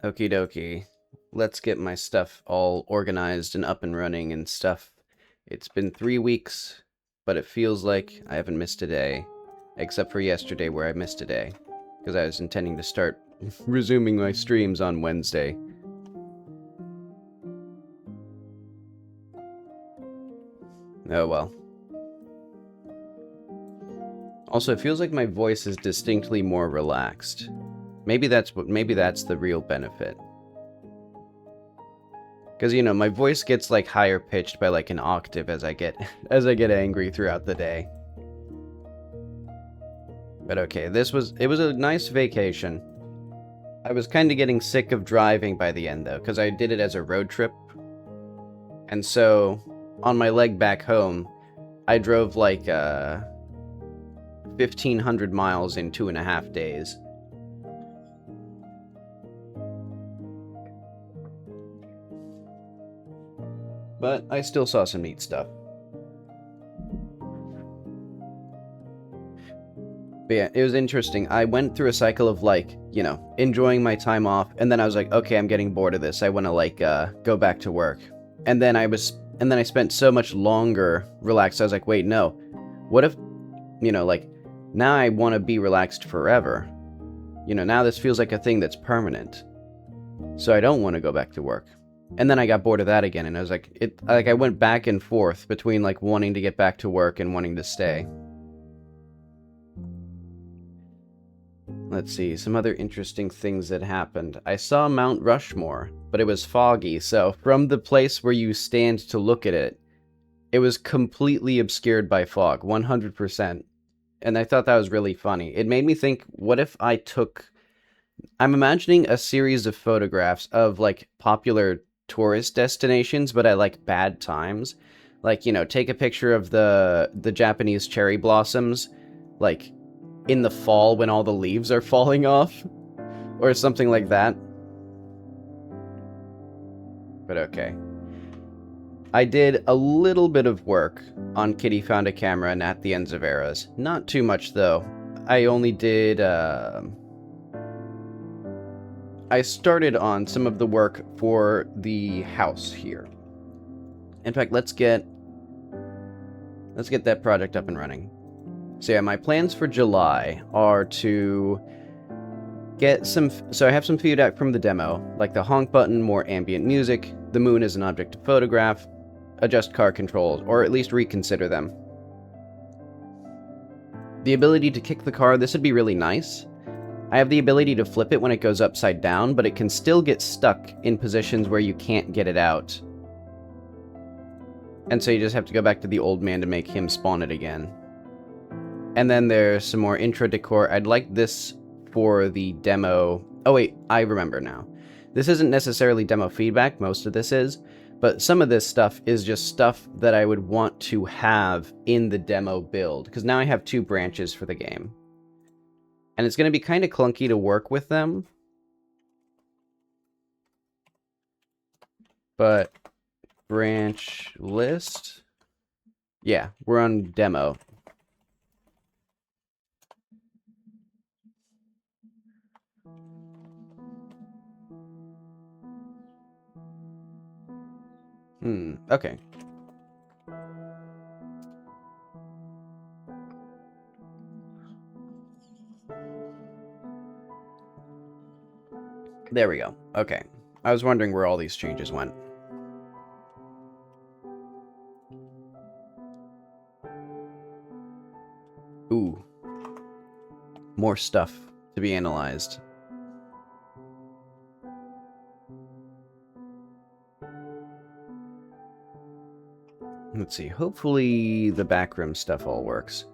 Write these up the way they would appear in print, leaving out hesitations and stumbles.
Okie dokie. Let's get my stuff all organized and up and running and stuff. It's been 3 weeks, but it feels like I haven't missed a day. Except for yesterday where I missed a day. Because I was intending to start resuming my streams on Wednesday. Oh well. Also, it feels like my voice is distinctly more relaxed. Maybe that's the real benefit. Because, you know, my voice gets, like, higher pitched by, like, an octave as I get angry throughout the day. But okay, it was a nice vacation. I was kind of getting sick of driving by the end, though, because I did it as a road trip. And so, on my leg back home, I drove, like, 1,500 miles in 2.5 days. But I still saw some neat stuff. But yeah, it was interesting. I went through a cycle of, like, you know, enjoying my time off, and then I was like, okay, I'm getting bored of this. I want to, like, go back to work. And then I spent so much longer relaxed. I was like, wait, no. What if, you know, like, now I want to be relaxed forever. You know, now this feels like a thing that's permanent. So I don't want to go back to work. And then I got bored of that again, and I was like, I went back and forth between, like, wanting to get back to work and wanting to stay. Let's see, some other interesting things that happened. I saw Mount Rushmore, but it was foggy, so from the place where you stand to look at it, it was completely obscured by fog, 100%. And I thought that was really funny. It made me think, what if I took... I'm imagining a series of photographs of, like, popular tourist destinations, but at, like, bad times. Like, you know, take a picture of the Japanese cherry blossoms, like, in the fall when all the leaves are falling off, or something like that. But okay. I did a little bit of work on Kitty Found a Camera and At the Ends of Eras. Not too much, though. I only did, I started on some of the work for the house here. In fact, let's get that project up and running. So yeah, my plans for July are to get some... So I have some feedback from the demo, like the honk button, more ambient music, the moon is an object to photograph, adjust car controls, or at least reconsider them. The ability to kick the car, this would be really nice. I have the ability to flip it when it goes upside down, but it can still get stuck in positions where you can't get it out. And so you just have to go back to the old man to make him spawn it again. And then there's some more intro decor. I'd like this for the demo. Oh wait, I remember now. This isn't necessarily demo feedback, most of this is, but some of this stuff is just stuff that I would want to have in the demo build, because now I have 2 branches for the game. And it's going to be kind of clunky to work with them. But branch list. Yeah, we're on demo. Okay. There we go. Okay. I was wondering where all these changes went. Ooh. More stuff to be analyzed. Let's see. Hopefully the backroom stuff all works.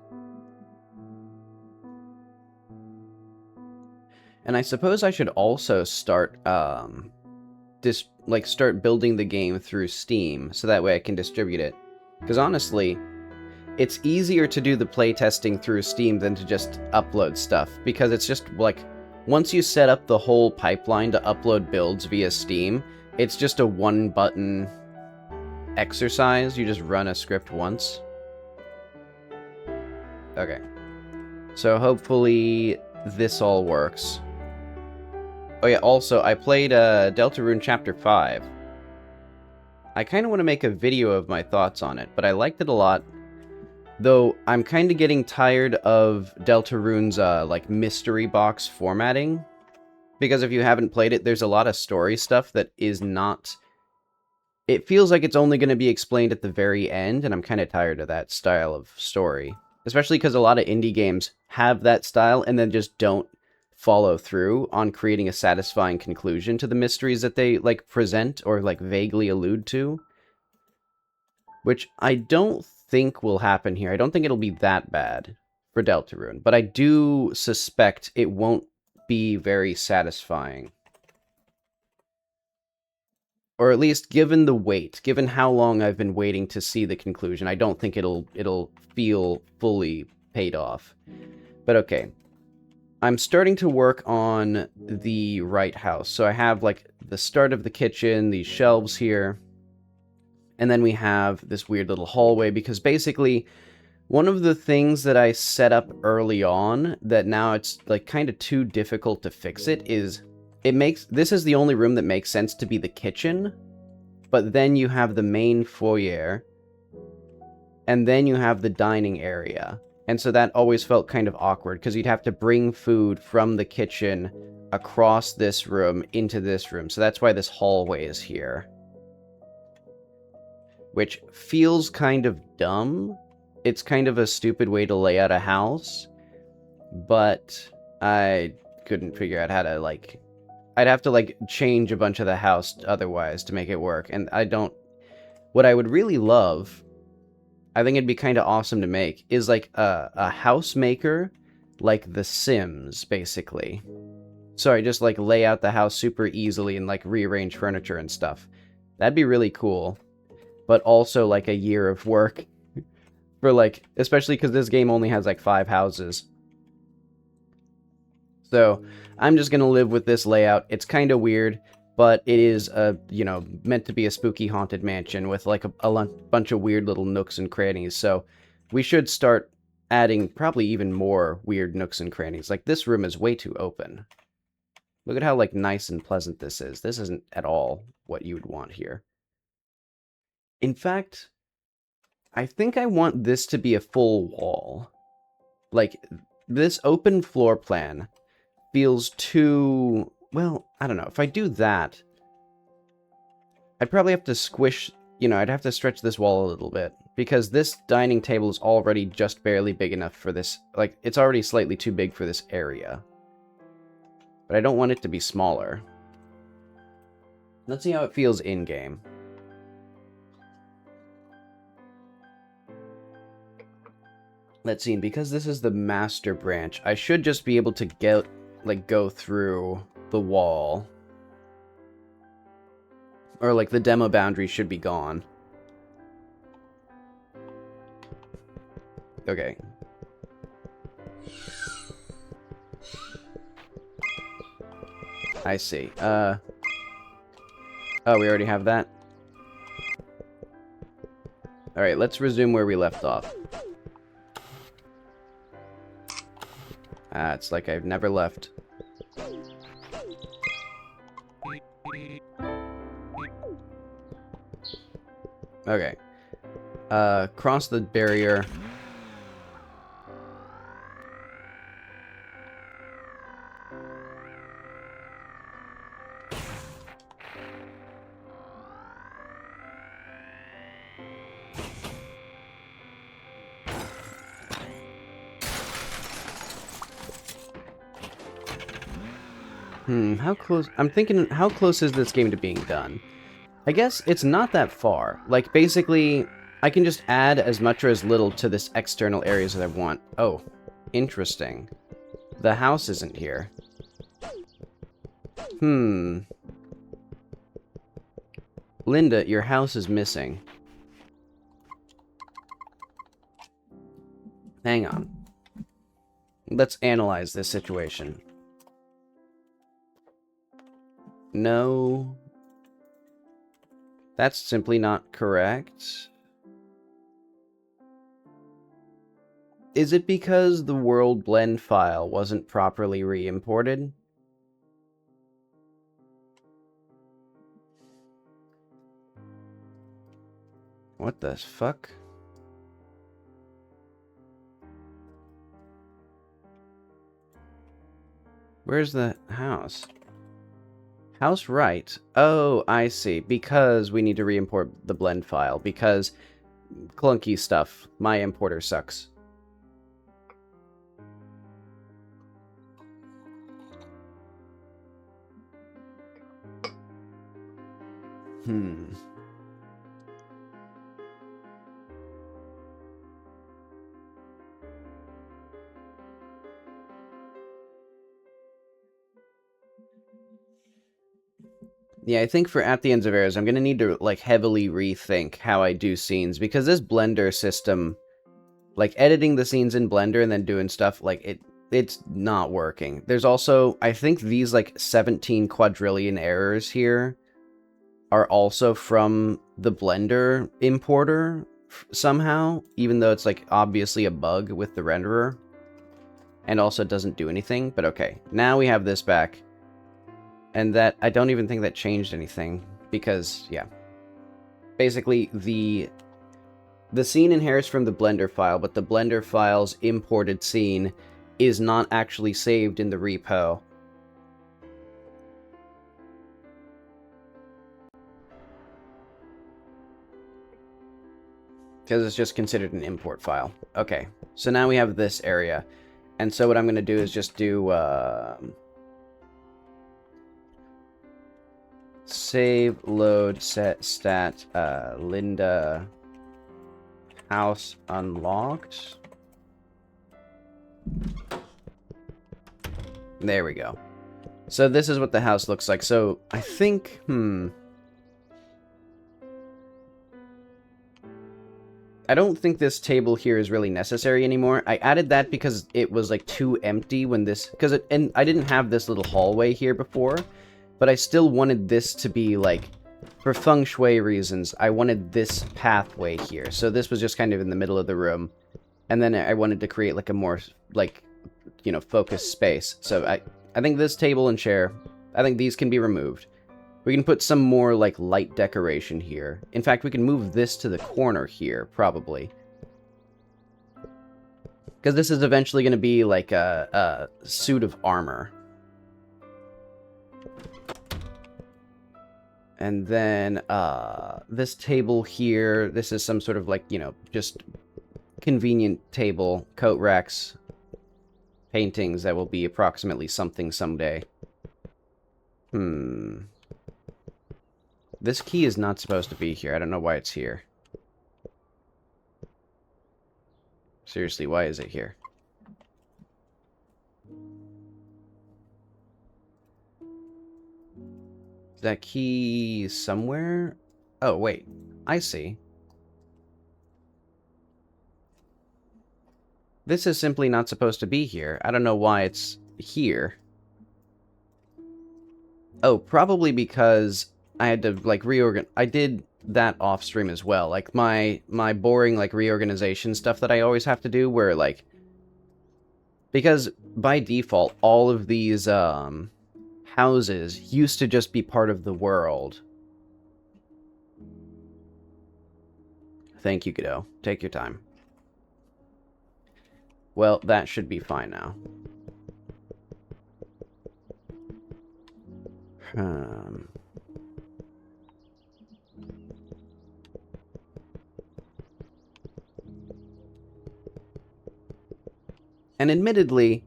And I suppose I should also start start building the game through Steam, so that way I can distribute it. Because honestly, it's easier to do the playtesting through Steam than to just upload stuff, because it's just like, once you set up the whole pipeline to upload builds via Steam, it's just a one-button exercise. You just run a script once. Okay. So hopefully this all works. Oh yeah, also, I played Deltarune Chapter 5. I kind of want to make a video of my thoughts on it, but I liked it a lot. Though, I'm kind of getting tired of Deltarune's, mystery box formatting. Because if you haven't played it, there's a lot of story stuff that is not... It feels like it's only going to be explained at the very end, and I'm kind of tired of that style of story. Especially because a lot of indie games have that style, and then just don't follow through on creating a satisfying conclusion to the mysteries that they, present or, vaguely allude to. Which I don't think will happen here. I don't think it'll be that bad for Deltarune, but I do suspect it won't be very satisfying. Or at least given the wait, given how long I've been waiting to see the conclusion, I don't think it'll feel fully paid off. But okay. I'm starting to work on the right house. So I have the start of the kitchen, these shelves here. And then we have this weird little hallway, because basically one of the things that I set up early on that now it's kind of too difficult to fix it is this is the only room that makes sense to be the kitchen, but then you have the main foyer and then you have the dining area. And so that always felt kind of awkward, because you'd have to bring food from the kitchen across this room into this room. So that's why this hallway is here. Which feels kind of dumb. It's kind of a stupid way to lay out a house. But I couldn't figure out how to, I'd have to, change a bunch of the house otherwise to make it work. And what I would really love... I think it'd be kind of awesome to make, is a house maker like The Sims, basically. So I just lay out the house super easily and rearrange furniture and stuff. That'd be really cool. But also a year of work for especially because this game only has 5 houses. So I'm just gonna live with this layout. It's kind of weird, but it is meant to be a spooky haunted mansion with a bunch of weird little nooks and crannies. So we should start adding probably even more weird nooks and crannies. This room is way too open. Look at how nice and pleasant this is. This isn't at all what you would want here. In fact, I think I want this to be a full wall. This open floor plan feels too... Well, I don't know. If I do that, I'd probably have to squish... I'd have to stretch this wall a little bit. Because this dining table is already just barely big enough for this... it's already slightly too big for this area. But I don't want it to be smaller. Let's see how it feels in-game. Let's see, and because this is the master branch, I should just be able to go through the wall. Or, like, the demo boundary should be gone. Okay. I see. Oh, we already have that? Alright, let's resume where we left off. It's like I've never left. Okay. Cross the barrier. How close... I'm thinking, how close is this game to being done? I guess it's not that far. Like, basically, I can just add as much or as little to this external areas as I want. Oh, interesting. The house isn't here. Linda, your house is missing. Hang on. Let's analyze this situation. No. That's simply not correct. Is it because the world blend file wasn't properly re-imported? What the fuck? Where's the house? House right. Oh, I see. Because we need to re-import the blend file. Because clunky stuff. My importer sucks. Yeah, I think for At the Ends of Eras, I'm going to need to, like, heavily rethink how I do scenes, because this Blender system, like, editing the scenes in Blender and then doing stuff, like, it's not working. There's also, I think these, like, 17 quadrillion errors here are also from the Blender importer somehow, even though it's, like, obviously a bug with the renderer, and also doesn't do anything, but okay. Now we have this back. And that, I don't even think that changed anything, because, yeah. Basically, the scene inherits from the Blender file, but the Blender file's imported scene is not actually saved in the repo. Because it's just considered an import file. Okay, so now we have this area. And so what I'm going to do is just do... save, load, set, stat, Linda, house unlocked. There we go. So this is what the house looks like. So I think, I don't think this table here is really necessary anymore. I added that because it was like too empty when this, and I didn't have this little hallway here before. But I still wanted this to be, like, for feng shui reasons, I wanted this pathway here. So this was just kind of in the middle of the room. And then I wanted to create, like, a more, like, you know, focused space. So I think this table and chair, I think these can be removed. We can put some more, like, light decoration here. In fact, we can move this to the corner here, probably. Because this is eventually going to be, like, a suit of armor. And then, this table here, this is some sort of, like, you know, just convenient table, coat racks, paintings that will be approximately something someday. This key is not supposed to be here. I don't know why it's here. Seriously, why is it here? that key somewhere? Oh, wait. I see. This is simply not supposed to be here. I don't know why it's here. Oh, probably because I had to, like, I did that off stream as well. Like, my boring, like, reorganization stuff that I always have to do where, like... Because, by default, all of these, houses used to just be part of the world. Thank you, Godot. Take your time. Well, that should be fine now. And admittedly,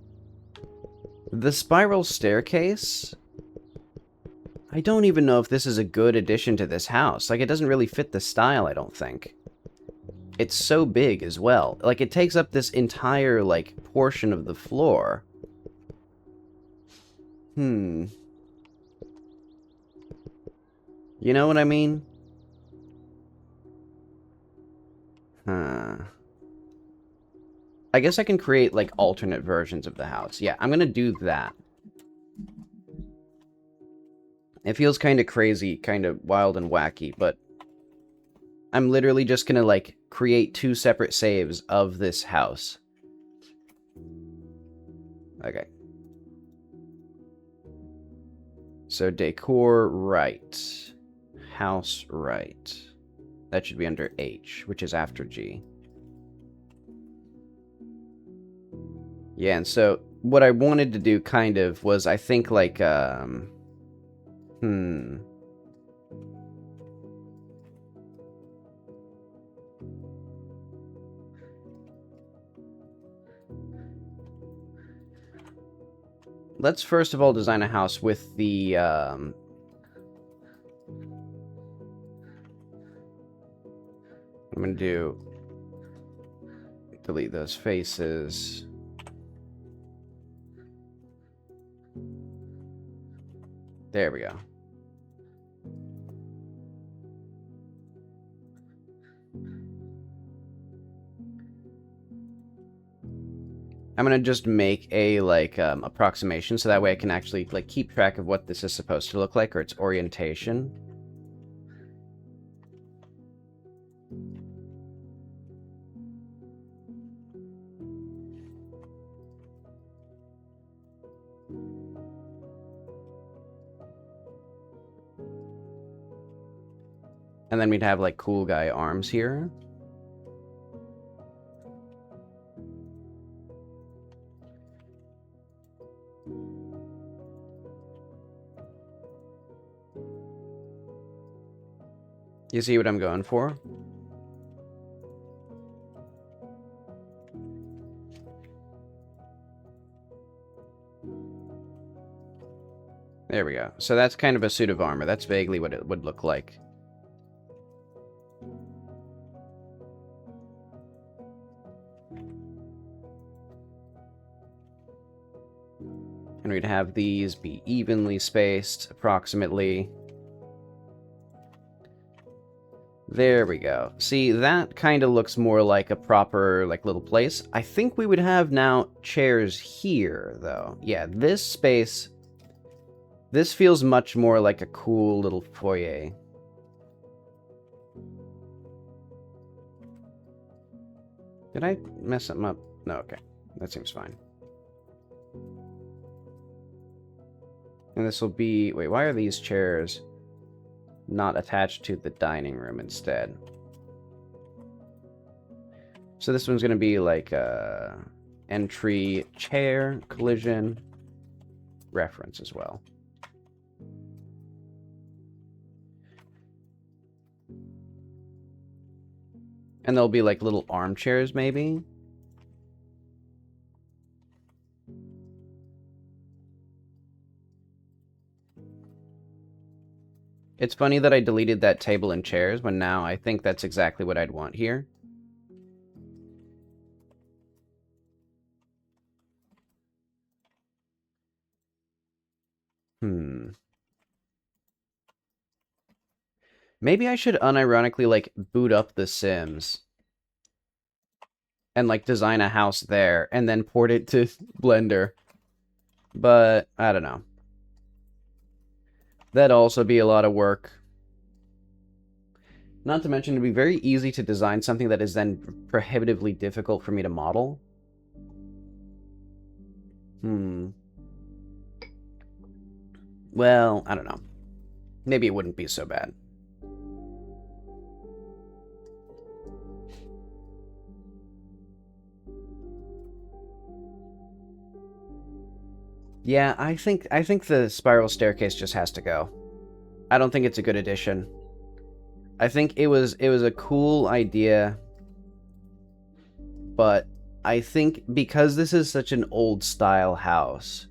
the spiral staircase... I don't even know if this is a good addition to this house. Like, it doesn't really fit the style, I don't think. It's so big as well. Like, it takes up this entire, like, portion of the floor. You know what I mean? I guess I can create, like, alternate versions of the house. Yeah, I'm gonna do that. It feels kind of crazy, kind of wild and wacky, but I'm literally just gonna, like, create 2 separate saves of this house. Okay. So, decor right. House right. That should be under H, which is after G. Yeah, and so what I wanted to do kind of was, I think, like, Let's first of all design a house with the, I'm gonna do... delete those faces. There we go. I'm gonna just make a, like, approximation, so that way I can actually, like, keep track of what this is supposed to look like, or its orientation. And then we'd have, like, cool guy arms here. You see what I'm going for? There we go. So that's kind of a suit of armor. That's vaguely what it would look like. And we'd have these be evenly spaced, approximately. There we go. See, that kind of looks more like a proper, like, little place. I think we would have now chairs here, though. Yeah, this space... This feels much more like a cool little foyer. Did I mess something up? No, okay. That seems fine. And this will be... Wait, why are these chairs not attached to the dining room instead? So this one's going to be like entry chair, collision, reference as well. And there'll be like little armchairs maybe. It's funny that I deleted that table and chairs when now I think that's exactly what I'd want here. Maybe I should unironically, like, boot up The Sims and, like, design a house there and then port it to Blender. But, I don't know. That'd also be a lot of work. Not to mention, it'd be very easy to design something that is then prohibitively difficult for me to model. Well, I don't know. Maybe it wouldn't be so bad. Yeah, I think the spiral staircase just has to go. I don't think it's a good addition. I think it was a cool idea, but I think because this is such an old style house,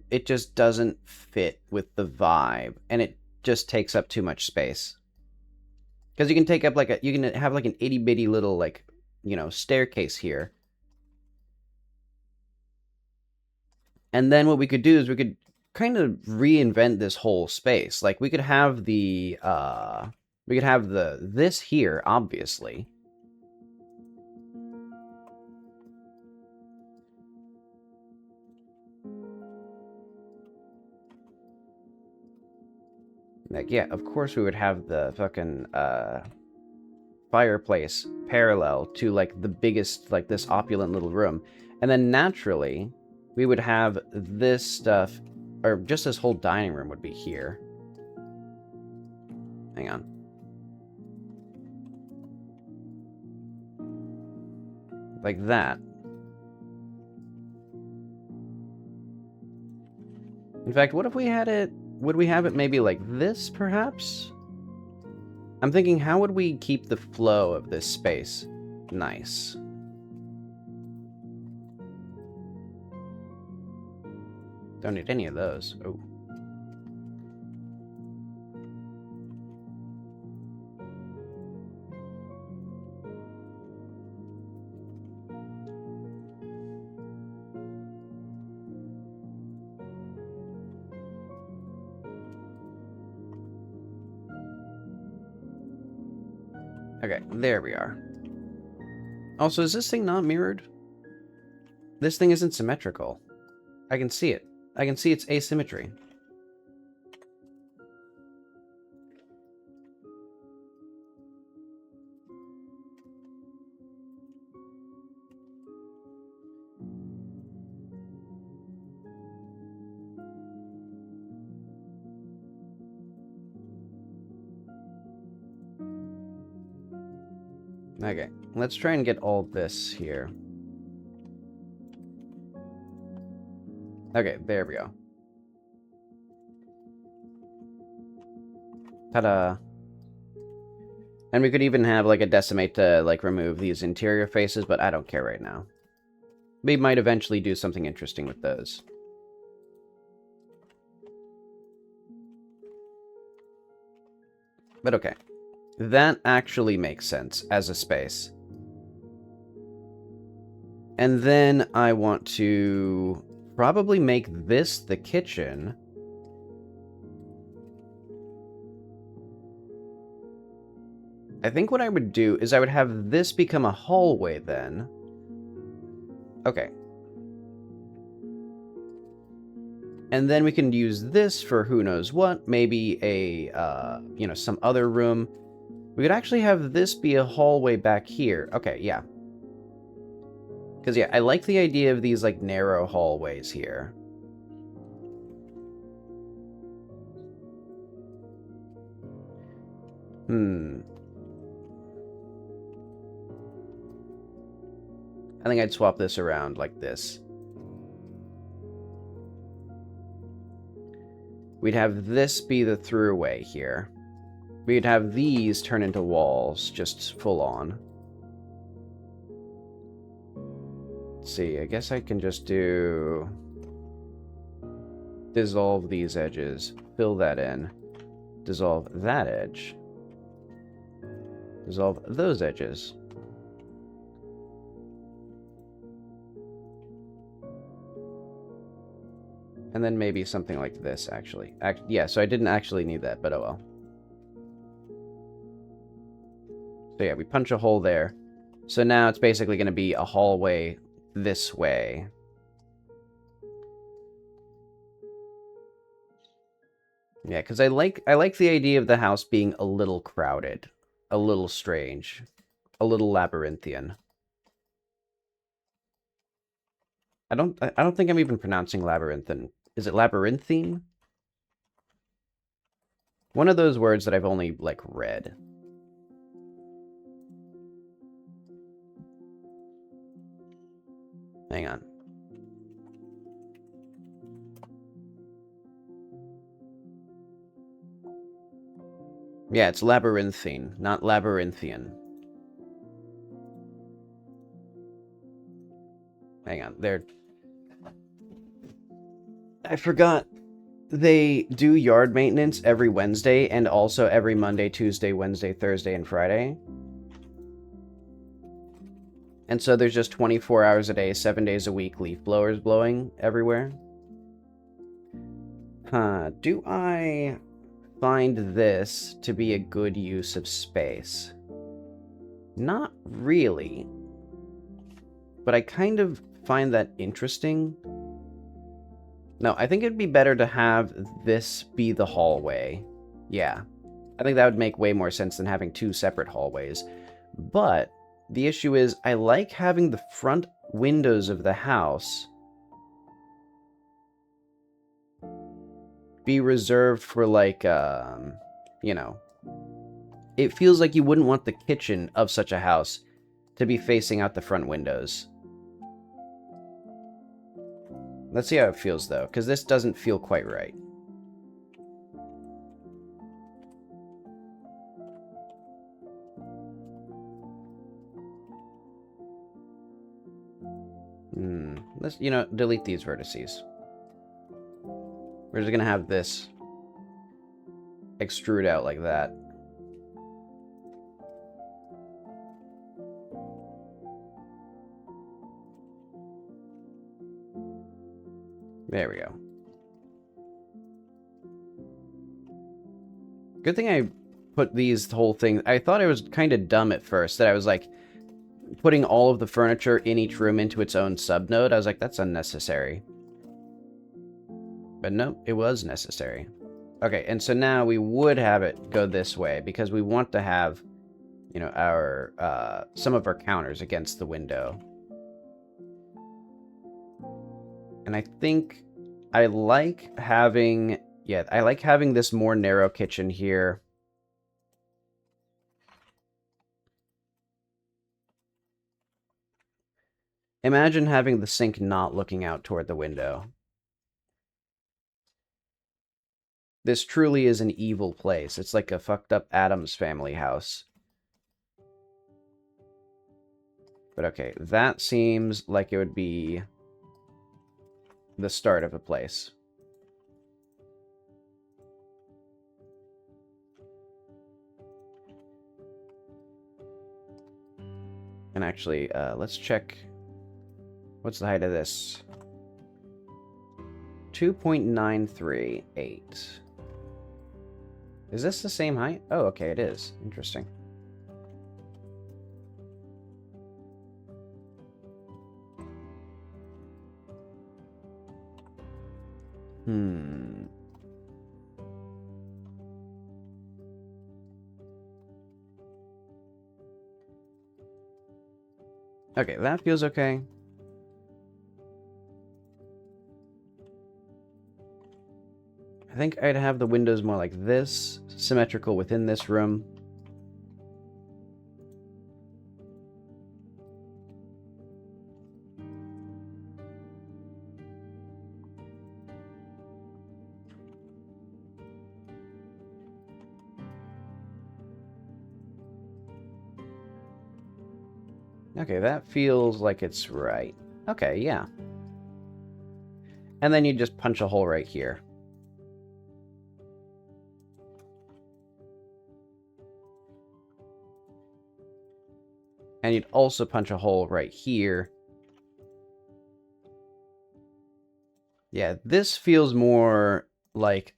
it just doesn't fit with the vibe, and it just takes up too much space. Because you can take up you can have like an itty bitty little like, staircase here. And then what we could do is we could kind of reinvent this whole space. Like we could have this here, obviously. Like, yeah, of course we would have the fucking fireplace parallel to like the biggest, like this opulent little room. And then naturally, we would have this stuff, or just this whole dining room would be here. Hang on. Like that. In fact, what if we had it... Would we have it maybe like this, perhaps? I'm thinking, how would we keep the flow of this space nice? Don't need any of those. Oh. Okay, there we are. Also, is this thing not mirrored? This thing isn't symmetrical. I can see it. I can see its asymmetry. Okay, let's try and get all this here. Okay, there we go. Ta-da. And we could even have like a decimate to like remove these interior faces, but I don't care right now. We might eventually do something interesting with those. But okay. That actually makes sense as a space. And then I want to probably make this the kitchen. I think what I would do is I would have this become a hallway then. Okay. And then we can use this for who knows what. Maybe a, some other room. We could actually have this be a hallway back here. Okay, yeah. Because, yeah, I like the idea of these, like, narrow hallways here. I think I'd swap this around like this. We'd have this be the throughway here. We'd have these turn into walls, just full on. Let's see, I guess I can just do... dissolve these edges, fill that in, dissolve that edge, dissolve those edges. And then maybe something like this, actually. Yeah, so I didn't actually need that, but oh well. So yeah, we punch a hole there. So now it's basically going to be a hallway this way. Yeah, because I like the idea of the house being a little crowded, a little strange, a little labyrinthian. I don't think I'm even pronouncing labyrinthine. Is it labyrinthine? One of those words that I've only, like, read. Hang on. Yeah, it's labyrinthine, not labyrinthian. Hang on, I forgot. They do yard maintenance every Wednesday and also every Monday, Tuesday, Wednesday, Thursday, and Friday. And so there's just 24 hours a day, 7 days a week, leaf blowers blowing everywhere. Huh, do I find this to be a good use of space? Not really. But I kind of find that interesting. No, I think it'd be better to have this be the hallway. Yeah. I think that would make way more sense than having two separate hallways. But the issue is I like having the front windows of the house be reserved for, like, you know. It feels like you wouldn't want the kitchen of such a house to be facing out the front windows. Let's see how it feels, though, because this doesn't feel quite right. Let's, delete these vertices. We're just going to have this extrude out like that. There we go. Good thing I put these whole things... I thought it was kind of dumb at first, that I was, like, putting all of the furniture in each room into its own subnode. I was like, that's unnecessary. But no, it was necessary. Okay, and so now we would have it go this way, because we want to have, our, some of our counters against the window. And I think I like having... Yeah, I like having this more narrow kitchen here. Imagine having the sink not looking out toward the window. This truly is an evil place. It's like a fucked up Addams Family house. But okay, that seems like it would be the start of a place. And actually, let's check... What's the height of this? 2.938. Is this the same height? Oh, okay, it is. Interesting. Okay, that feels okay. I think I'd have the windows more like this, symmetrical within this room. Okay, that feels like it's right. Okay, yeah. And then you just punch a hole right here. And you'd also punch a hole right here. Yeah, this feels more like,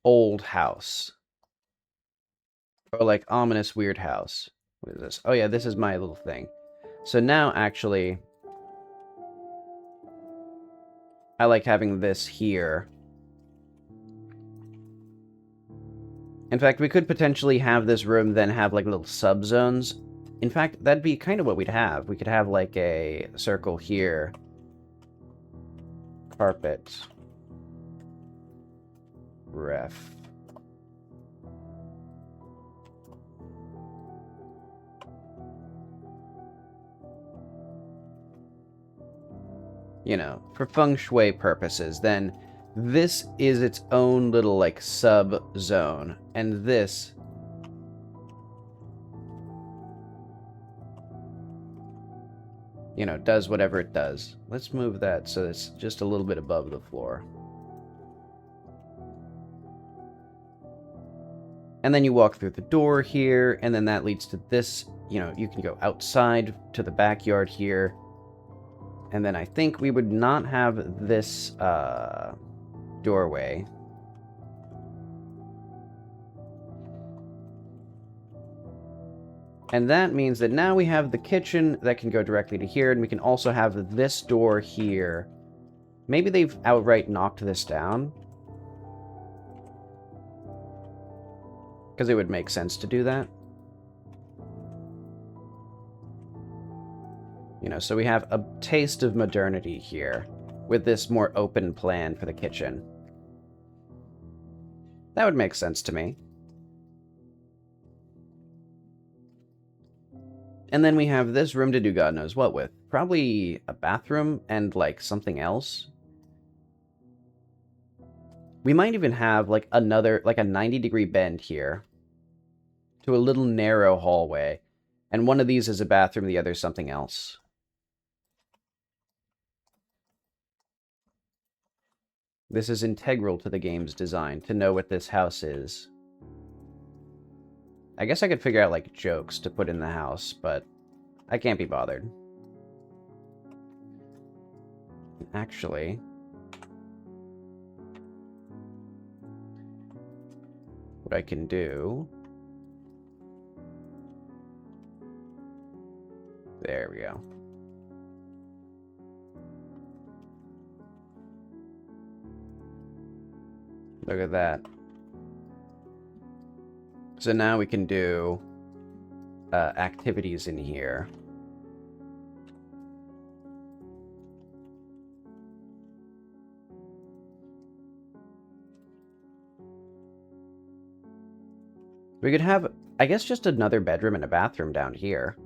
old house. Or like ominous weird house. What is this? Oh yeah, this is my little thing. So now, actually, I like having this here. In fact, we could potentially have this room then have like little subzones. In fact, that'd be kind of what we'd have. We could have like a circle here. Carpet. Ref. You know, for feng shui purposes, then this is its own little like sub-zone. And this you know, does whatever it does. Let's move that so it's just a little bit above the floor. And then you walk through the door here, and then that leads to this. You know, you can go outside to the backyard here. And then I think we would not have this doorway. And that means that now we have the kitchen that can go directly to here, and we can also have this door here. Maybe they've outright knocked this down. Because it would make sense to do that. You know, so we have a taste of modernity here with this more open plan for the kitchen. That would make sense to me. And then we have this room to do God knows what with. Probably a bathroom and, like, something else. We might even have, like, another, like, a 90-degree bend here to a little narrow hallway. And one of these is a bathroom, the other is something else. This is integral to the game's design, to know what this house is. I guess I could figure out, like, jokes to put in the house, but I can't be bothered. Actually, what I can do... There we go. Look at that. So now we can do activities in here. We could have, I guess, just another bedroom and a bathroom down here.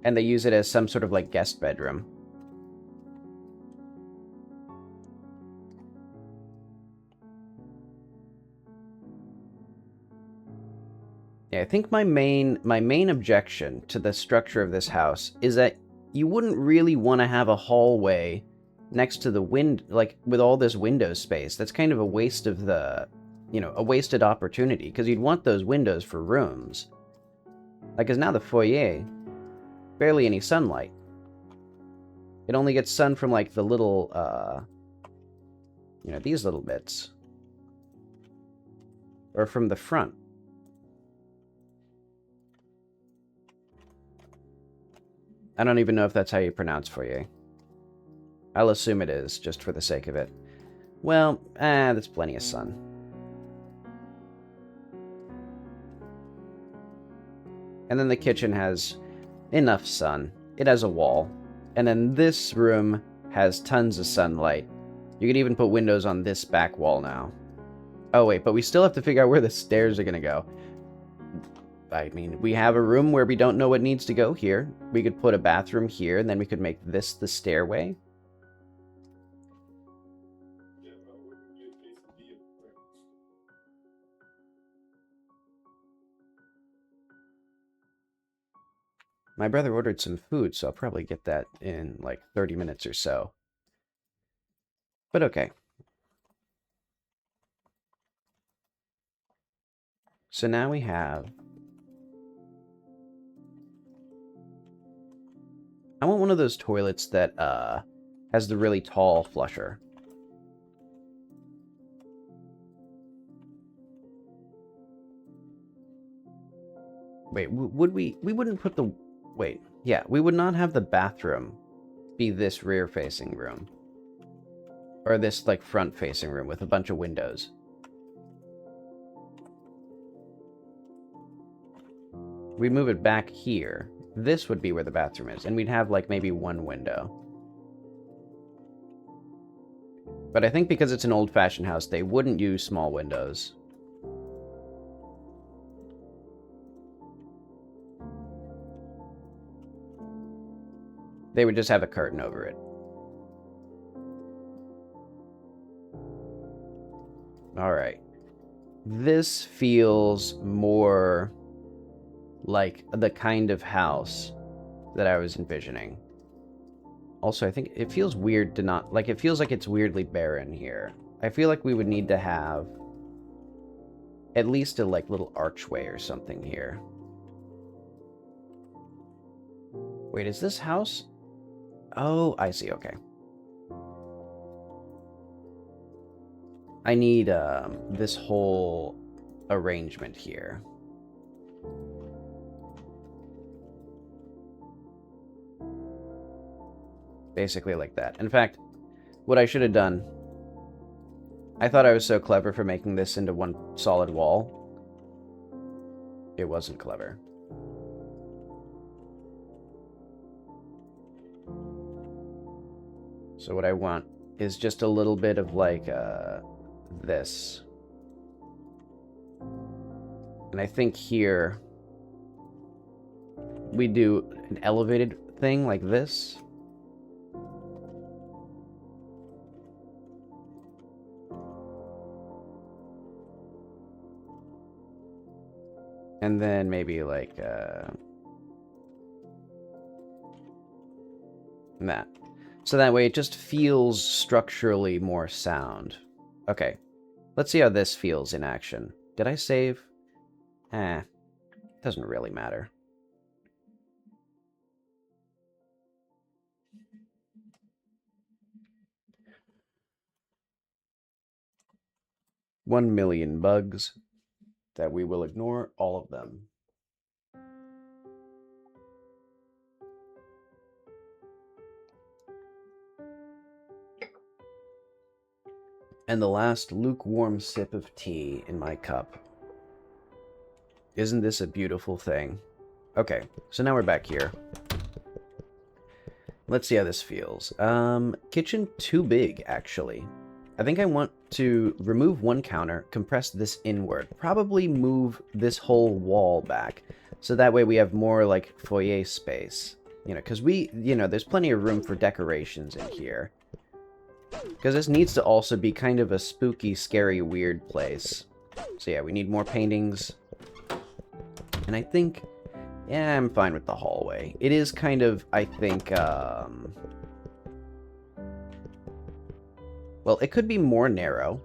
And they use it as some sort of, like, guest bedroom. Yeah, I think my main objection to the structure of this house is that you wouldn't really want to have a hallway next to the like, with all this window space. That's kind of a waste of the, you know, a wasted opportunity, because you'd want those windows for rooms. Like, because now the foyer, barely any sunlight. It only gets sun from, like, the little, you know, these little bits. Or from the front. I don't even know if that's how you pronounce foyer. I'll assume it is, just for the sake of it. Well, that's plenty of sun. And then the kitchen has enough sun. It has a wall. And then this room has tons of sunlight. You can even put windows on this back wall now. Oh wait, but we still have to figure out where the stairs are gonna go. I mean, we have a room where we don't know what needs to go here. We could put a bathroom here, and then we could make this the stairway. My brother ordered some food, so I'll probably get that in like 30 minutes or so. But okay. So now we have I want one of those toilets that has the really tall flusher. Wait, would we wouldn't put the... Wait, yeah, we would not have the bathroom be this rear-facing room. Or this, like, front-facing room with a bunch of windows. We move it back here. This would be where the bathroom is, and we'd have, like, maybe one window. But I think because it's an old-fashioned house, they wouldn't use small windows. They would just have a curtain over it. Alright. This feels more like the kind of house that I was envisioning. Also, I think it feels weird to not... Like, it feels like it's weirdly barren here. I feel like we would need to have at least a, like, little archway or something here. Wait, is this house... Oh, I see, okay. I need this whole arrangement here. Basically like that. In fact, what I should have done... I thought I was so clever for making this into one solid wall. It wasn't clever. So what I want is just a little bit of, like, this. And I think here we do an elevated thing like this. And then maybe, like, that. So that way it just feels structurally more sound. Okay. Let's see how this feels in action. Did I save? Doesn't really matter. $1,000,000 bugs that we will ignore all of them. And the last lukewarm sip of tea in my cup. Isn't this a beautiful thing? Okay, so now we're back here. Let's see how this feels. Kitchen too big, actually. I think I want to remove one counter, compress this inward, probably move this whole wall back, so that way we have more, like, foyer space. You know, because there's plenty of room for decorations in here. Because this needs to also be kind of a spooky, scary, weird place. So yeah, we need more paintings. And I think... Yeah, I'm fine with the hallway. It is kind of, I think, well, it could be more narrow.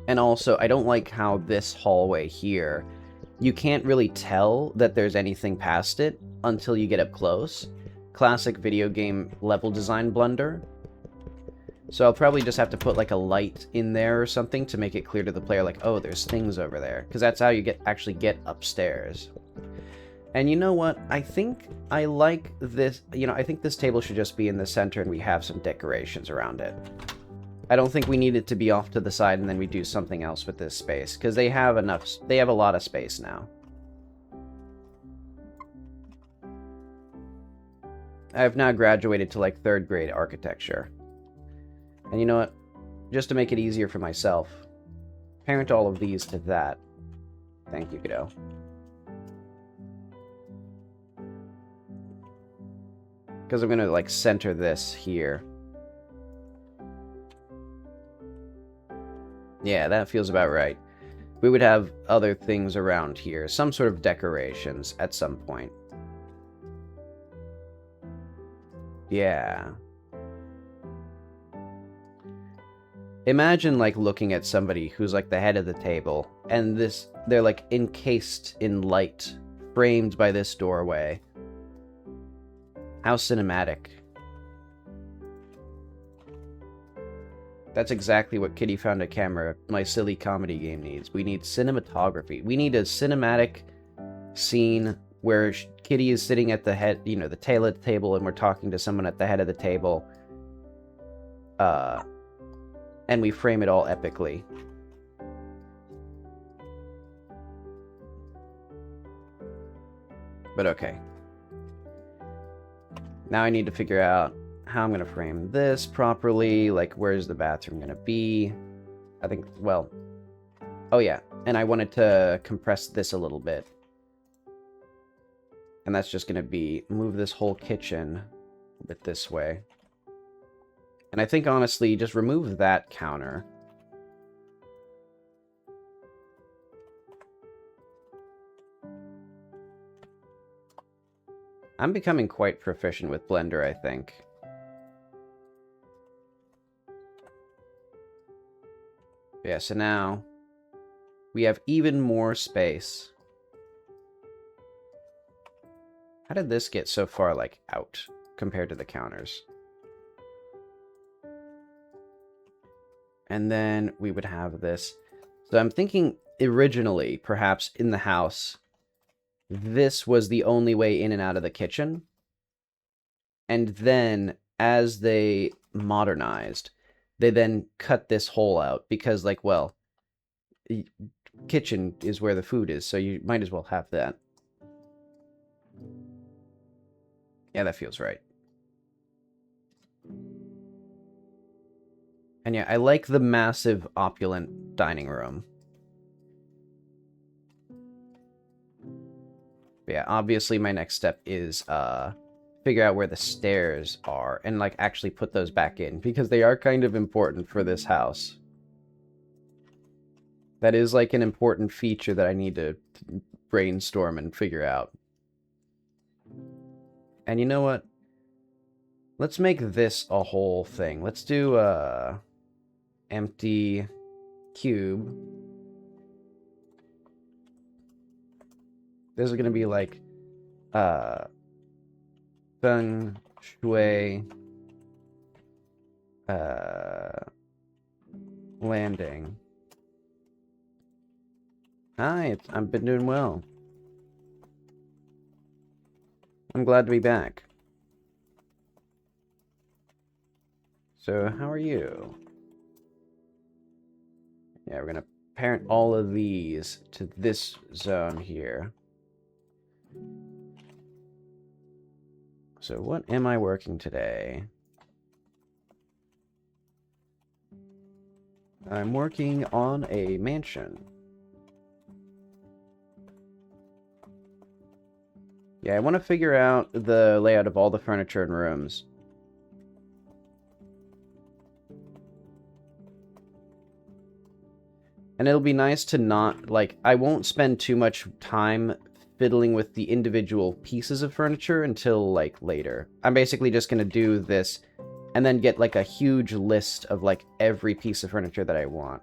And also, I don't like how this hallway here, you can't really tell that there's anything past it until you get up close. Classic video game level design blunder. So I'll probably just have to put, like, a light in there or something to make it clear to the player, like, oh, there's things over there. Because that's how you actually get upstairs. And you know what? I think I like this... I think this table should just be in the center and we have some decorations around it. I don't think we need it to be off to the side and then we do something else with this space. Because they have enough... They have a lot of space now. I've now graduated to, like, 3rd grade architecture. And you know what? Just to make it easier for myself, parent all of these to that. Thank you, kiddo. Because I'm going to, like, center this here. Yeah, that feels about right. We would have other things around here. Some sort of decorations at some point. Yeah. Imagine, like, looking at somebody who's, like, the head of the table, and they're, like, encased in light framed by this doorway. How cinematic. That's exactly what Kitty Found a Camera, my silly comedy game, needs. We need cinematography. We need a cinematic scene where Kitty is sitting at the head, you know, the tail of the table, and we're talking to someone at the head of the table. And we frame it all epically. But okay. Now I need to figure out how I'm going to frame this properly. Like, where's the bathroom going to be? I think, well... Oh, yeah. And I wanted to compress this a little bit. And that's just going to be... Move this whole kitchen a bit this way. And I think, honestly, just remove that counter. I'm becoming quite proficient with Blender, I think. Yeah, so now we have even more space. How did this get so far, like, out compared to the counters? And then we would have this. So I'm thinking originally, perhaps in the house, this was the only way in and out of the kitchen. And then, as they modernized, they then cut this hole out because, like, well, kitchen is where the food is, so you might as well have that. Yeah, that feels right. And yeah, I like the massive, opulent dining room. But yeah, obviously my next step is figure out where the stairs are and, like, actually put those back in, because they are kind of important for this house. That is, like, an important feature that I need to brainstorm and figure out. And you know what? Let's make this a whole thing. Let's do empty cube. This is going to be like feng shui landing. Hi, I've been doing well. I'm glad to be back. So, how are you? Yeah, we're gonna parent all of these to this zone here. So, what am I working today? I'm working on a mansion. Yeah, I want to figure out the layout of all the furniture and rooms. And it'll be nice to not, like, I won't spend too much time fiddling with the individual pieces of furniture until, like, later. I'm basically just going to do this and then get, like, a huge list of, like, every piece of furniture that I want.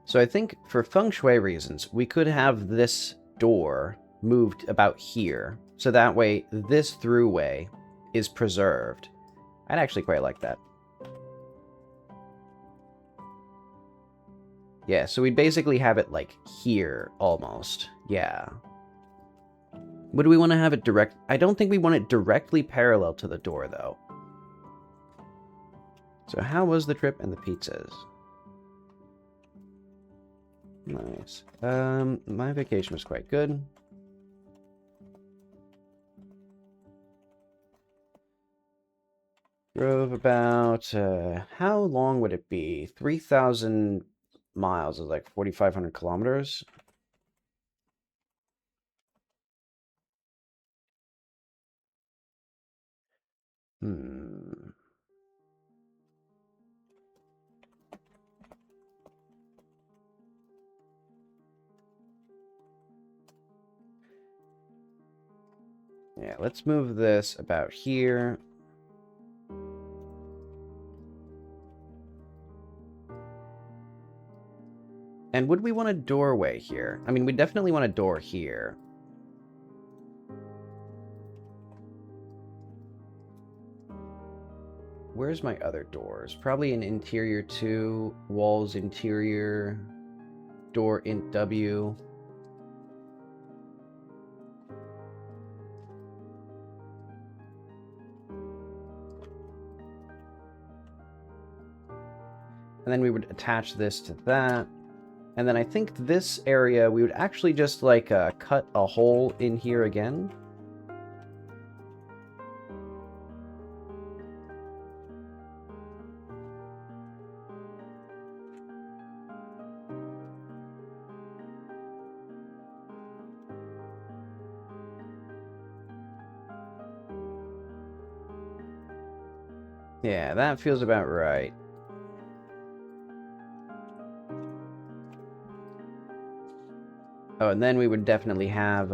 So I think for feng shui reasons, we could have this door moved about here, so that way this throughway is preserved. I'd actually quite like that. Yeah, so we'd basically have it, like, here, almost. Yeah. Would we want to have it direct? I don't think we want it directly parallel to the door, though. So how was the trip and the pizzas? Nice. My vacation was quite good. Drove about, how long would it be? 3,000 miles is like 4,500 kilometers. Yeah, let's move this about here. And would we want a doorway here? I mean, we definitely want a door here. Where's my other doors? Probably an interior 2, walls interior, door int W. And then we would attach this to that. And then I think this area, we would actually just like cut a hole in here again. Yeah, that feels about right. Oh, and then we would definitely have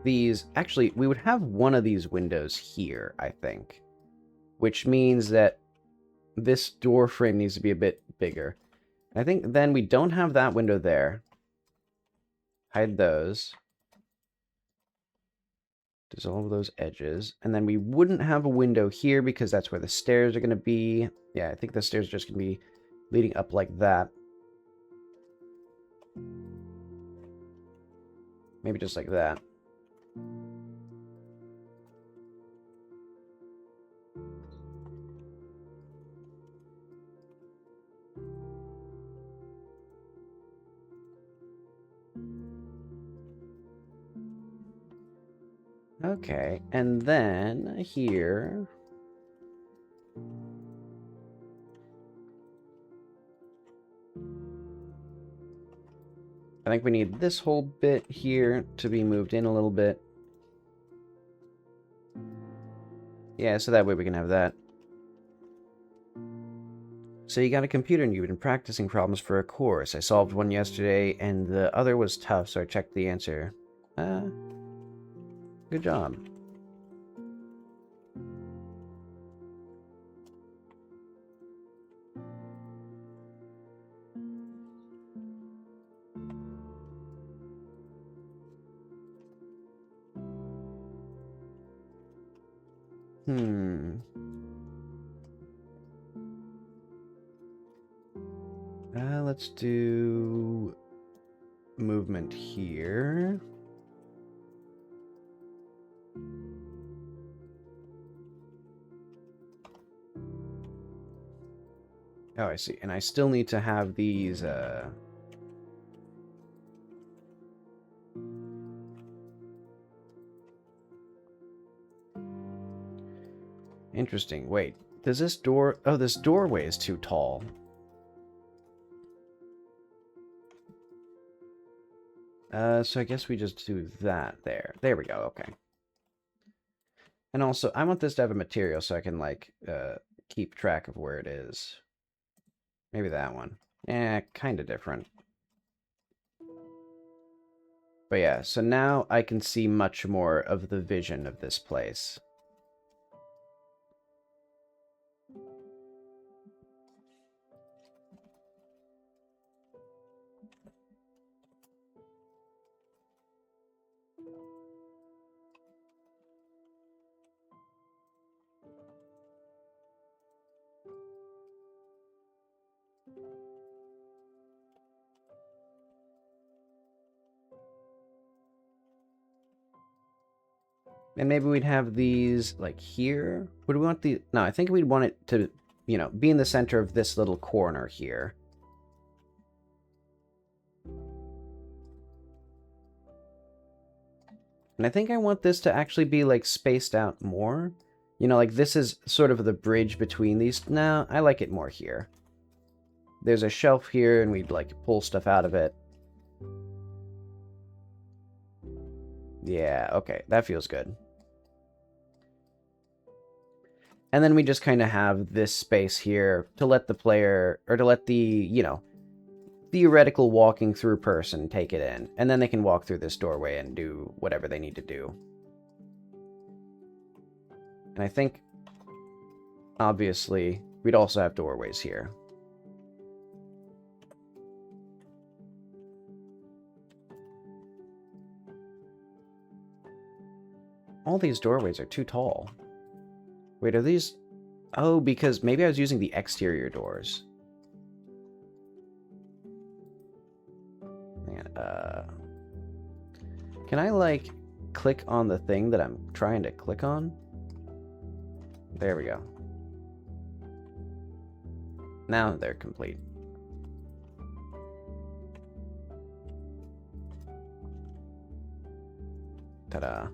these. Actually, we would have one of these windows here, I think. Which means that this door frame needs to be a bit bigger. I think then we don't have that window there. Hide those. Dissolve those edges. And then we wouldn't have a window here because that's where the stairs are going to be. Yeah, I think the stairs are just going to be leading up like that. Maybe just like that. Okay, and then here... I think we need this whole bit here to be moved in a little bit. Yeah, so that way we can have that. So you got a computer and you've been practicing problems for a course. I solved one yesterday and the other was tough, so I checked the answer. Good job. Let's do movement here. Oh, I see. And I still need to have these, Interesting. Wait, does this door... Oh, this doorway is too tall. So I guess we just do that there. There we go, okay. And also, I want this to have a material so I can, like, keep track of where it is. Maybe that one. Kind of different. But yeah, so now I can see much more of the vision of this place. And maybe we'd have these, like, here? Would we want the... No, I think we'd want it to, you know, be in the center of this little corner here. And I think I want this to actually be, like, spaced out more. You know, like, this is sort of the bridge between these. No, I like it more here. There's a shelf here, and we'd, like, pull stuff out of it. Yeah, okay, that feels good. And then we just kind of have this space here to let the player, or to let the, you know, theoretical walking through person take it in. And then they can walk through this doorway and do whatever they need to do. And I think, obviously, we'd also have doorways here. All these doorways are too tall. Wait, are these... Oh, because maybe I was using the exterior doors. Man, can I, like, click on the thing that I'm trying to click on? There we go. Now they're complete. Ta-da.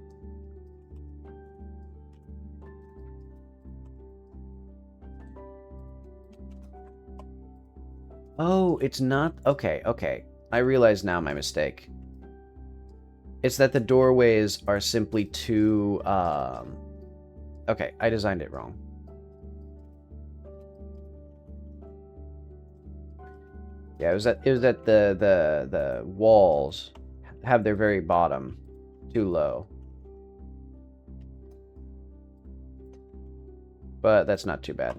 Oh, it's not... Okay, okay. I realize now my mistake. It's that the doorways are simply too... Okay, I designed it wrong. Yeah, it was that the walls have their very bottom too low. But that's not too bad.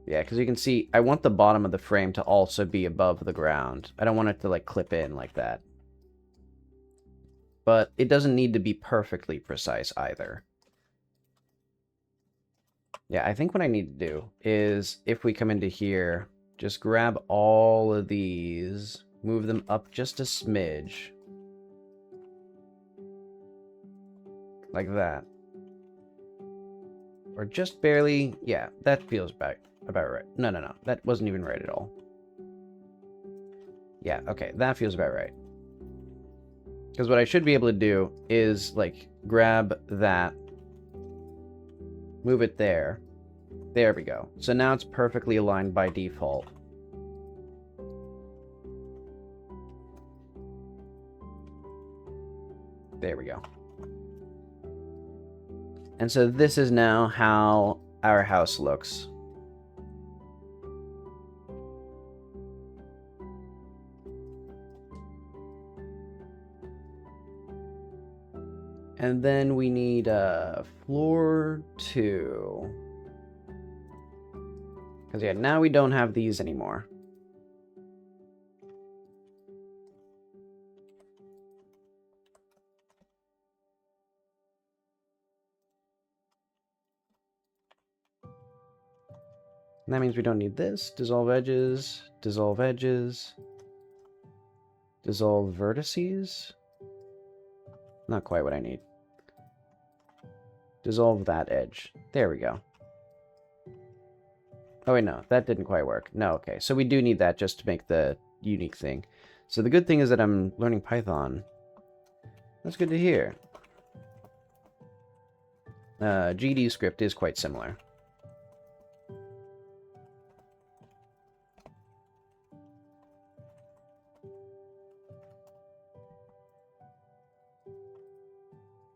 Yeah, because you can see, I want the bottom of the frame to also be above the ground. I don't want it to, like, clip in like that. But it doesn't need to be perfectly precise either. Yeah, I think what I need to do is, if we come into here, just grab all of these, move them up just a smidge. Like that. Or just barely, yeah, that feels about right. No, that wasn't even right at all. Yeah, okay, that feels about right. Because what I should be able to do is, like, grab that, move it there. There we go. So now it's perfectly aligned by default. There we go. And so this is now how our house looks. And then we need floor 2. Because, yeah, now we don't have these anymore. And that means we don't need this. Dissolve edges, dissolve edges, dissolve vertices. Not quite what I need. Dissolve that edge. There we go. Oh wait, no, that didn't quite work. No, okay, so we do need that just to make the unique thing. So the good thing is that I'm learning Python. That's good to hear. GD script is quite similar.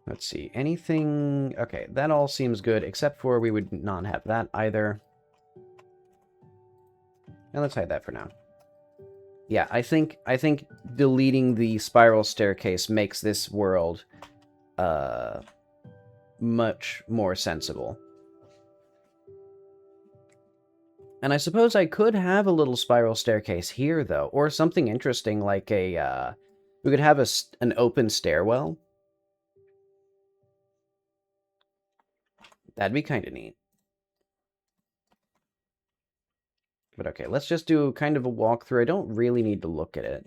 Let's see, anything... Okay, that all seems good, except for we would not have that either. And let's hide that for now. Yeah, I think deleting the spiral staircase makes this world much more sensible. And I suppose I could have a little spiral staircase here, though, or something interesting like a... we could have an open stairwell. That'd be kind of neat. But okay, let's just do kind of a walkthrough. I don't really need to look at it.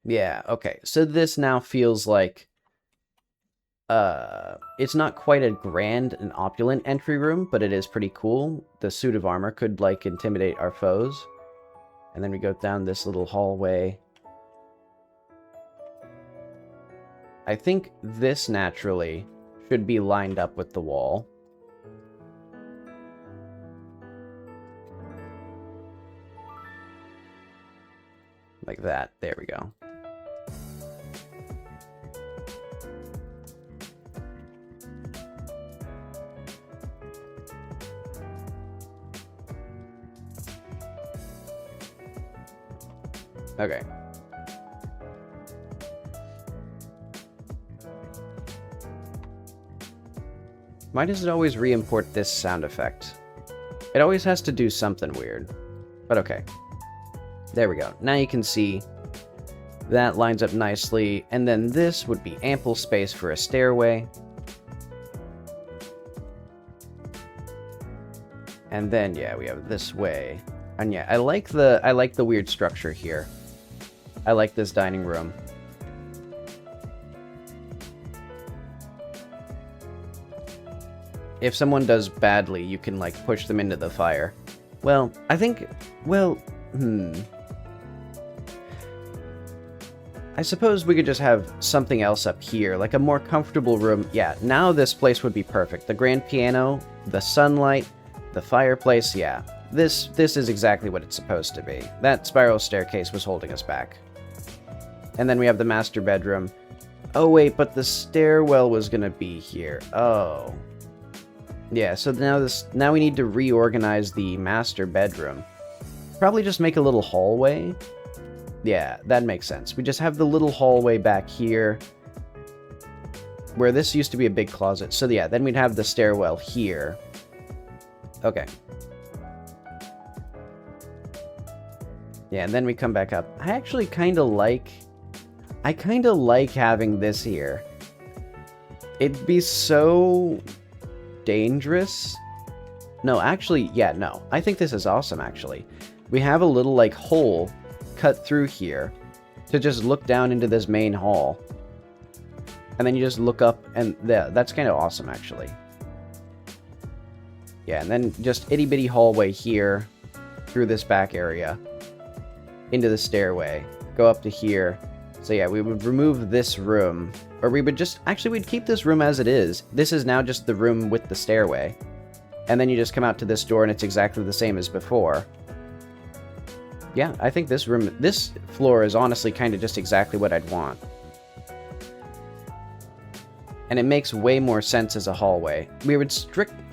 Yeah, okay. So this now feels like... it's not quite a grand and opulent entry room, but it is pretty cool. The suit of armor could, like, intimidate our foes. And then we go down this little hallway. I think this, naturally, should be lined up with the wall. Like that. There we go. Okay. Why does it always re-import this sound effect? It always has to do something weird. But okay. There we go. Now you can see That lines up nicely, and then this would be ample space for a stairway. And then, yeah, we have this way. And yeah, I like the weird structure here. I like this dining room. If someone does badly, you can, like, push them into the fire. Well, I think... Well, I suppose we could just have something else up here, like a more comfortable room. Yeah, now this place would be perfect. The grand piano, the sunlight, the fireplace, yeah. This is exactly what it's supposed to be. That spiral staircase was holding us back. And then we have the master bedroom. Oh wait, but the stairwell was gonna be here. Oh. Yeah, so now we need to reorganize the master bedroom. Probably just make a little hallway. Yeah, that makes sense. We just have the little hallway back here, where this used to be a big closet. So yeah, then we'd have the stairwell here. Okay. Yeah, and then we come back up. I actually kind of like having this here. It'd be so dangerous. No, actually, yeah, no. I think this is awesome, actually. We have a little, like, hole cut through here to just look down into this main hall. And then you just look up, and that's kind of awesome, actually. Yeah, and then just itty-bitty hallway here through this back area into the stairway. Go up to here. So yeah, we would remove this room. Or we would just... Actually, we'd keep this room as it is. This is now just the room with the stairway. And then you just come out to this door and it's exactly the same as before. Yeah, I think this floor is honestly kind of just exactly what I'd want. And it makes way more sense as a hallway.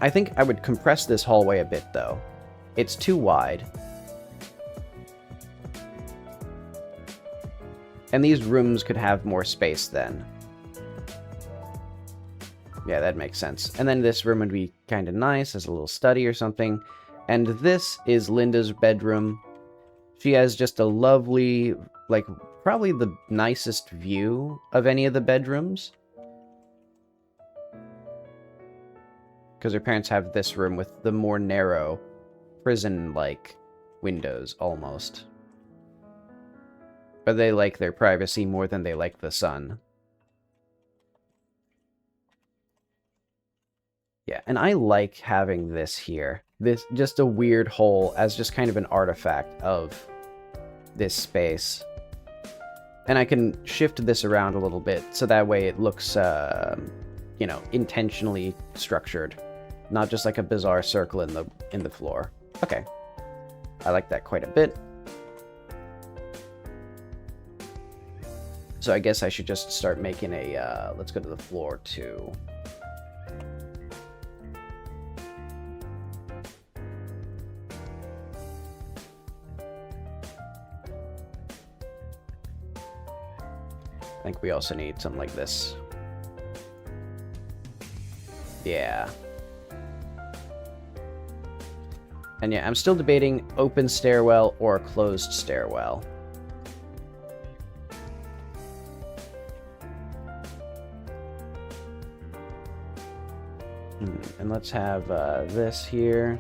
I think I would compress this hallway a bit, though. It's too wide. And these rooms could have more space then. Yeah, that makes sense. And then this room would be kind of nice as a little study or something. And this is Linda's bedroom. She has just a lovely, like, probably the nicest view of any of the bedrooms. Because her parents have this room with the more narrow, prison-like windows, almost. But they like their privacy more than they like the sun. Yeah, and I like having this here. This, just a weird hole as just kind of an artifact of this space. And I can shift this around a little bit, so that way it looks, you know, intentionally structured. Not just like a bizarre circle in the floor. Okay. I like that quite a bit. So I guess I should just start making a, let's go to the floor too. I think we also need something like this. Yeah. And yeah, I'm still debating open stairwell or closed stairwell. And let's have this here.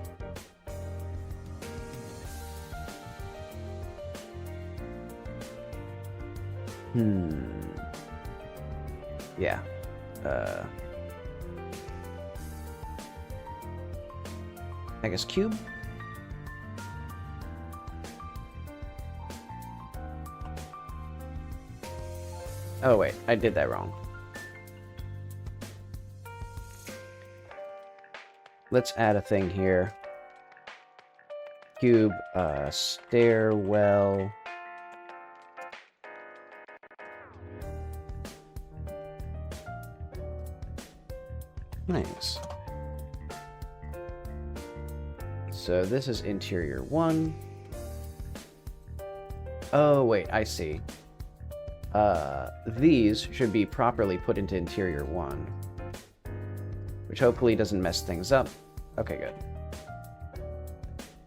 Yeah. I guess cube? Oh wait, I did that wrong. Let's add a thing here. Cube, stairwell. Nice. So this is interior 1. Oh wait, I see. These should be properly put into interior 1. Which hopefully doesn't mess things up. Okay, good.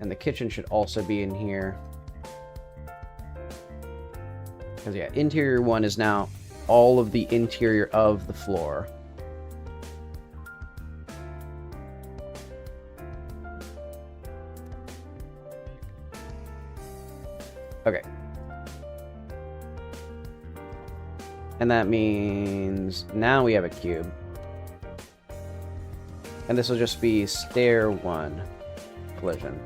And the kitchen should also be in here. Because, yeah, interior 1 is now all of the interior of the floor. Okay. And that means now we have a cube. And this will just be stair 1 collision.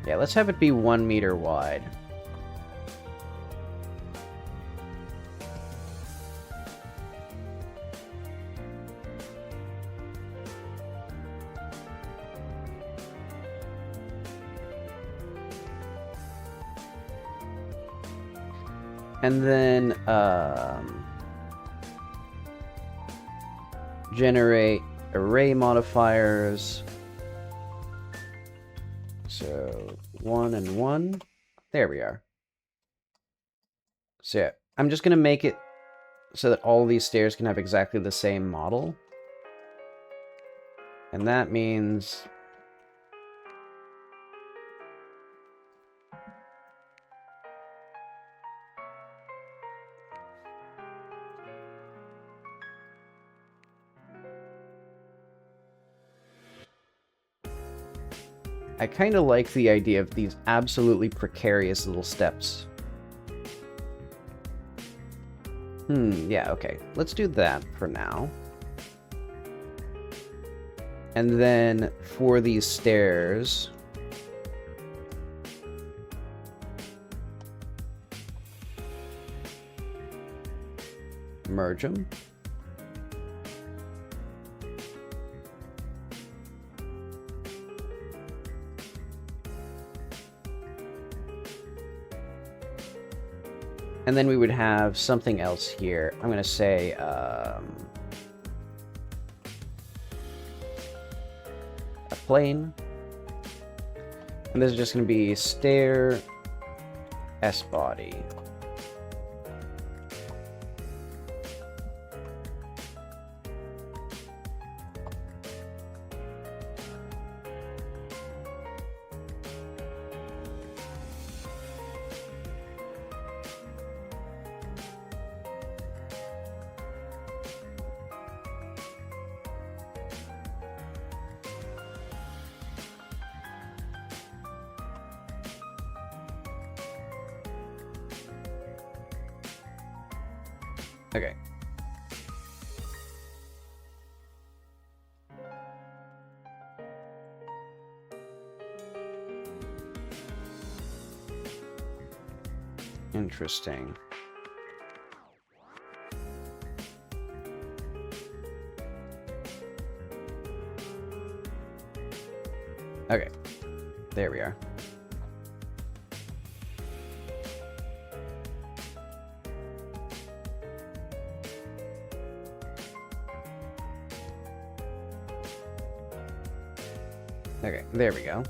Yeah, let's have it be 1 meter wide. And then, generate array modifiers. So, 1 and 1. There we are. So, yeah, I'm just going to make it so that all these stairs can have exactly the same model. And that means... I kind of like the idea of these absolutely precarious little steps. Yeah, okay. Let's do that for now. And then for these stairs... merge them. And then we would have something else here. I'm going to say, a plane. And this is just going to be stair S body. Okay. Interesting. Okay. There we are. Okay, there we go.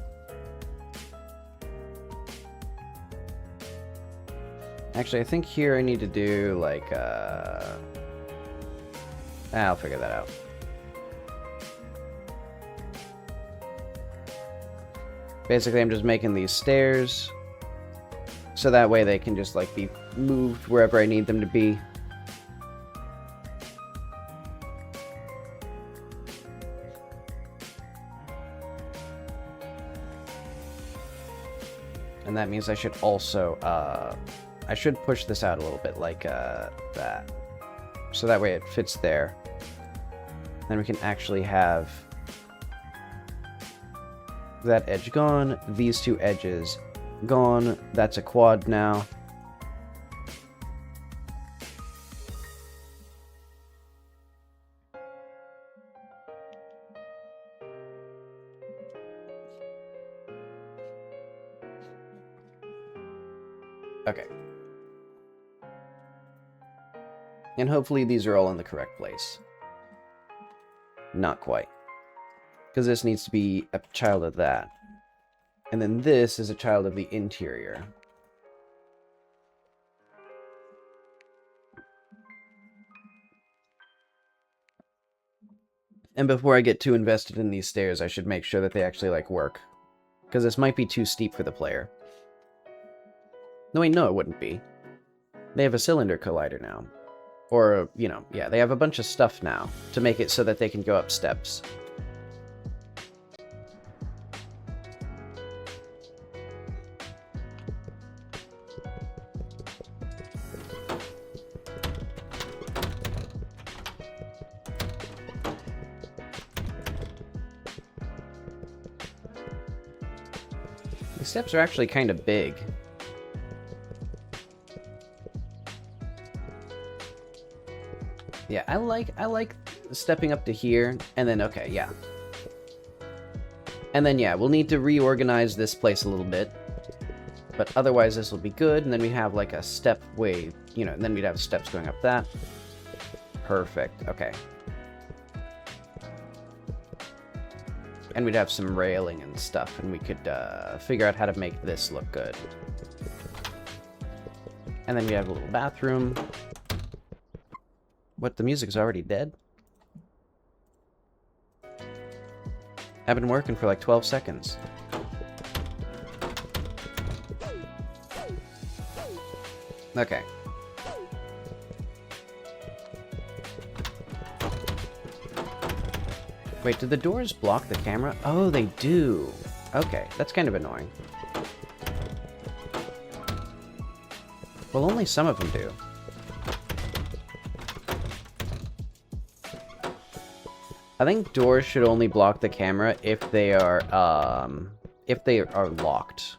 Actually, I think here I need to do, like, I'll figure that out. Basically, I'm just making these stairs, so that way they can just, like, be moved wherever I need them to be. And that means I should also, I should push this out a little bit like that. So that way it fits there. Then we can actually have that edge gone, these two edges gone. That's a quad now. Okay. And hopefully these are all in the correct place. Not quite. Because this needs to be a child of that. And then this is a child of the interior. And before I get too invested in these stairs, I should make sure that they actually, like, work. Because this might be too steep for the player. No, wait, no, it wouldn't be. They have a cylinder collider now. Or, you know, yeah, they have a bunch of stuff now to make it so that they can go up steps. The steps are actually kind of big. Yeah, I like stepping up to here, and then, okay, yeah. And then, yeah, we'll need to reorganize this place a little bit. But otherwise, this will be good, and then we have, like, a step way, you know, and then we'd have steps going up that. Perfect, okay. And we'd have some railing and stuff, and we could figure out how to make this look good. And then we have a little bathroom. What, the music's already dead? I've been working for like 12 seconds. Okay. Wait, did the doors block the camera? Oh, they do. Okay, that's kind of annoying. Well, only some of them do. I think doors should only block the camera if they are locked.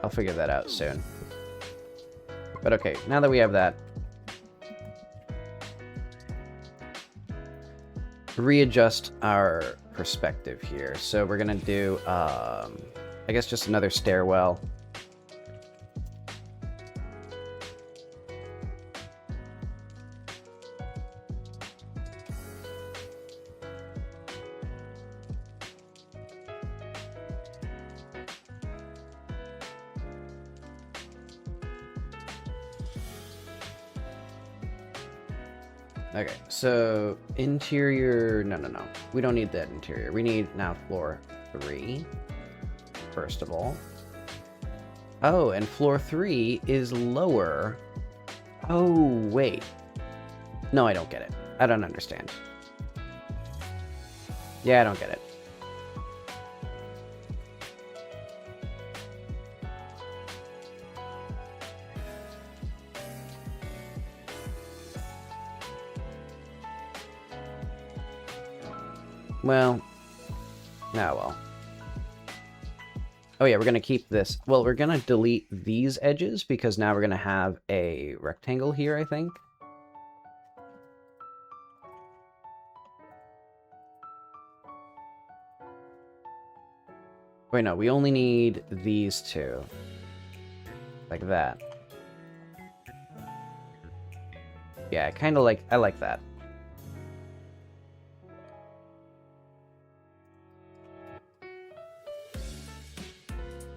I'll figure that out soon. But okay, now that we have that, readjust our perspective here. So we're gonna do, I guess just another stairwell. Okay, so interior, no. We don't need that interior. We need now floor 3, first of all. Oh, and floor 3 is lower. Oh, wait. No, I don't get it. I don't understand. Yeah, I don't get it. Well, well. Oh yeah, we're gonna keep this. Well, we're gonna delete these edges because now we're gonna have a rectangle here, I think. Wait, no, we only need these two. Like that. Yeah, I like that.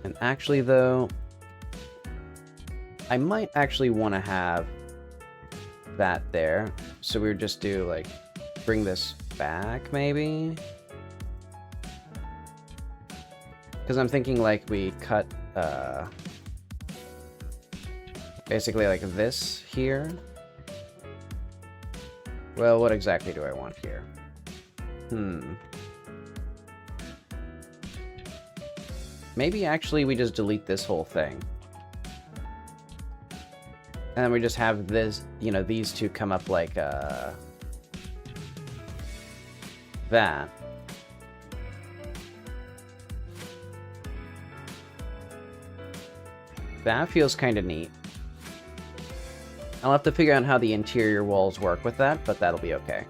And actually, though, I might actually want to have that there. So we would just do, like, bring this back, maybe? Because I'm thinking, like, we cut, basically like this here. Well, what exactly do I want here? Maybe actually we just delete this whole thing. And then we just have this, you know, these two come up like, that. That feels kind of neat. I'll have to figure out how the interior walls work with that, but that'll be okay.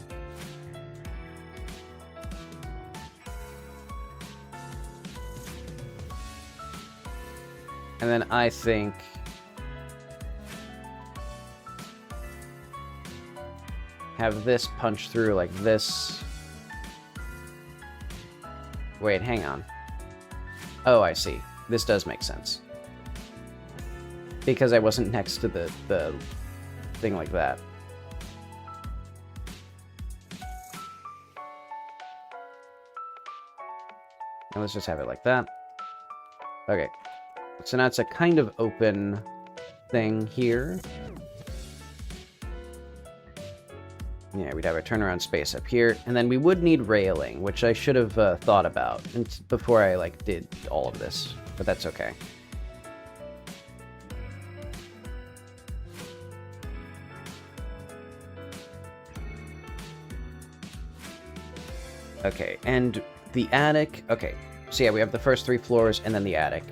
And then I think have this punch through like this. Wait, hang on. Oh, I see. This does make sense. Because I wasn't next to the thing like that. And let's just have it like that. Okay. So now it's a kind of open thing here. Yeah, we'd have a turnaround space up here, and then we would need railing, which I should have thought about before I like did all of this, but that's okay. Okay, and the attic. Okay, so yeah, we have the first 3 floors and then the attic,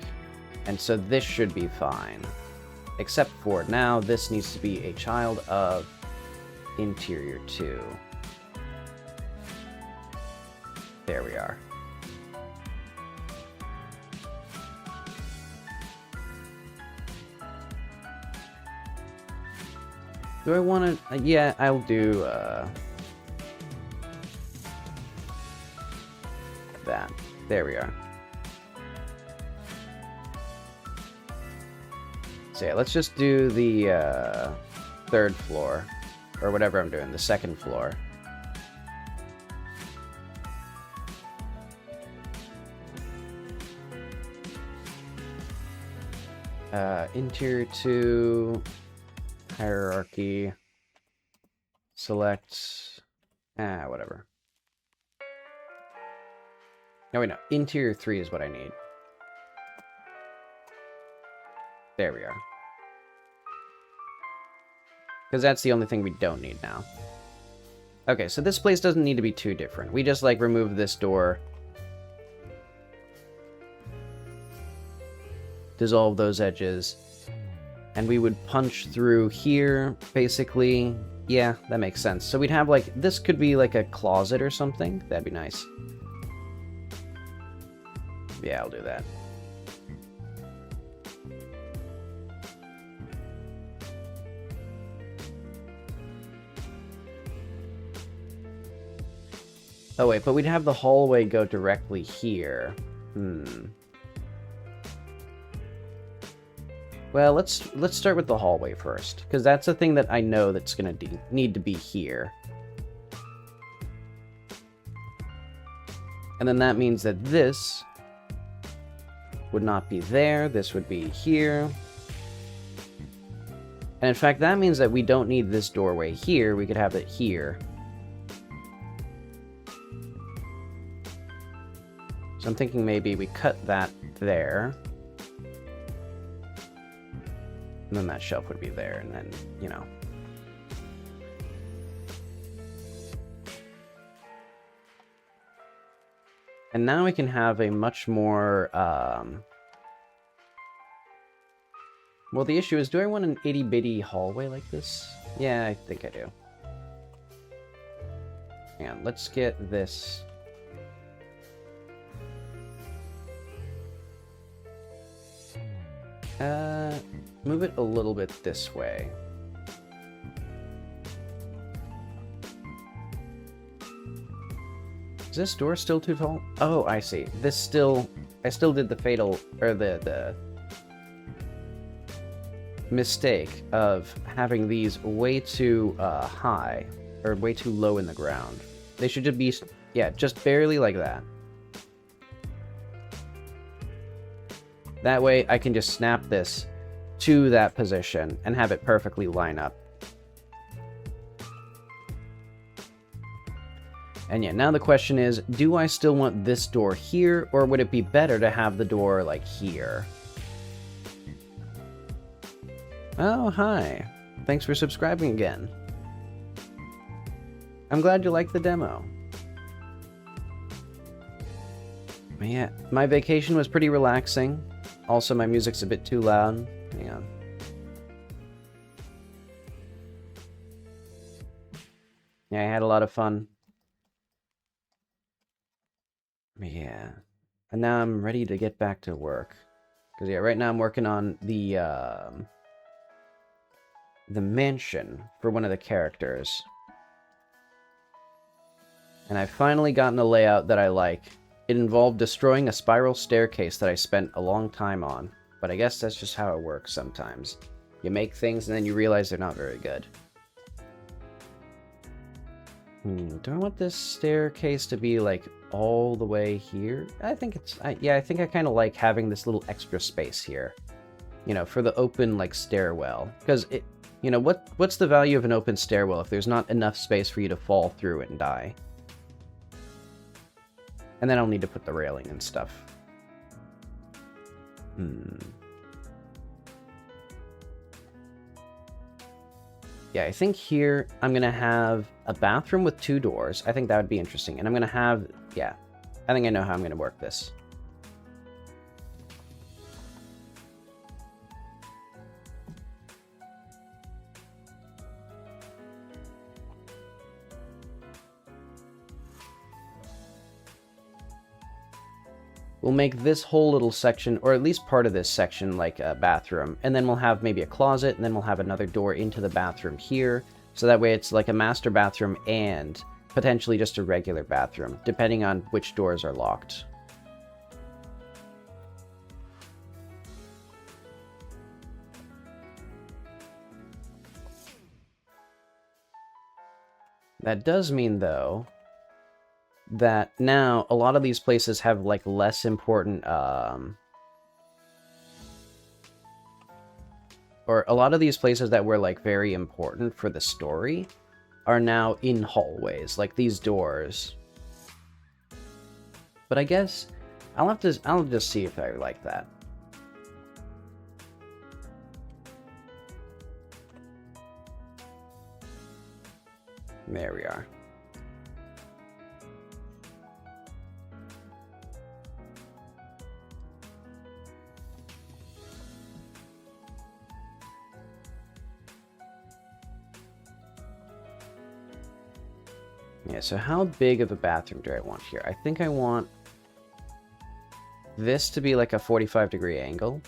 and so this should be fine, except for now this needs to be a child of interior 2. There we are. Do I want to... yeah, I'll do that. There we are. So yeah, let's just do the 3rd floor. Or whatever I'm doing, the 2nd floor. Interior 2, hierarchy, select, whatever. No, wait, no, interior 3 is what I need. There we are. Because that's the only thing we don't need now. Okay, so this place doesn't need to be too different. We just, like, remove this door. Dissolve those edges. And we would punch through here, basically. Yeah, that makes sense. So we'd have, like, this could be, like, a closet or something. That'd be nice. Yeah, I'll do that. Oh wait, but we'd have the hallway go directly here. Well, let's start with the hallway first, because that's the thing that I know that's gonna need to be here. And then that means that this would not be there, this would be here. And in fact, that means that we don't need this doorway here, we could have it here. So I'm thinking maybe we cut that there. And then that shelf would be there, and then, you know. And now we can have a much more, well, the issue is, do I want an itty-bitty hallway like this? Yeah, I think I do. Hang on, let's get this... move it a little bit this way. Is this door still too tall? Oh, I see. This still... I still did the fatal... or the mistake of having these way too high, or way too low in the ground. They should just be... yeah, just barely like that. That way, I can just snap this to that position and have it perfectly line up. And yeah, now the question is, do I still want this door here, or would it be better to have the door, like, here? Oh, hi. Thanks for subscribing again. I'm glad you liked the demo. Yeah, my vacation was pretty relaxing. Also, my music's a bit too loud. Hang on. Yeah, I had a lot of fun. Yeah. And now I'm ready to get back to work. Because, yeah, right now I'm working on the mansion for one of the characters. And I've finally gotten a layout that I like. It involved destroying a spiral staircase that I spent a long time on. But I guess that's just how it works sometimes. You make things and then you realize they're not very good. Do I want this staircase to be, like, all the way here. I think it's, yeah, I think I kind of like having this little extra space here, you know, for the open, like, stairwell. Because, it, you know, what's the value of an open stairwell if there's not enough space for you to fall through it and die? And then I'll need to put the railing and stuff. Yeah, I think here I'm going to have a bathroom with 2 doors. I think that would be interesting. And I'm going to have, yeah, I think I know how I'm going to work this. We'll make this whole little section, or at least part of this section, like a bathroom. And then we'll have maybe a closet, and then we'll have another door into the bathroom here. So that way it's like a master bathroom and potentially just a regular bathroom, depending on which doors are locked. That does mean, though, that now a lot of these places have like less important or a lot of these places that were like very important for the story are now in hallways, like these doors. But I guess I'll just see if I like that. There we are. Yeah, so how big of a bathroom do I want here? I think I want this to be like a 45-degree angle.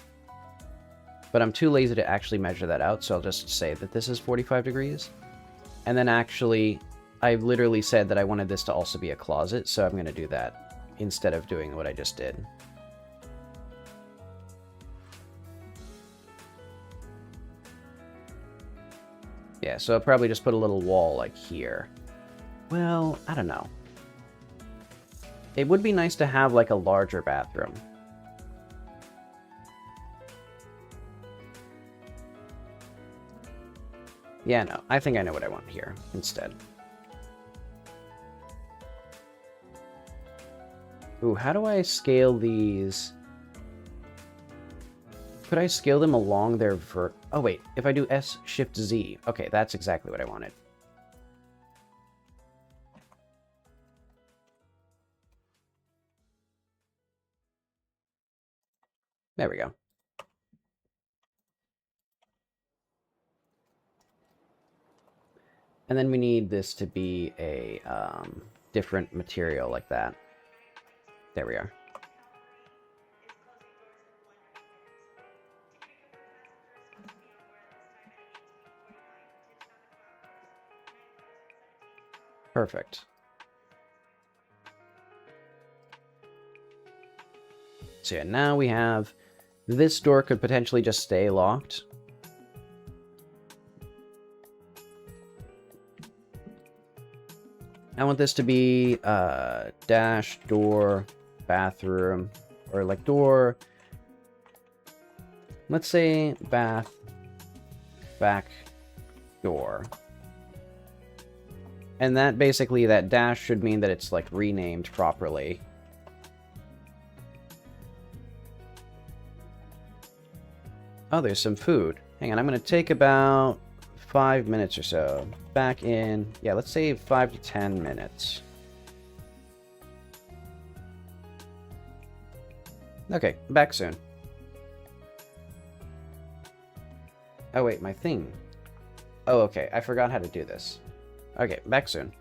But I'm too lazy to actually measure that out, so I'll just say that this is 45 degrees. And then actually, I literally said that I wanted this to also be a closet, so I'm going to do that instead of doing what I just did. Yeah, so I'll probably just put a little wall like here. Well, I don't know. It would be nice to have like a larger bathroom. Yeah, no, I think I know what I want here instead. Ooh, how do I scale these? Could I scale them along their oh wait, if I do S Shift Z. Okay, that's exactly what I wanted. There we go. And then we need this to be a different material like that. There we are. Perfect. So yeah, now we have this door could potentially just stay locked. I want this to be dash door bathroom, or like door, let's say bath back door. And that basically, that dash should mean that it's like renamed properly. Oh, there's some food. Hang on, I'm going to take about 5 minutes or so. Back in, yeah, let's say 5 to 10 minutes. Okay, back soon. Oh wait, my thing. Oh, okay, I forgot how to do this. Okay, back soon.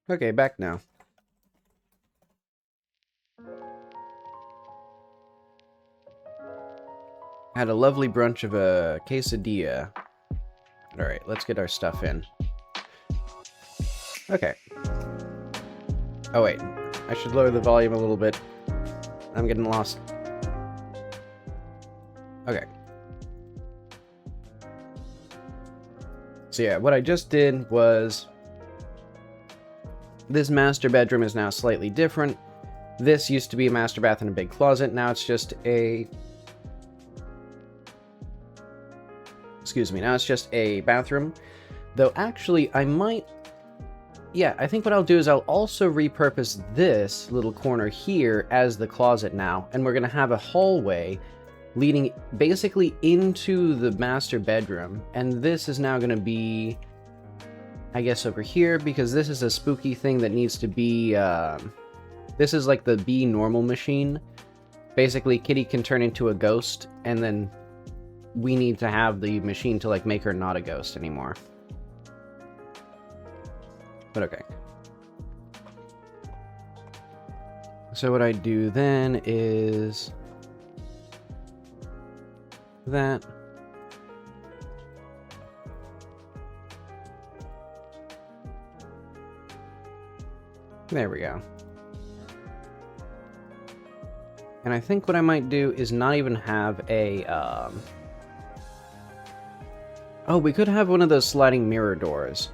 Okay, back now. Had a lovely brunch of a quesadilla. Alright, let's get our stuff in. Okay. Oh wait, I should lower the volume a little bit. I'm getting lost. Okay. So yeah, what I just did was... This master bedroom is now slightly different. This used to be a master bath and a big closet. Now it's just a... Excuse me, now it's just a bathroom. Though actually, I might... Yeah, I think what I'll do is I'll also repurpose this little corner here as the closet now. And we're going to have a hallway leading basically into the master bedroom. And this is now going to be, I guess, over here, because this is a spooky thing that needs to be... This is like the Be Normal machine. Basically, Kitty can turn into a ghost, and then we need to have the machine to like make her not a ghost anymore. But okay. So what I do then is that. There we go. And I think what I might do is not even have a, Oh, we could have one of those sliding mirror doors.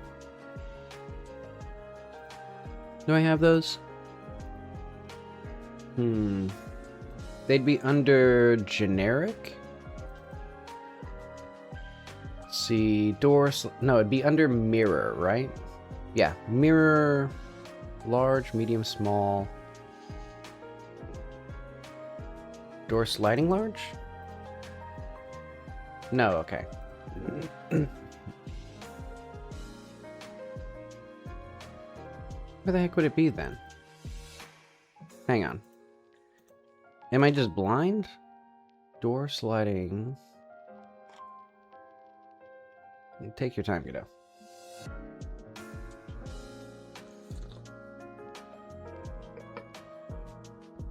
Do I have those? They'd be under generic? Let's see, no, it'd be under mirror, right? Yeah, mirror, large, medium, small. Door sliding large? No, okay. Where the heck would it be then? Hang on. Am I just blind? Door sliding. Take your time, kiddo.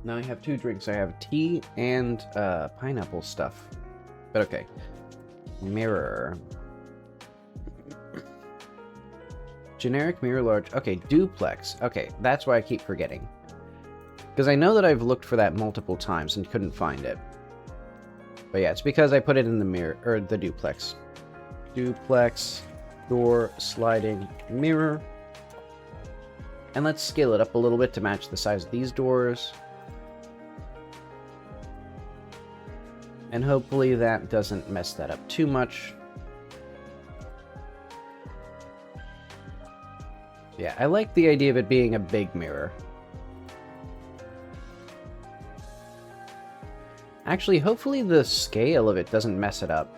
Now I have two drinks. I have tea and pineapple stuff. But okay. Mirror. Generic, mirror, large. Okay, duplex. Okay, that's why I keep forgetting. Because I know that I've looked for that multiple times and couldn't find it. But yeah, it's because I put it in the mirror, or the duplex. Duplex, door, sliding, mirror. And let's scale it up a little bit to match the size of these doors. And hopefully that doesn't mess that up too much. Yeah, I like the idea of it being a big mirror. Actually, hopefully the scale of it doesn't mess it up.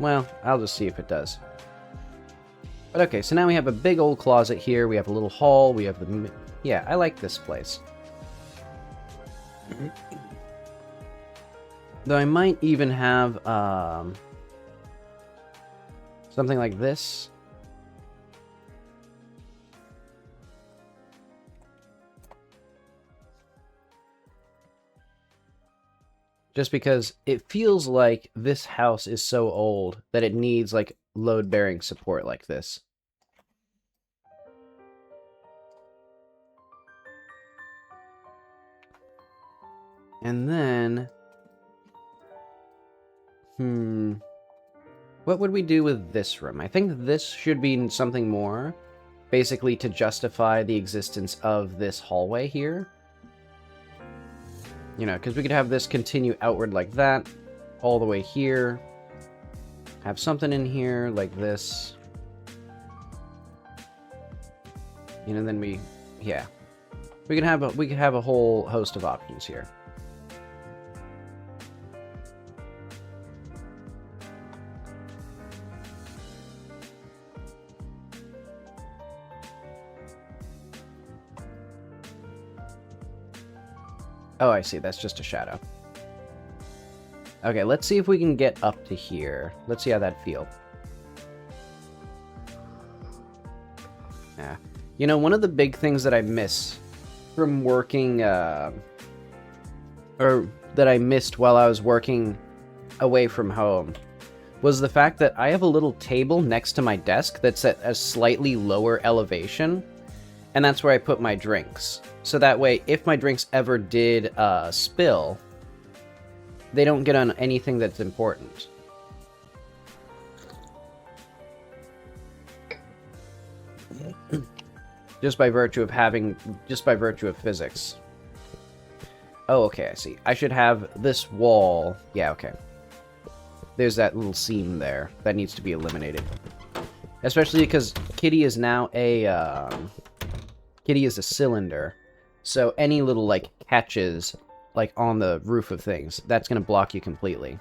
Well, I'll just see if it does. But okay, so now we have a big old closet here, we have a little hall, we have the... Yeah, I like this place. Though I might even have, something like this. Just because it feels like this house is so old that it needs, like, load-bearing support like this. And then... What would we do with this room? I think this should be something more, basically to justify the existence of this hallway here. You know, because we could have this continue outward like that, all the way here. Have something in here like this. You know, then we, yeah. We could have a whole host of options here. Oh, I see. That's just a shadow. Okay, let's see if we can get up to here. Let's see how that feels. Yeah. You know, one of the big things that I miss from working, or that I missed while I was working away from home, was the fact that I have a little table next to my desk that's at a slightly lower elevation, and that's where I put my drinks. So that way, if my drinks ever did spill, they don't get on anything that's important. Just by virtue of physics. Oh, okay, I see. I should have this wall. Yeah, okay. There's that little seam there that needs to be eliminated. Especially because Kitty is now a, Kitty is a cylinder. So any little, like, catches, like, on the roof of things, that's gonna block you completely.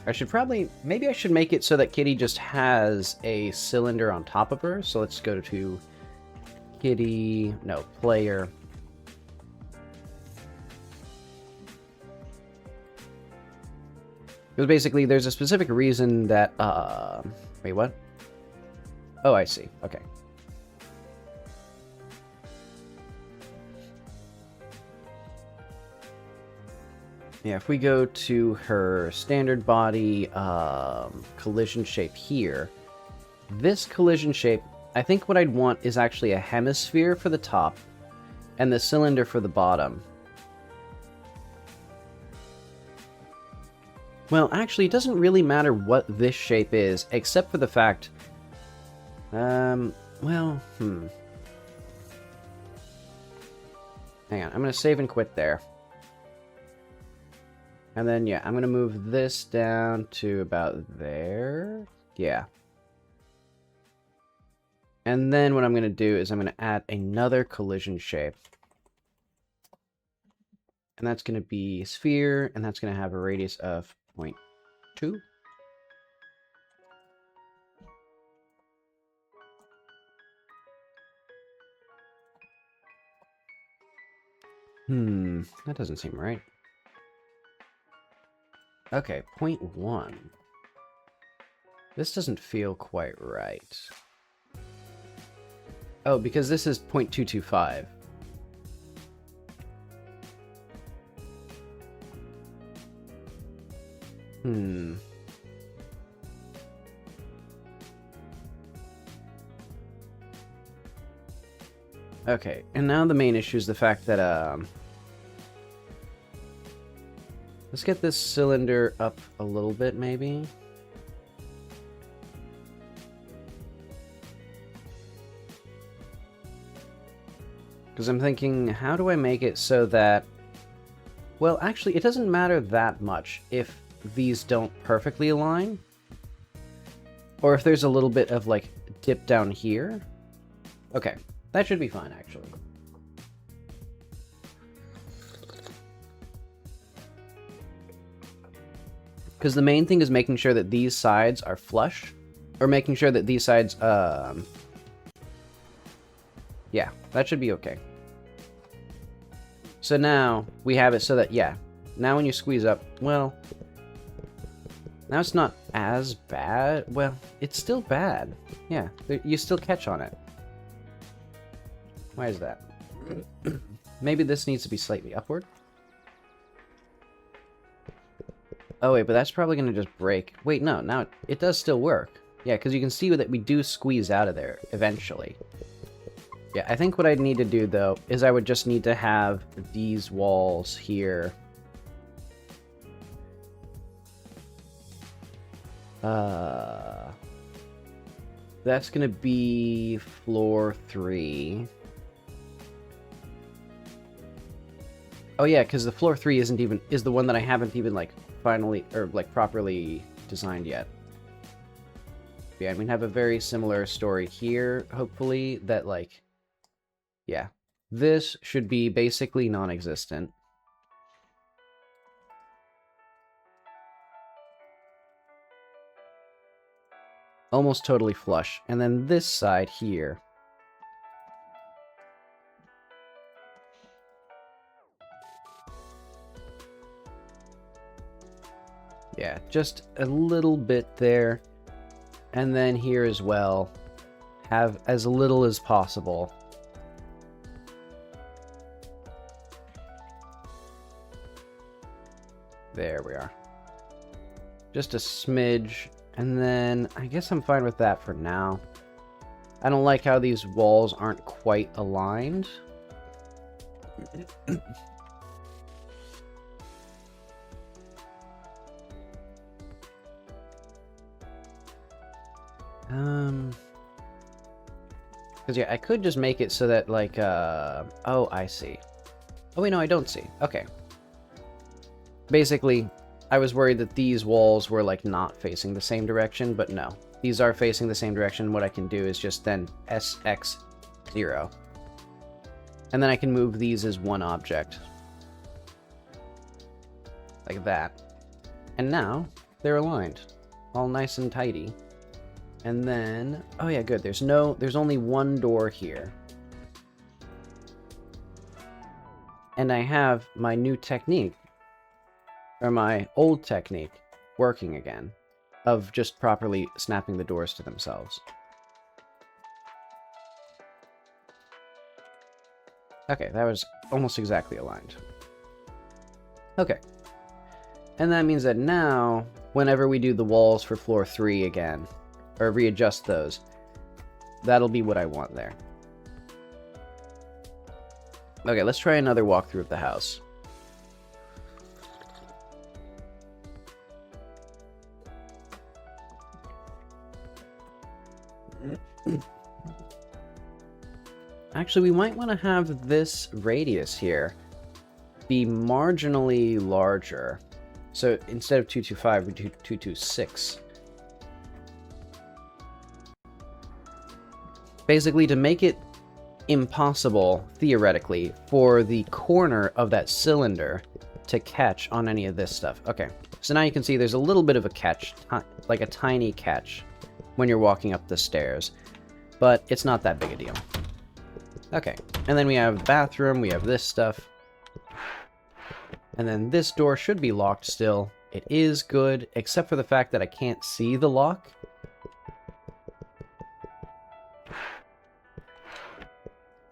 I should probably... Maybe I should make it so that Kitty just has a cylinder on top of her. So let's go to Kitty... No, player. Because basically, there's a specific reason that... Wait, what? Oh, I see. Okay. Yeah, if we go to her standard body collision shape here, this collision shape, I think what I'd want is actually a hemisphere for the top and the cylinder for the bottom. Well, actually, it doesn't really matter what this shape is, except for the fact... Hang on, I'm going to save and quit there. And then, yeah, I'm going to move this down to about there. Yeah. And then what I'm going to do is I'm going to add another collision shape. And that's going to be sphere, and that's going to have a radius of 0.2. That doesn't seem right. Okay, 0.1. This doesn't feel quite right. Oh, because this is 0.225. Okay, and now the main issue is the fact that, let's get this cylinder up a little bit, maybe. Because I'm thinking, how do I make it so that... Well, actually, it doesn't matter that much if these don't perfectly align. Or if there's a little bit of, like, dip down here. Okay, that should be fine, actually. Because the main thing is making sure that these sides are flush. Or making sure that these sides, yeah, that should be okay. So now, we have it so that, yeah, now when you squeeze up, well, now it's not as bad. Well, it's still bad. Yeah, you still catch on it. Why is that? Maybe this needs to be slightly upward. Oh, wait, but that's probably going to just break. Wait, no, now it does still work. Yeah, because you can see that we do squeeze out of there eventually. Yeah, I think what I'd need to do, though, is I would just need to have these walls here. That's going to be floor 3. Oh, yeah, because the floor 3 is the one that I haven't even, like, finally, or, like, properly designed yet. Yeah, I mean, have a very similar story here, hopefully, that, like, yeah, this should be basically non-existent. Almost totally flush. And then this side here. Yeah, just a little bit there. And then here as well. have as little as possible. There we are. Just a smidge, and then I guess I'm fine with that for now. I don't like how these walls aren't quite aligned. Because yeah, I could just make it so that like, oh, I see. Oh wait, no, I don't see. Okay. Basically, I was worried that these walls were like not facing the same direction, but no. These are facing the same direction. What I can do is just then SX0. And then I can move these as one object. Like that. And now, they're aligned. All nice and tidy. And then, oh yeah, good. There's only one door here. And I have my new technique, or my old technique, working again, of just properly snapping the doors to themselves. Okay, that was almost exactly aligned. Okay. And that means that now, whenever we do the walls for floor 3 again, or readjust those, that'll be what I want there. Okay, let's try another walkthrough of the house. Actually, we might want to have this radius here be marginally larger. So instead of 225, we do 226. Basically, to make it impossible, theoretically, for the corner of that cylinder to catch on any of this stuff. Okay, so now you can see there's a little bit of a catch, like a tiny catch, when you're walking up the stairs. But it's not that big a deal. Okay, and then we have bathroom, we have this stuff. And then this door should be locked still. It is good, except for the fact that I can't see the lock.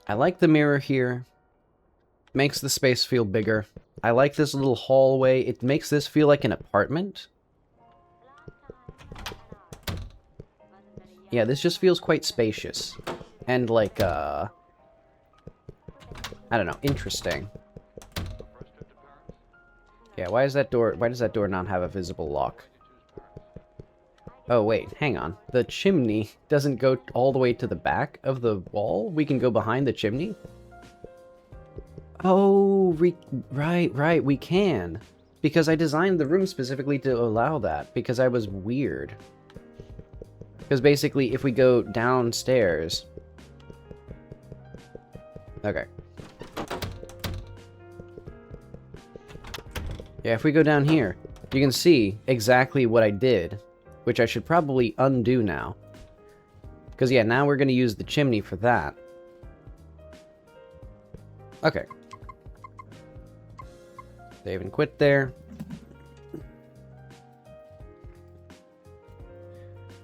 I like the mirror here. Makes the space feel bigger. I like this little hallway. It makes this feel like an apartment. Yeah, this just feels quite spacious. And like, I don't know, interesting. Yeah, why does that door not have a visible lock? Oh, wait, hang on. The chimney doesn't go all the way to the back of the wall? We can go behind the chimney? Oh, right, we can. Because I designed the room specifically to allow that, because I was weird. Because basically, if we go downstairs... Okay. Yeah, if we go down here, you can see exactly what I did. Which I should probably undo now. Because, yeah, now we're going to use the chimney for that. Okay. Save and quit there.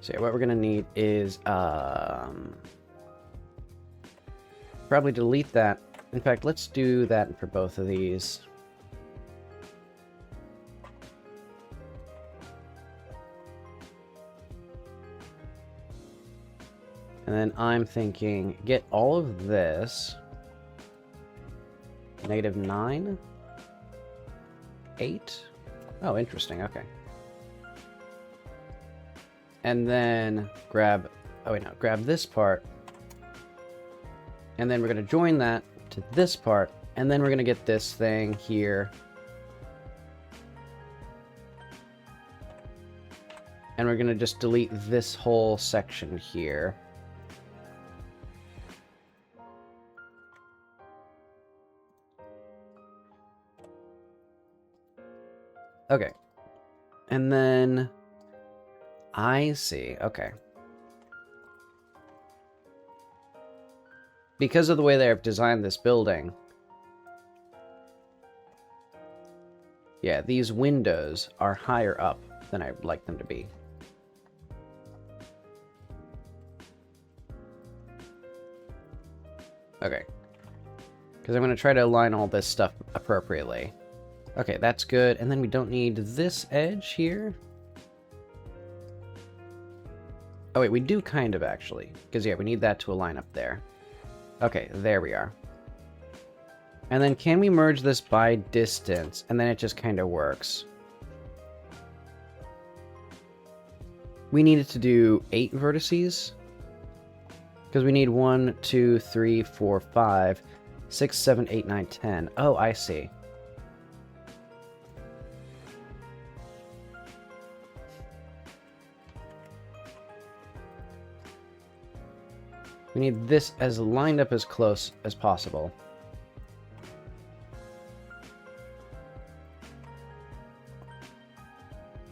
So, yeah, what we're going to need is, probably delete that. In fact, let's do that for both of these. And then I'm thinking, get all of this. -9? 8? Oh, interesting, okay. And then grab, oh wait, no, grab this part. And then we're gonna join that to this part. And then we're gonna get this thing here. And we're gonna just delete this whole section here. Okay. And then... I see. Okay. Because of the way they've designed this building... Yeah, these windows are higher up than I'd like them to be. Okay. Because I'm going to try to align all this stuff appropriately. Okay, that's good. And then we don't need this edge here. Oh, wait, we do kind of, actually. Because, yeah, we need that to align up there. Okay, there we are. And then can we merge this by distance? And then it just kind of works. We needed to do 8 vertices. Because we need 1, 2, 3, 4, 5, 6, 7, 8, 9, 10. Oh, I see. We need this as lined up as close as possible.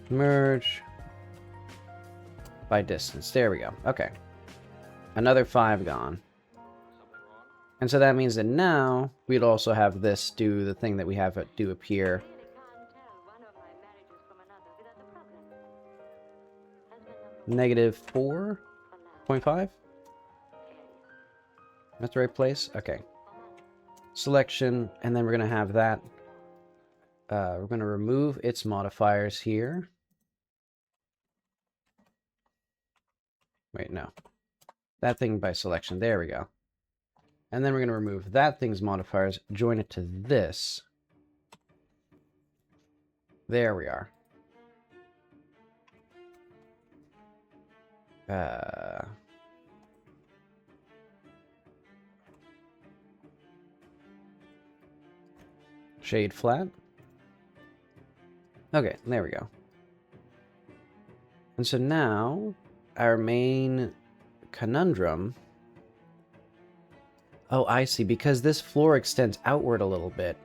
Merge by distance. There we go. Okay. Another 5 gone. And so that means that now we'd also have this do the thing that we have it do appear. -4.5? That's the right place? Okay. Selection, and then we're going to have that. We're going to remove its modifiers here. Wait, no. That thing by selection. There we go. And then we're going to remove that thing's modifiers, join it to this. There we are. Shade flat. Okay, there we go. And so now, our main conundrum... Oh, I see, because this floor extends outward a little bit.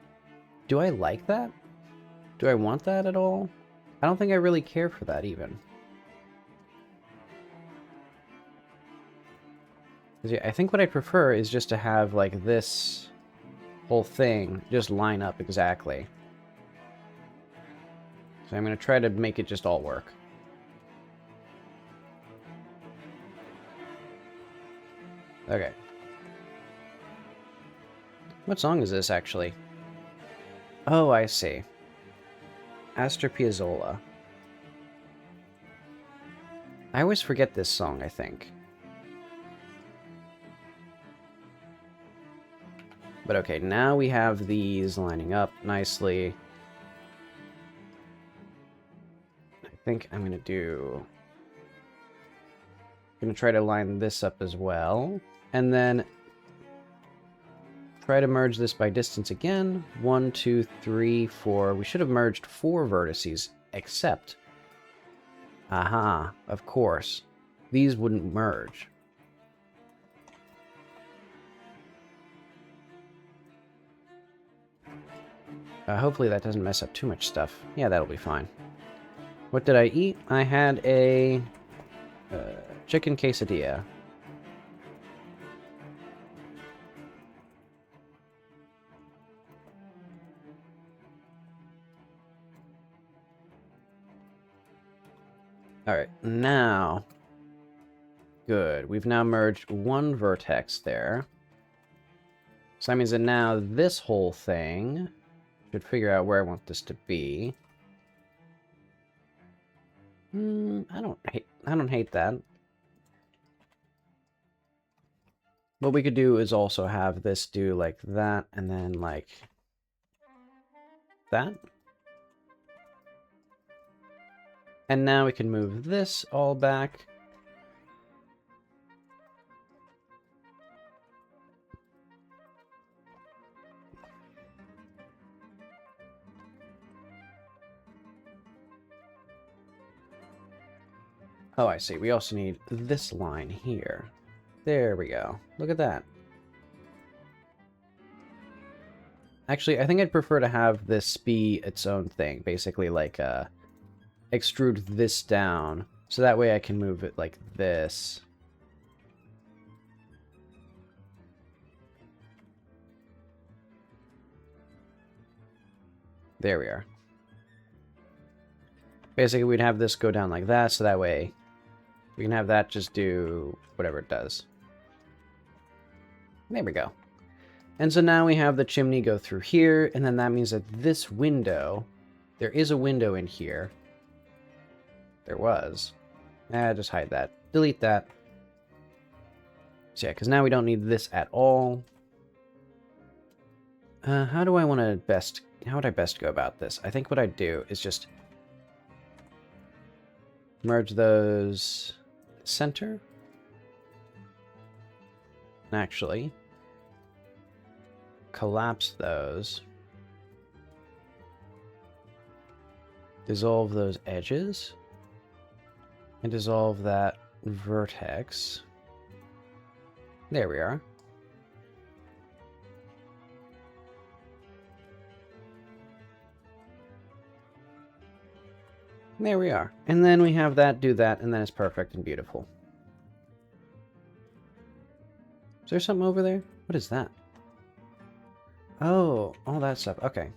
Do I like that? Do I want that at all? I don't think I really care for that, even. Yeah, I think what I prefer is just to have, like, this whole thing just line up exactly. So I'm going to try to make it just all work. Okay. What song is this, actually? Oh, I see. Astor Piazzolla. I always forget this song, I think. But okay, now we have these lining up nicely. I think I'm going to try to line this up as well. And then try to merge this by distance again. 1, 2, 3, 4. We should have merged 4 vertices, except... Aha, of course. These wouldn't merge. Hopefully that doesn't mess up too much stuff. Yeah, that'll be fine. What did I eat? I had a chicken quesadilla. Alright, now... Good. We've now merged 1 vertex there. So that means that now this whole thing... should figure out where I want this to be. I don't hate that. What we could do is also have this do like that, and then like that. And now we can move this all back. Oh, I see. We also need this line here. There we go. Look at that. Actually, I think I'd prefer to have this be its own thing. Basically, like, extrude this down. So that way I can move it like this. There we are. Basically, we'd have this go down like that, so that way we can have that just do whatever it does. There we go. And so now we have the chimney go through here, and then that means that this window, there is a window in here. There was. Just hide that. Delete that. So yeah, because now we don't need this at all. How do I want to best... How would I best go about this? I think what I'd do is just merge those center. And actually collapse those. Dissolve those edges. And dissolve that vertex. There we are. There we are. And then we have that do that, and then it's perfect and beautiful. Is there something over there? What is that? Oh, all that stuff. Okay.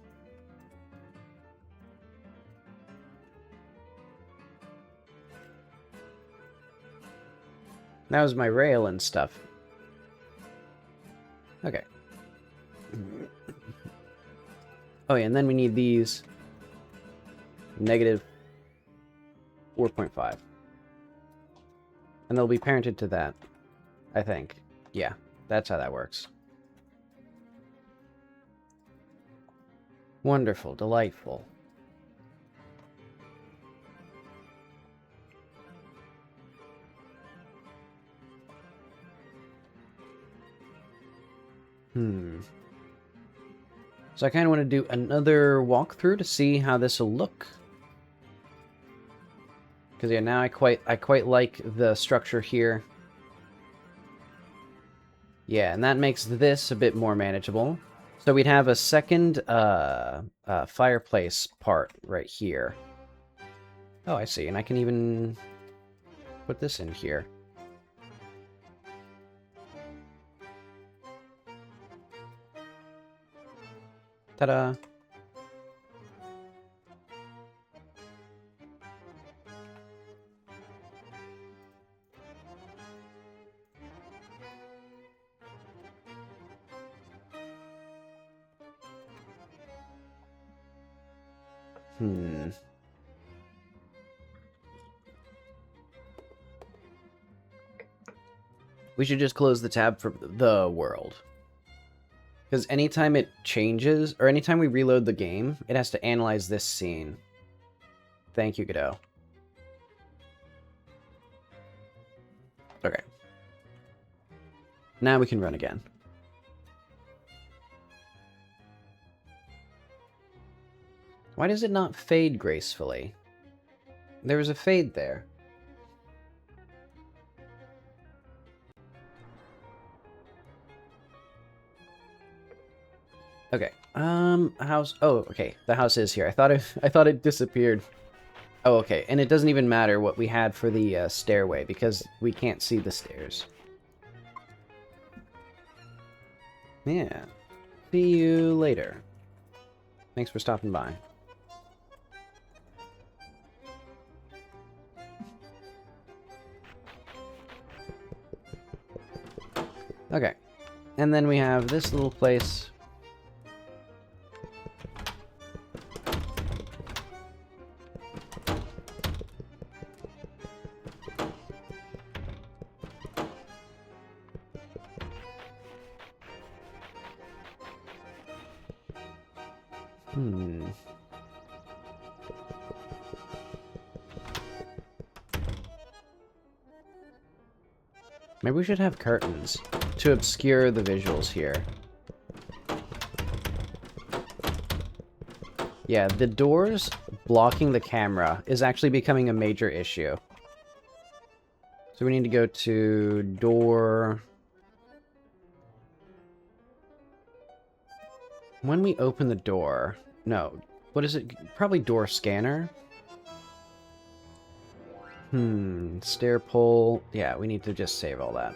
That was my rail and stuff. Okay. Oh yeah, and then we need these negative 4.5. And they'll be parented to that, I think. Yeah, that's how that works. Wonderful, delightful. So I kind of want to do another walkthrough to see how this will look. Because yeah, now I quite like the structure here. Yeah, and that makes this a bit more manageable. So we'd have a second fireplace part right here. Oh, I see. And I can even put this in here. Ta-da! We should just close the tab for the world. Because anytime it changes, or anytime we reload the game, it has to analyze this scene. Thank you, Godot. Okay. Now we can run again. Why does it not fade gracefully? There was a fade there. Okay. House. Oh, okay. The house is here. I thought it disappeared. Oh, okay. And it doesn't even matter what we had for the stairway because we can't see the stairs. Yeah. See you later. Thanks for stopping by. Okay. And then we have this little place. Maybe we should have curtains to obscure the visuals here. Yeah, the doors blocking the camera is actually becoming a major issue. So we need to go to door... When we open the door... No, what is it? Probably door scanner? Stair pole. Yeah, we need to just save all that.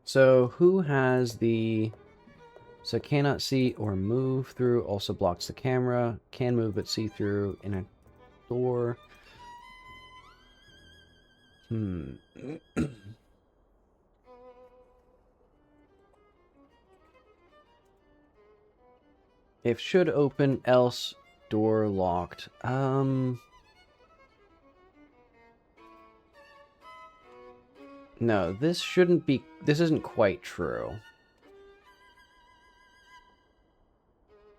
So, who has the So cannot see or move through, also blocks the camera. Can move but see through in a door. If should open, else door locked. No, this shouldn't be... This isn't quite true.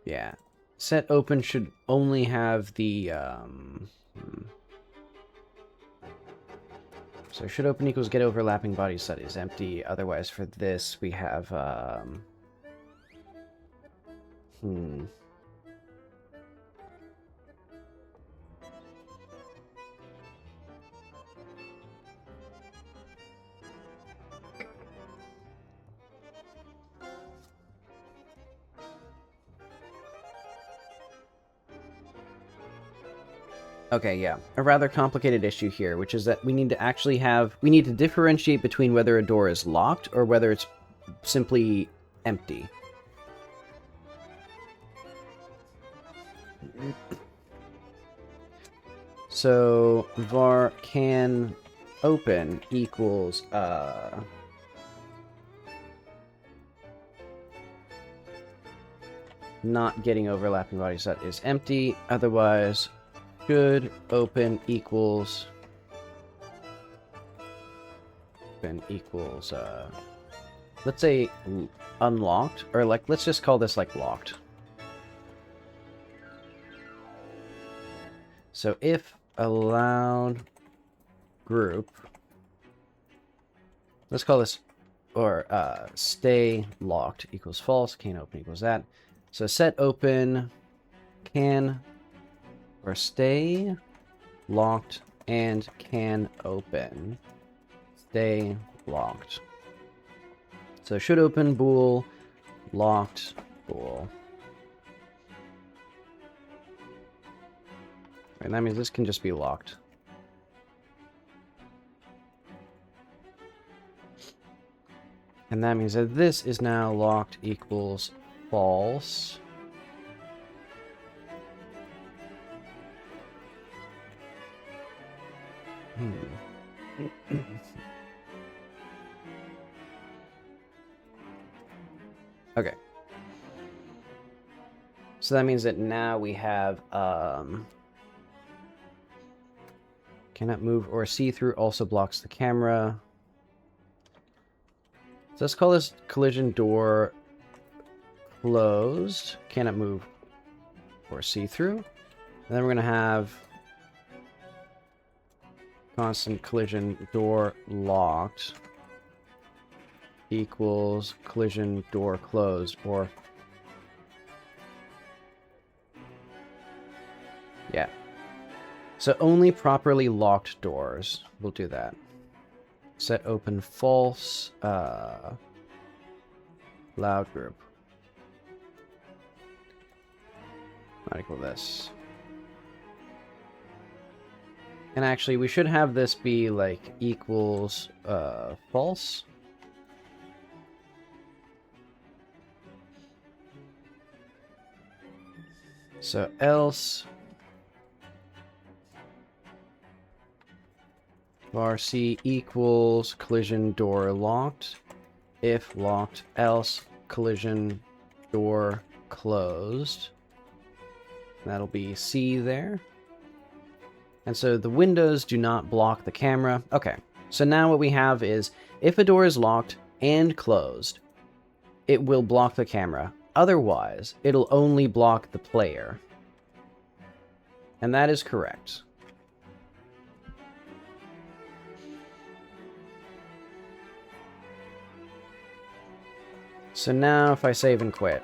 Yeah. Set open should only have the, So should open equals get overlapping body set is empty. Otherwise, for this, we have, Okay, yeah. A rather complicated issue here, which is that we need to actually have... We need to differentiate between whether a door is locked or whether it's simply empty. So, var can open equals, not getting overlapping body set is empty. Otherwise... Should open equals let's say unlocked, or like let's just call this like locked. So if allowed group, let's call this, or stay locked equals false, can't open equals that. So set open can, or stay locked and can open. Stay locked. So should open bool, locked bool. And that means this can just be locked. And that means that this is now locked equals false. Okay. So that means that now we have cannot move or see through, also blocks the camera. So let's call this collision door closed. Cannot move or see through. And then we're going to have constant collision door locked equals collision door closed, or yeah. So only properly locked doors will do that. Set open false, loud group. Not equal this. And actually, we should have this be like equals false. So else var c equals collision door locked. If locked, else collision door closed. That'll be C there. And so the windows do not block the camera. Okay, so now what we have is, if a door is locked and closed, it will block the camera. Otherwise, it'll only block the player. And that is correct. So now if I save and quit,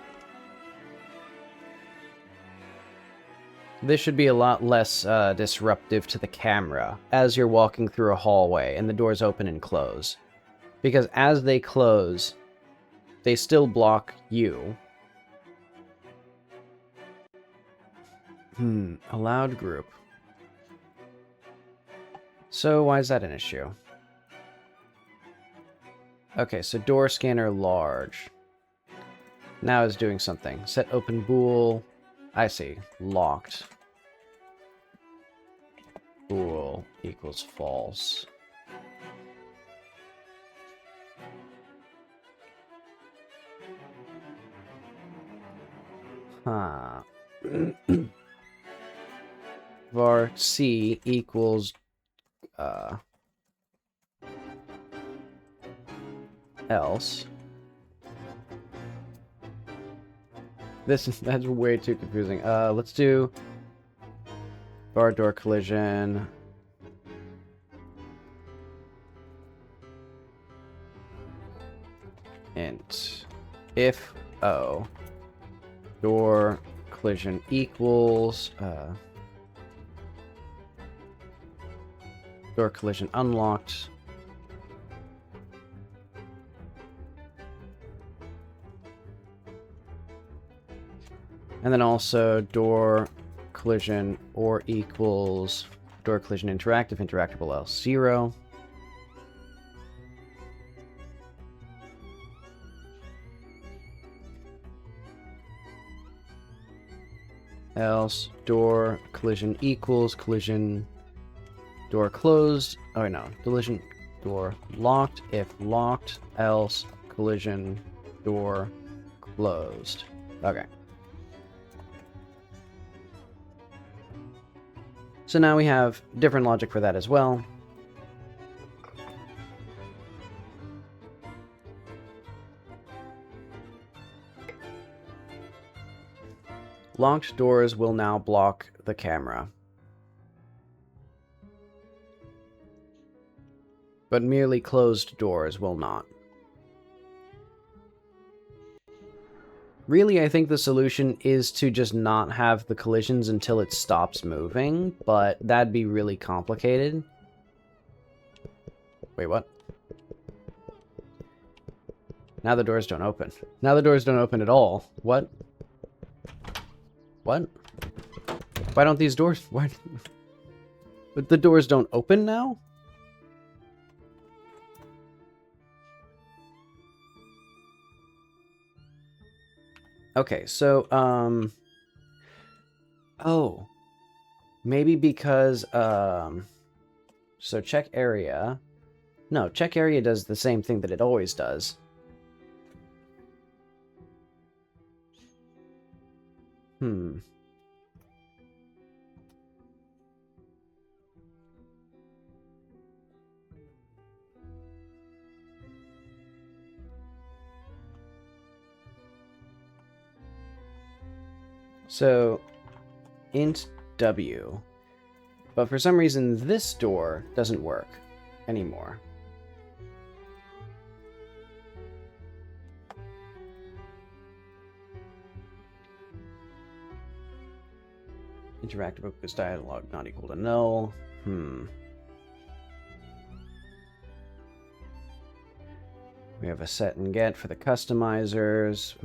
this should be a lot less disruptive to the camera as you're walking through a hallway and the doors open and close. Because as they close, they still block you. Allowed group. So why is that an issue? Okay, so door scanner large. Now it's doing something. Set open bool. I see. Locked. Bool equals false. Huh. Var C equals else. That's way too confusing. Let's do var door collision. Int if O door collision equals door collision unlocked. And then also door collision or equals door collision interactive, interactable else 0. Else door collision equals collision door closed. Oh no, collision door locked if locked, else collision door closed. Okay. So now we have different logic for that as well. Locked doors will now block the camera, but merely closed doors will not. Really, I think the solution is to just not have the collisions until it stops moving, but that'd be really complicated. Wait, what? Now the doors don't open. Now the doors don't open at all. What? What? Why don't these doors... Why... But the doors don't open now? Okay, so, oh. Maybe because, so check area. No, check area does the same thing that it always does. So, int W. But for some reason, this door doesn't work anymore. Interactive focus dialog not equal to null. We have a set and get for the customizers.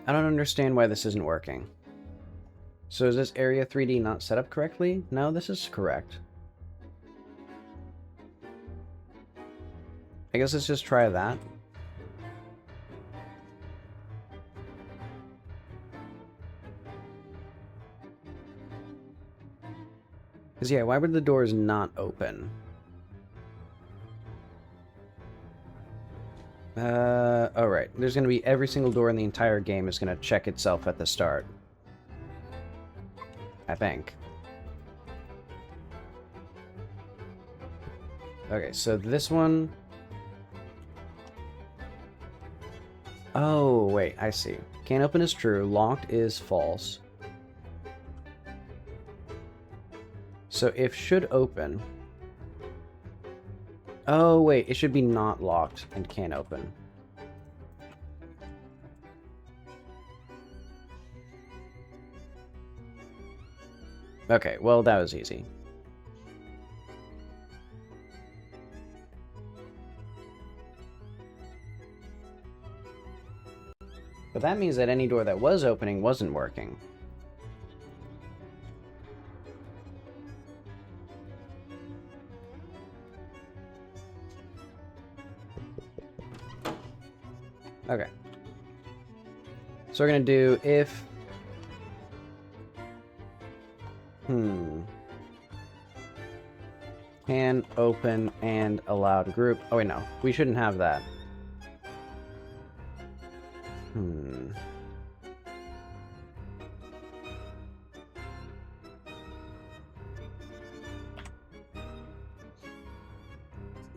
I don't understand why this isn't working. So is this area 3D not set up correctly? No, this is correct. I guess let's just try that. Because yeah, why would the doors not open? Alright. There's going to be every single door in the entire game is going to check itself at the start. I think. Okay, so this one... Oh, wait, I see. Can't open is true, locked is false. So if should open... Oh, wait, it should be not locked and can't open. Okay, well, that was easy. But that means that any door that was opening wasn't working. Okay. So we're gonna do if... Can open and allowed group. Oh wait, no. We shouldn't have that.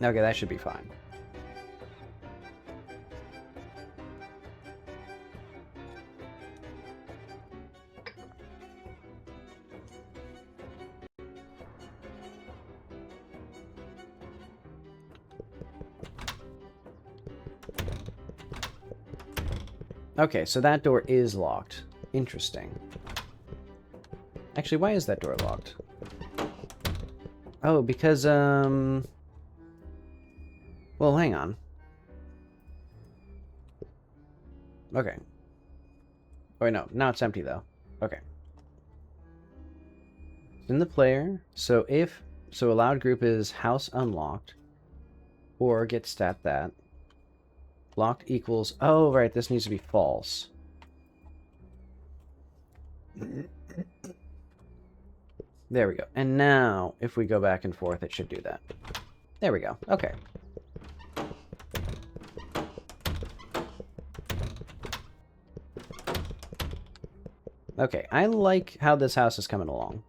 Okay, that should be fine. Okay, so that door is locked. Interesting. Actually, why is that door locked? Oh, because, well, hang on. Okay. Oh, wait, no. Now it's empty, though. Okay. In the player, so allowed group is house unlocked, or get stat that. Locked equals... Oh, right, this needs to be false. There we go. And now, if we go back and forth, it should do that. There we go. Okay. Okay, I like how this house is coming along.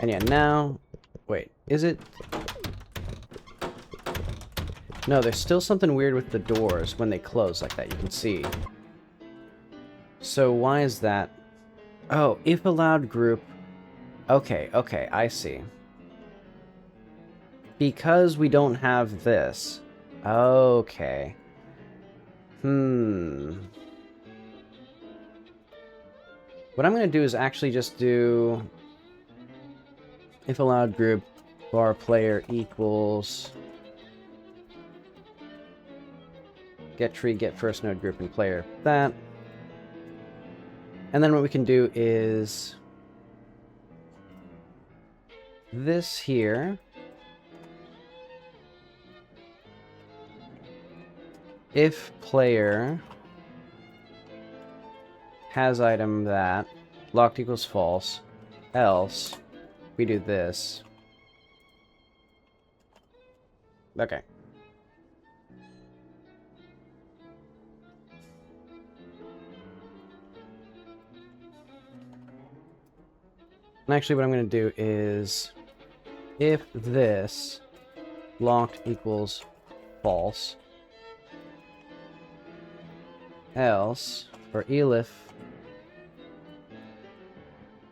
And yeah, now... Wait, is it... No, there's still something weird with the doors when they close like that, you can see. So why is that? Oh, if allowed group... Okay, okay, I see. Because we don't have this. Okay. What I'm going to do is actually just do... If allowed group bar player equals... Get tree, get first node group and player. That. And then what we can do is... This here. If player has item that locked equals false, else we do this. Okay. And actually what I'm going to do is if this locked equals false, else, or elif,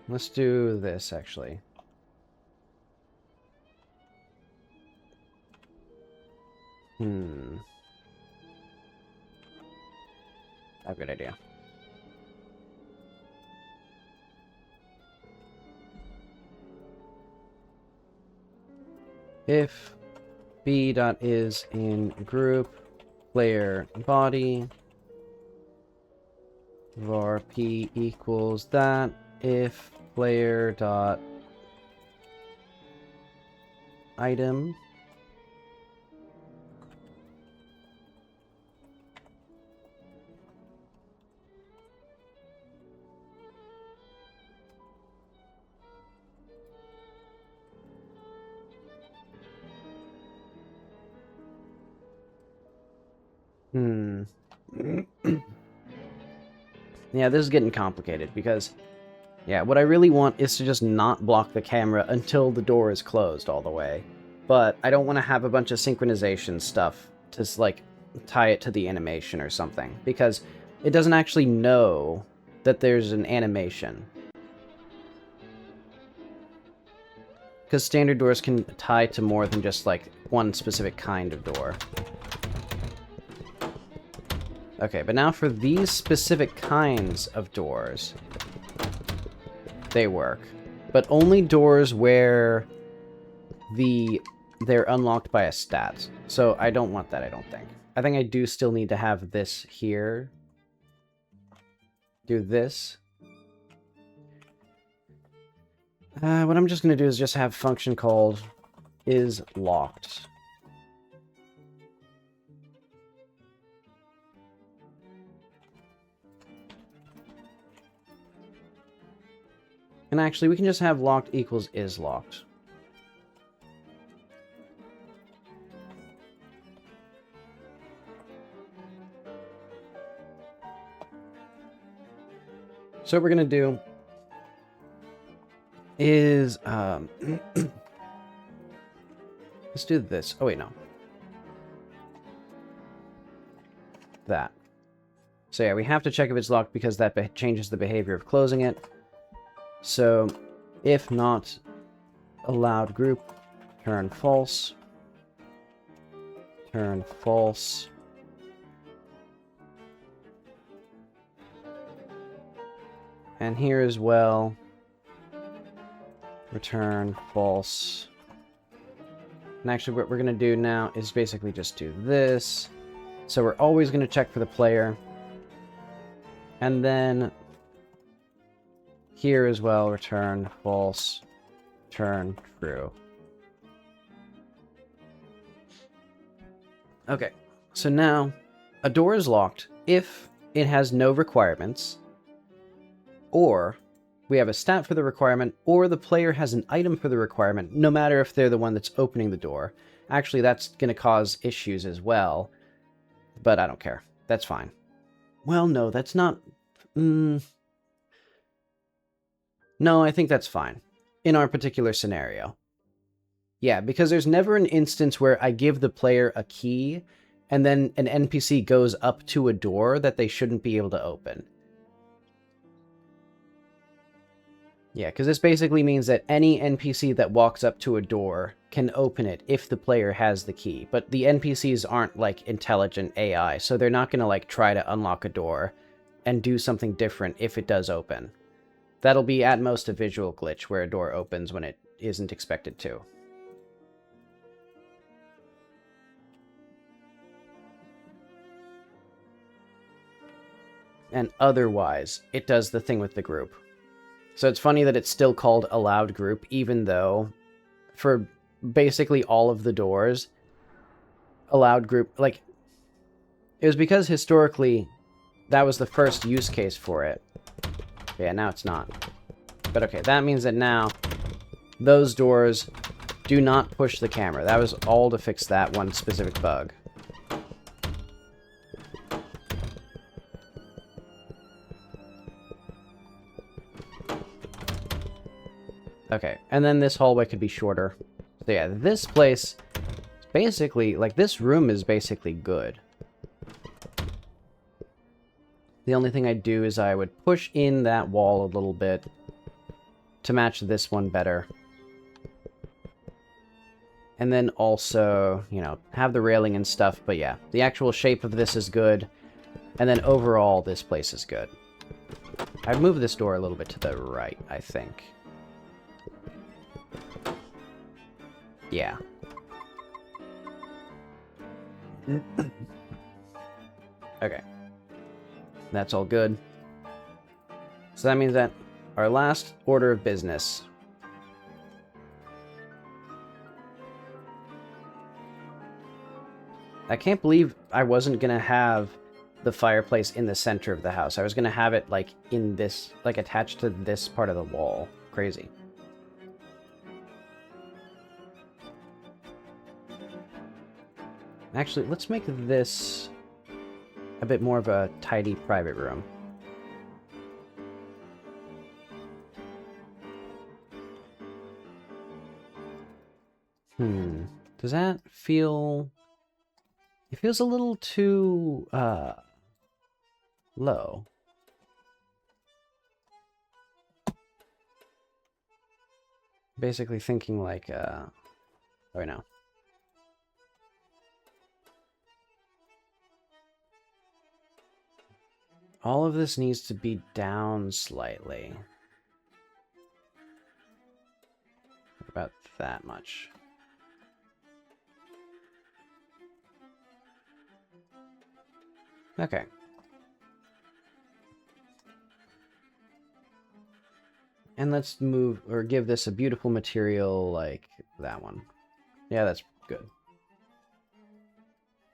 let's do this actually. I have a good idea. If b dot is in group player body var p equals that, if player dot item Yeah, this is getting complicated because, yeah, what I really want is to just not block the camera until the door is closed all the way. But I don't want to have a bunch of synchronization stuff to, like, tie it to the animation or something, because it doesn't actually know that there's an animation. Because standard doors can tie to more than just, like, one specific kind of door. Okay, but now for these specific kinds of doors, they work. But only doors where they're unlocked by a stat. So I don't want that, I don't think. I think I do still need to have this here. Do this. What I'm just going to do is just have function called is locked. And actually, we can just have locked equals is locked. So what we're going to do is, let's do this. Oh, wait, no. That. So yeah, we have to check if it's locked because that changes the behavior of closing it. So if not allowed group, turn false. Turn false. And here as well, return false. And actually what we're going to do now is basically just do this. So we're always going to check for the player. And then here as well, return false, turn true. Okay, so now a door is locked if it has no requirements, or we have a stat for the requirement, or the player has an item for the requirement, no matter if they're the one that's opening the door. Actually, that's going to cause issues as well, but I don't care. That's fine. Well, no, that's not... No, I think that's fine. In our particular scenario. Yeah, because there's never an instance where I give the player a key, and then an NPC goes up to a door that they shouldn't be able to open. Yeah, because this basically means that any NPC that walks up to a door can open it if the player has the key. But the NPCs aren't, like, intelligent AI, so they're not going to, like, try to unlock a door and do something different if it does open. That'll be at most a visual glitch where a door opens when it isn't expected to. And otherwise, it does the thing with the group. So it's funny that it's still called allowed group, even though for basically all of the doors, allowed group, like, it was because historically that was the first use case for it. Yeah, now it's not. But okay, that means that now those doors do not push the camera. That was all to fix that one specific bug. Okay, and then this hallway could be shorter. So yeah, this place, basically, like, this room is basically good. The only thing I'd do is I would push in that wall a little bit to match this one better. And then also, you know, have the railing and stuff, but yeah, the actual shape of this is good. And then overall, this place is good. I'd move this door a little bit to the right, I think. Yeah. Okay. That's all good. So that means that our last order of business. I can't believe I wasn't going to have the fireplace in the center of the house. I was going to have it, like, in this, like, attached to this part of the wall. Crazy. Actually, let's make this a bit more of a tidy private room. Does that feel... It feels a little too, low. Basically thinking like, oh, no. All of this needs to be down slightly. About that much. Okay. And let's move, or give this a beautiful material like that one. Yeah, that's good.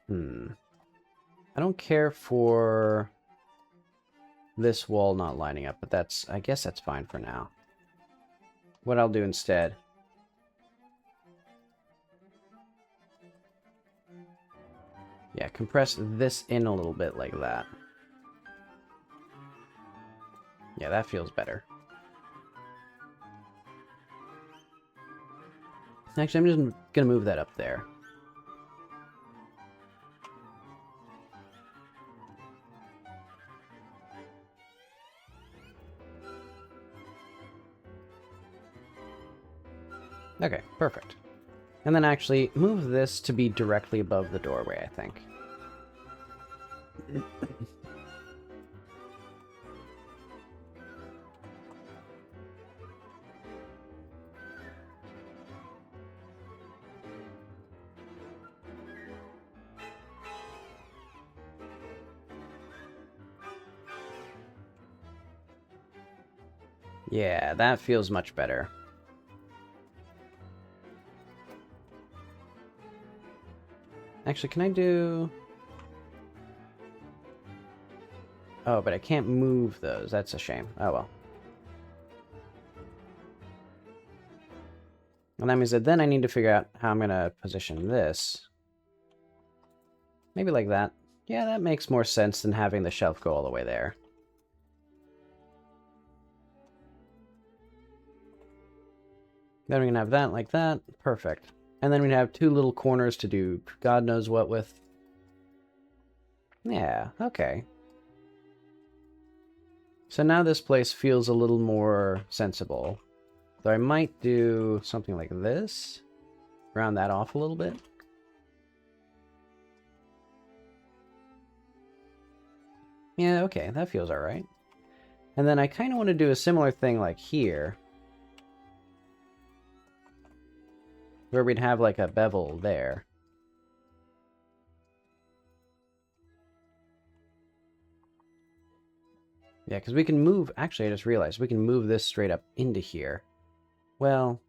I don't care for this wall not lining up, but I guess that's fine for now. What I'll do instead. Yeah, compress this in a little bit like that. Yeah, that feels better. Actually, I'm just gonna move that up there. Okay, perfect. And then actually move this to be directly above the doorway, I think. Yeah, that feels much better. Actually, can I do... Oh, but I can't move those. That's a shame. Oh, well. And that means that then I need to figure out how I'm going to position this. Maybe like that. Yeah, that makes more sense than having the shelf go all the way there. Then we can have that like that. Perfect. And then we'd have two little corners to do God knows what with. Yeah, okay. So now this place feels a little more sensible. So I might do something like this. Round that off a little bit. Yeah, okay, that feels alright. And then I kind of want to do a similar thing like here. Where we'd have like a bevel there. Yeah, because we can move... Actually, I just realized we can move this straight up into here. Well,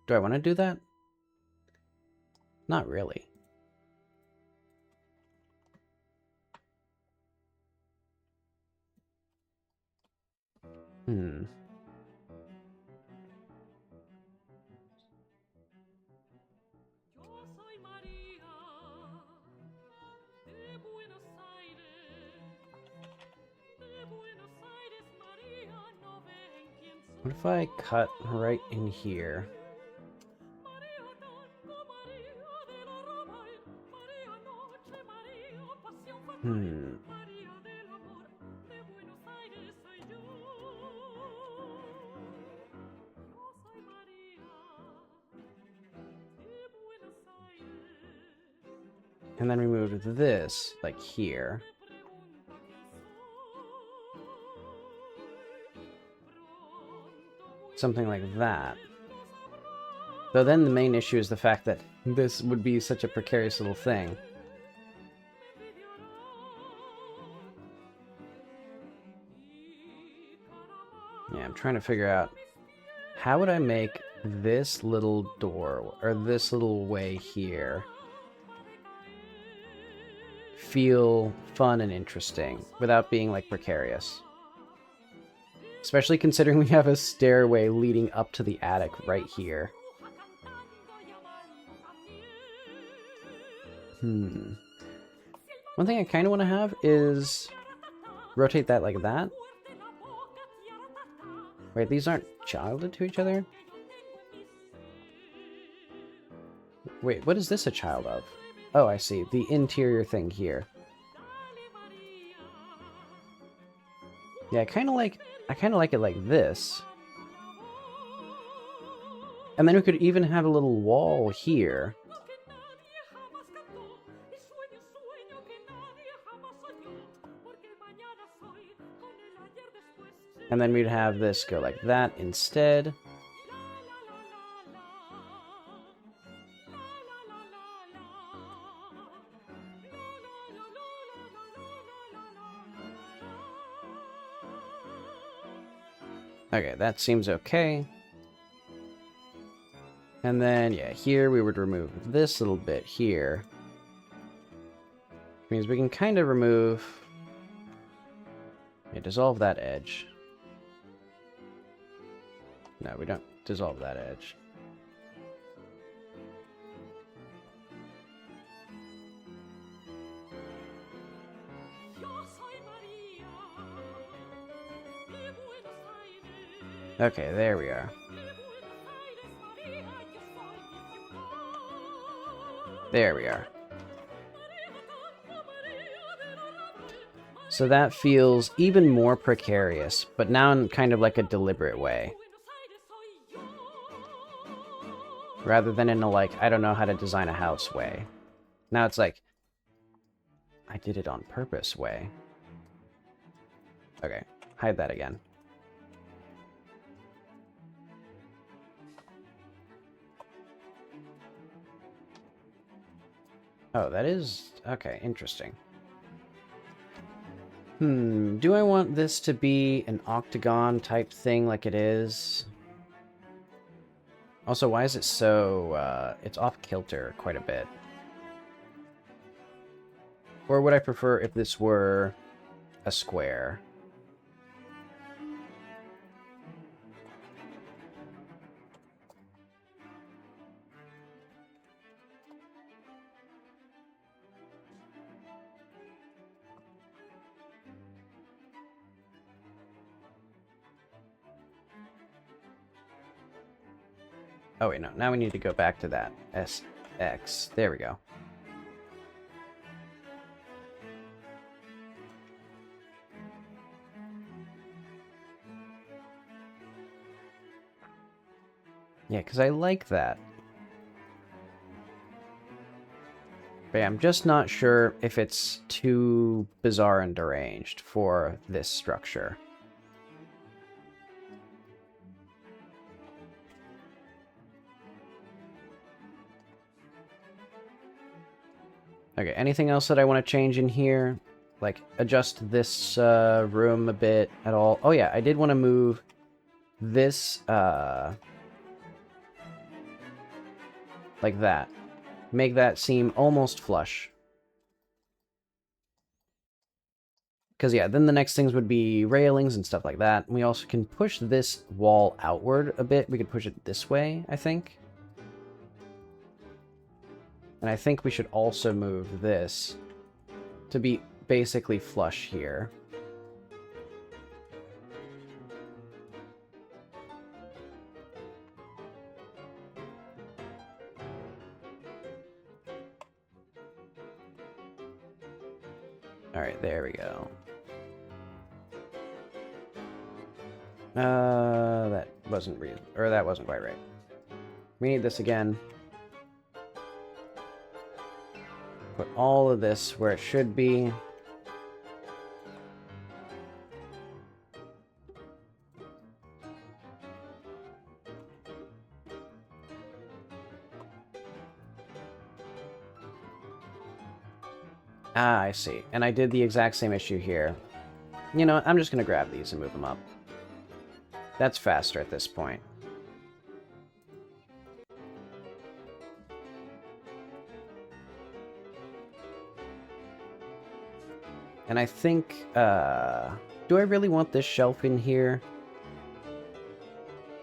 do I want to do that? Not really. What if I cut right in here? And then we moved this, like here. Something like that. Though then the main issue is the fact that this would be such a precarious little thing. Yeah, I'm trying to figure out how would I make this little door, or this little way here, feel fun and interesting without being like precarious. Especially considering we have a stairway leading up to the attic right here. One thing I kind of want to have is rotate that like that. Wait, these aren't childed to each other? Wait, what is this a child of? Oh, I see. The interior thing here. Yeah, I kind of like it like this. And then we could even have a little wall here. And then we'd have this go like that instead. Okay, that seems okay. And then, yeah, here we would remove this little bit here. Which means we can kind of remove... Yeah, dissolve that edge. No, we don't dissolve that edge. Okay, there we are. There we are. So that feels even more precarious, but now in kind of like a deliberate way. Rather than in a, like, I don't know how to design a house way. Now it's like, I did it on purpose way. Okay, hide that again. Oh, that is... Okay, interesting. Do I want this to be an octagon type thing like it is? Also, why is it so... it's off-kilter quite a bit. Or would I prefer if this were a square? Oh wait, no. Now we need to go back to that. SX. There we go. Yeah, because I like that. But yeah, I'm just not sure if it's too bizarre and deranged for this structure. Okay, anything else that I want to change in here? Like, adjust this room a bit at all? Oh yeah, I did want to move this, like that. Make that seem almost flush. Because, yeah, then the next things would be railings and stuff like that. We also can push this wall outward a bit. We could push it this way, I think. And I think we should also move this to be basically flush here. Alright, there we go. That wasn't that wasn't quite right. We need this again. Put all of this where it should be. Ah, I see. And I did the exact same issue here. You know, I'm just going to grab these and move them up. That's faster at this point. And I think, do I really want this shelf in here?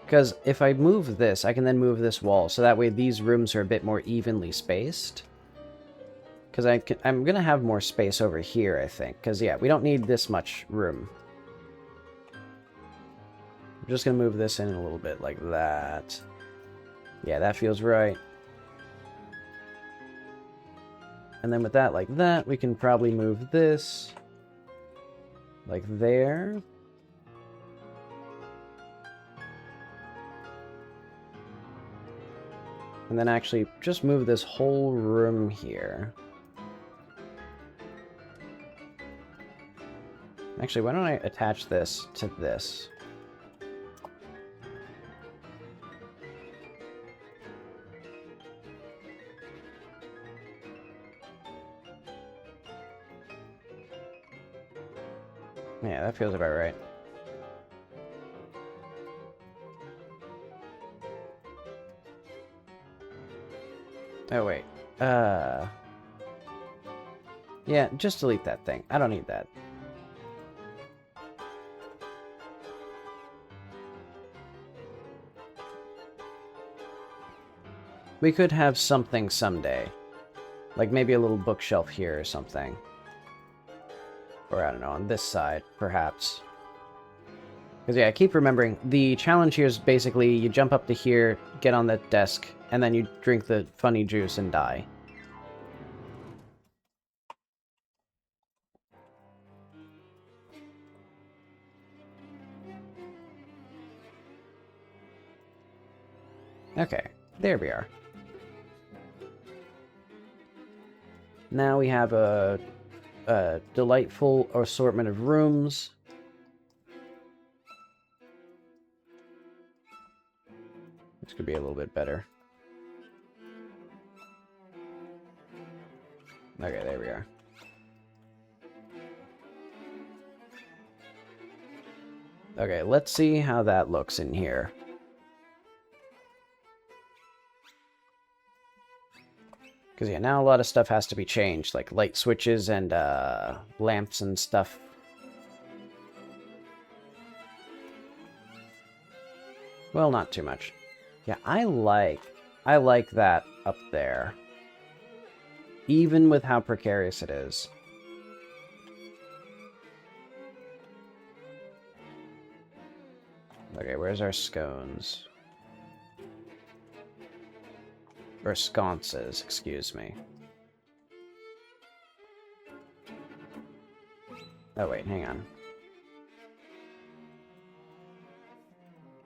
Because if I move this, I can then move this wall, so that way these rooms are a bit more evenly spaced. Because I'm going to have more space over here, I think. Because, yeah, we don't need this much room. I'm just going to move this in a little bit like that. Yeah, that feels right. And then with that like that, we can probably move this like there. And then actually just move this whole room here. Actually, why don't I attach this to this? Yeah, that feels about right. Oh, wait. Yeah, just delete that thing. I don't need that. We could have something someday. Like maybe a little bookshelf here or something. Or I don't know, on this side, perhaps. Because yeah, I keep remembering, the challenge here is basically you jump up to here, get on the desk, and then you drink the funny juice and die. Okay, there we are. Now we have a delightful assortment of rooms. This could be a little bit better. Okay, there we are. Okay, let's see how that looks in here. Because, yeah, now a lot of stuff has to be changed, like light switches and lamps and stuff. Well, not too much. Yeah, I like that up there. Even with how precarious it is. Okay, where's our scones? Or sconces, excuse me. Oh, wait, hang on.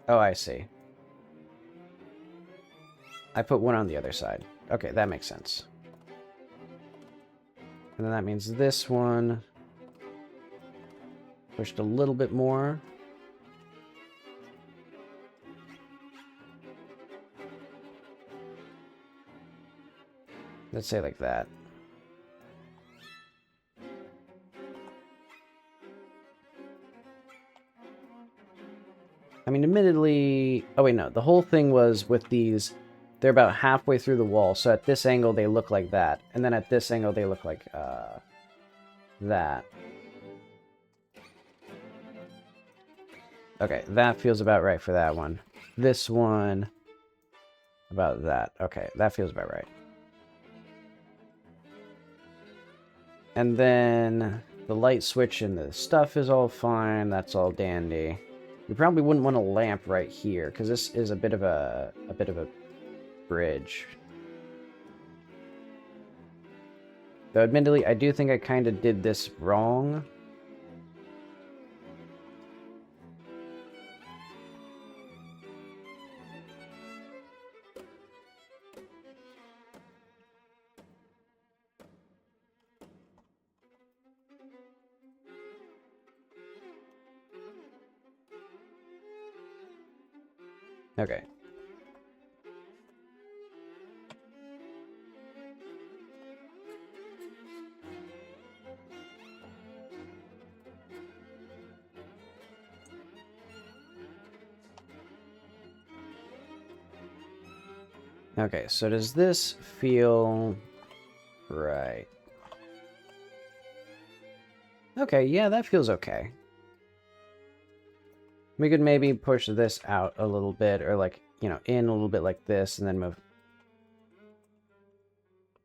Oh, I see. I put one on the other side. Okay, that makes sense. And then that means this one pushed a little bit more. Let's say like that. I mean, admittedly... Oh, wait, no. The whole thing was with these... They're about halfway through the wall, so at this angle they look like that. And then at this angle they look like, that. Okay, that feels about right for that one. This one... About that. Okay, that feels about right. And then the light switch and the stuff is all fine. That's all dandy. You probably wouldn't want a lamp right here, because this is a bit of a bridge. Though admittedly, I do think I kind of did this wrong. Okay. Okay, so does this feel right? Okay, yeah, that feels okay. We could maybe push this out a little bit, or like, you know, in a little bit like this, and then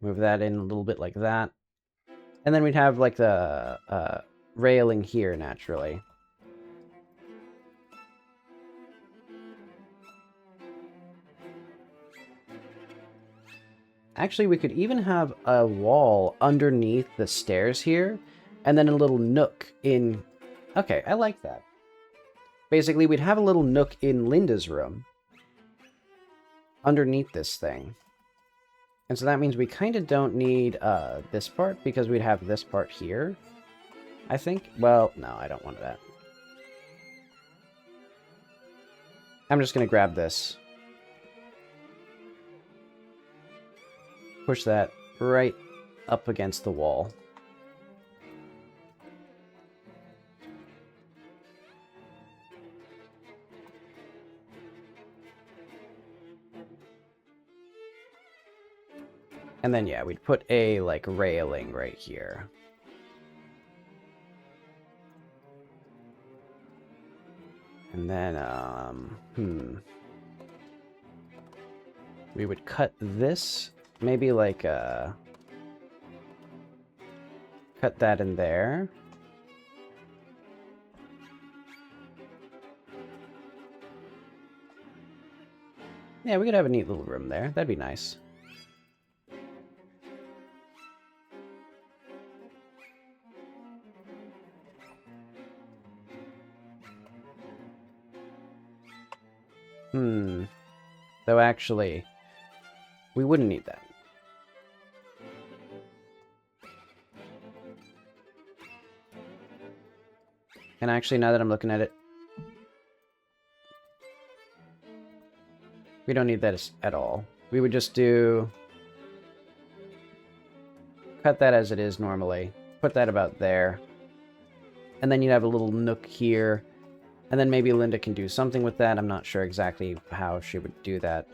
move that in a little bit like that. And then we'd have like the railing here naturally. Actually, we could even have a wall underneath the stairs here, and then a little nook in... Okay, I like that. Basically, we'd have a little nook in Linda's room underneath this thing. And so that means we kind of don't need this part, because we'd have this part here, I think. Well, no, I don't want that. I'm just going to grab this. Push that right up against the wall. And then, yeah, we'd put a, like, railing right here. And then, we would cut this, maybe like, cut that in there. Yeah, we could have a neat little room there. That'd be nice. Though actually, we wouldn't need that. And actually, now that I'm looking at it, we don't need that at all. We would just do... cut that as it is normally. Put that about there. And then you'd have a little nook here. And then maybe Linda can do something with that. I'm not sure exactly how she would do that.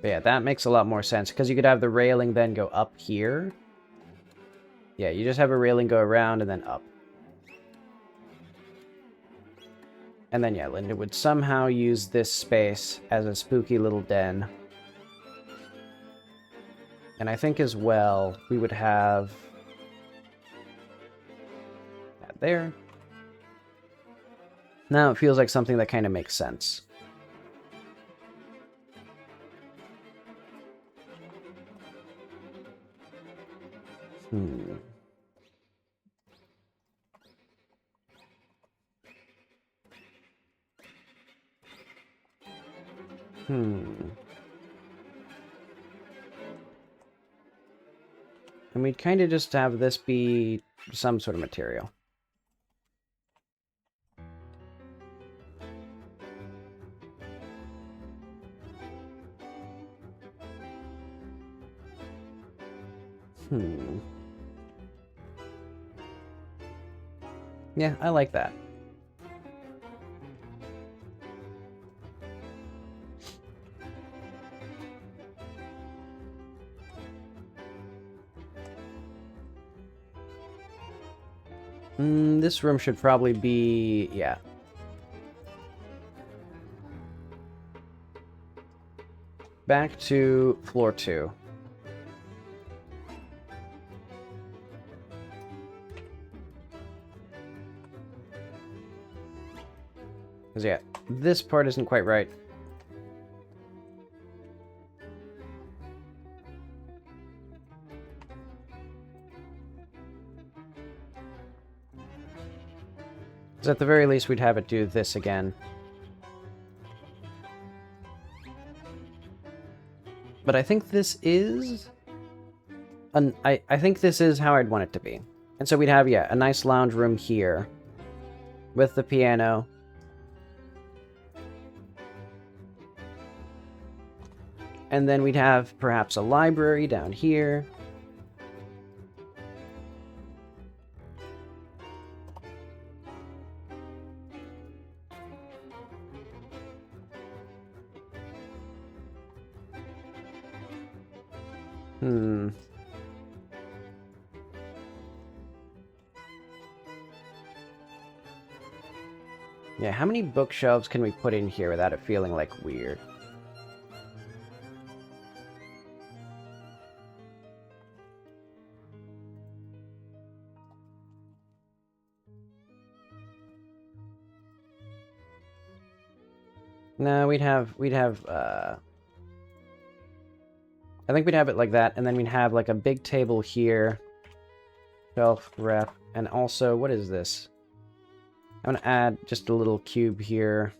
But yeah, that makes a lot more sense, because you could have the railing then go up here. Yeah, you just have a railing go around and then up. And then, yeah, Linda would somehow use this space as a spooky little den. And I think as well, we would have... that there. Now it feels like something that kind of makes sense. And we'd kind of just have this be some sort of material. Yeah, I like that. This room should probably be... yeah. Back to floor 2. Because, yeah, this part isn't quite right. Because at the very least, we'd have it do this again. But I think this is... I think this is how I'd want it to be. And so we'd have, yeah, a nice lounge room here. With the piano. And then we'd have perhaps a library down here. Yeah, how many bookshelves can we put in here without it feeling like weird? No, I think we'd have it like that, and then we'd have like a big table here. Shelf, ref, and also, what is this? I'm gonna add just a little cube here.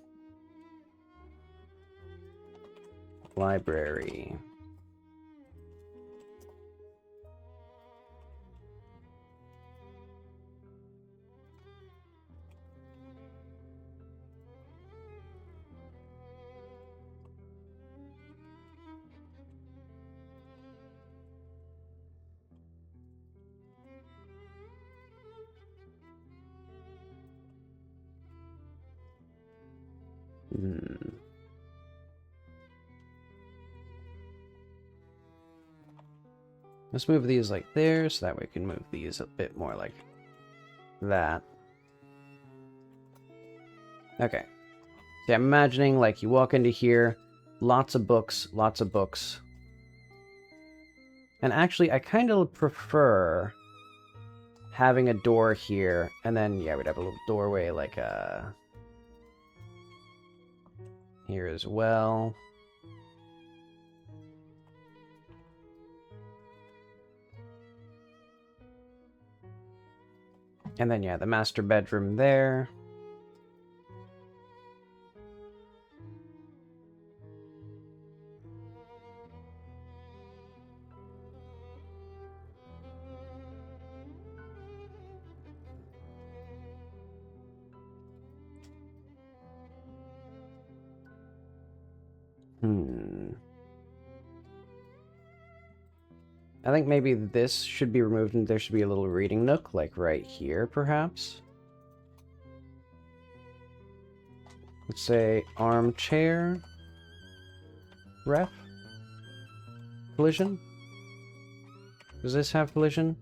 Library. Let's move these like there, so that way we can move these a bit more like that. Okay. So I'm imagining like you walk into here, lots of books, lots of books. And actually, I kind of prefer having a door here, and then, yeah, we'd have a little doorway like here as well. And then, yeah, the master bedroom there. I think maybe this should be removed and there should be a little reading nook, like right here, perhaps. Let's say armchair. Ref? Collision? Does this have collision?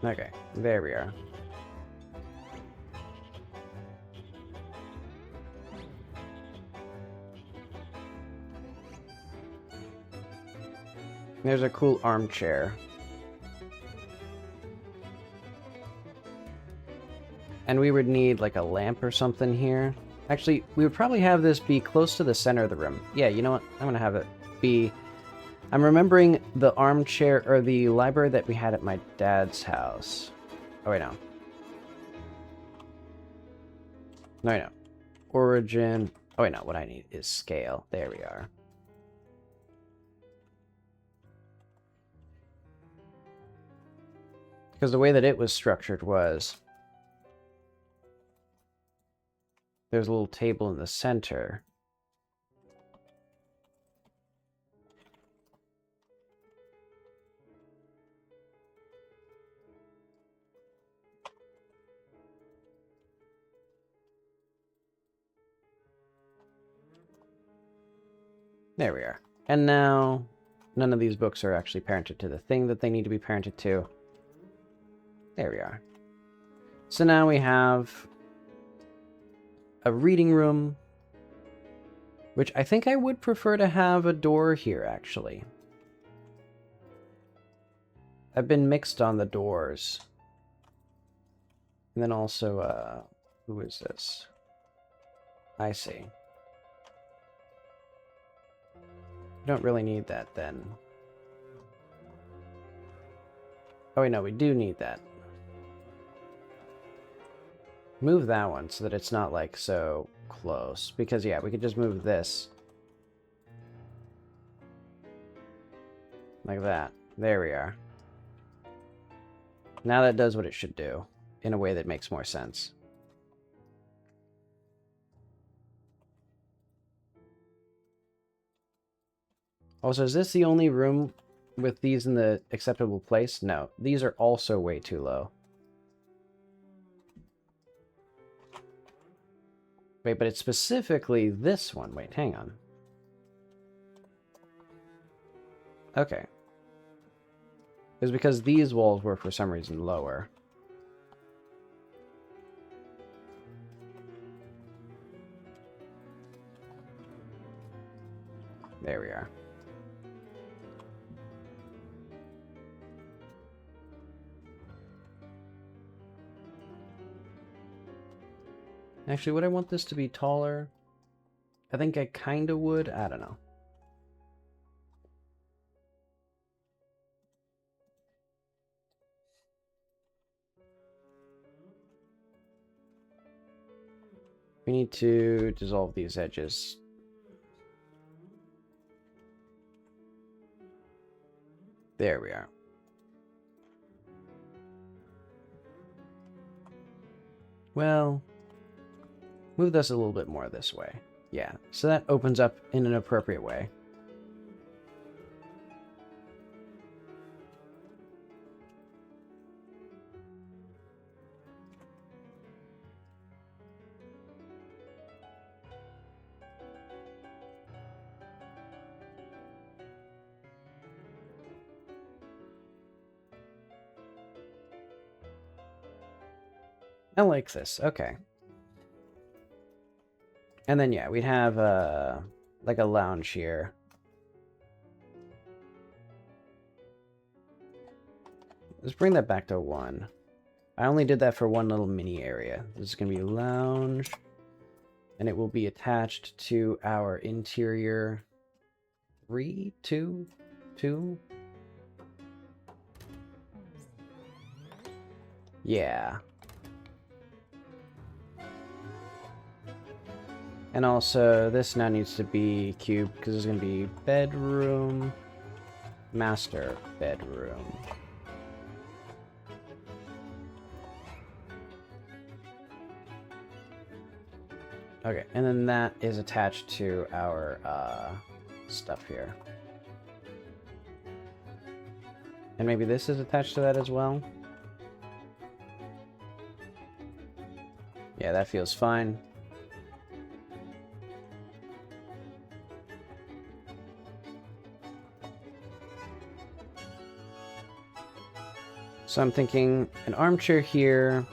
Okay, there we are. There's a cool armchair. And we would need like a lamp or something here. Actually, we would probably have this be close to the center of the room. Yeah, you know what? I'm gonna have it be... I'm remembering the armchair, or the library that we had at my dad's house. Oh, wait, no. No, wait, no. Origin. Oh, wait, no. What I need is scale. There we are. Because the way that it was structured was... there's a little table in the center. There we are. And now, none of these books are actually parented to the thing that they need to be parented to. There we are. So now we have a reading room, which I think I would prefer to have a door here, actually. I've been mixed on the doors. And then also, who is this? I see. Don't really need that then. Oh wait, no, we do need that. Move that one so that it's not like so close. Because yeah, we could just move this. Like that. There we are. Now that does what it should do. In a way that makes more sense. Also, is this the only room with these in the acceptable place? No. These are also way too low. Wait, but it's specifically this one. Wait, hang on. Okay. It's because these walls were for some reason lower. There we are. Actually, would I want this to be taller? I think I kind of would. I don't know. We need to dissolve these edges. There we are. Well, move this a little bit more this way. Yeah, so that opens up in an appropriate way. I like this. Okay. And then, yeah, we'd have, like a lounge here. Let's bring that back to 1. I only did that for one little mini area. This is going to be lounge. And it will be attached to our interior 3, 2, 2. Yeah. And also, this now needs to be cubed because it's going to be bedroom, master bedroom. Okay, and then that is attached to our stuff here. And maybe this is attached to that as well. Yeah, that feels fine. So I'm thinking an armchair here,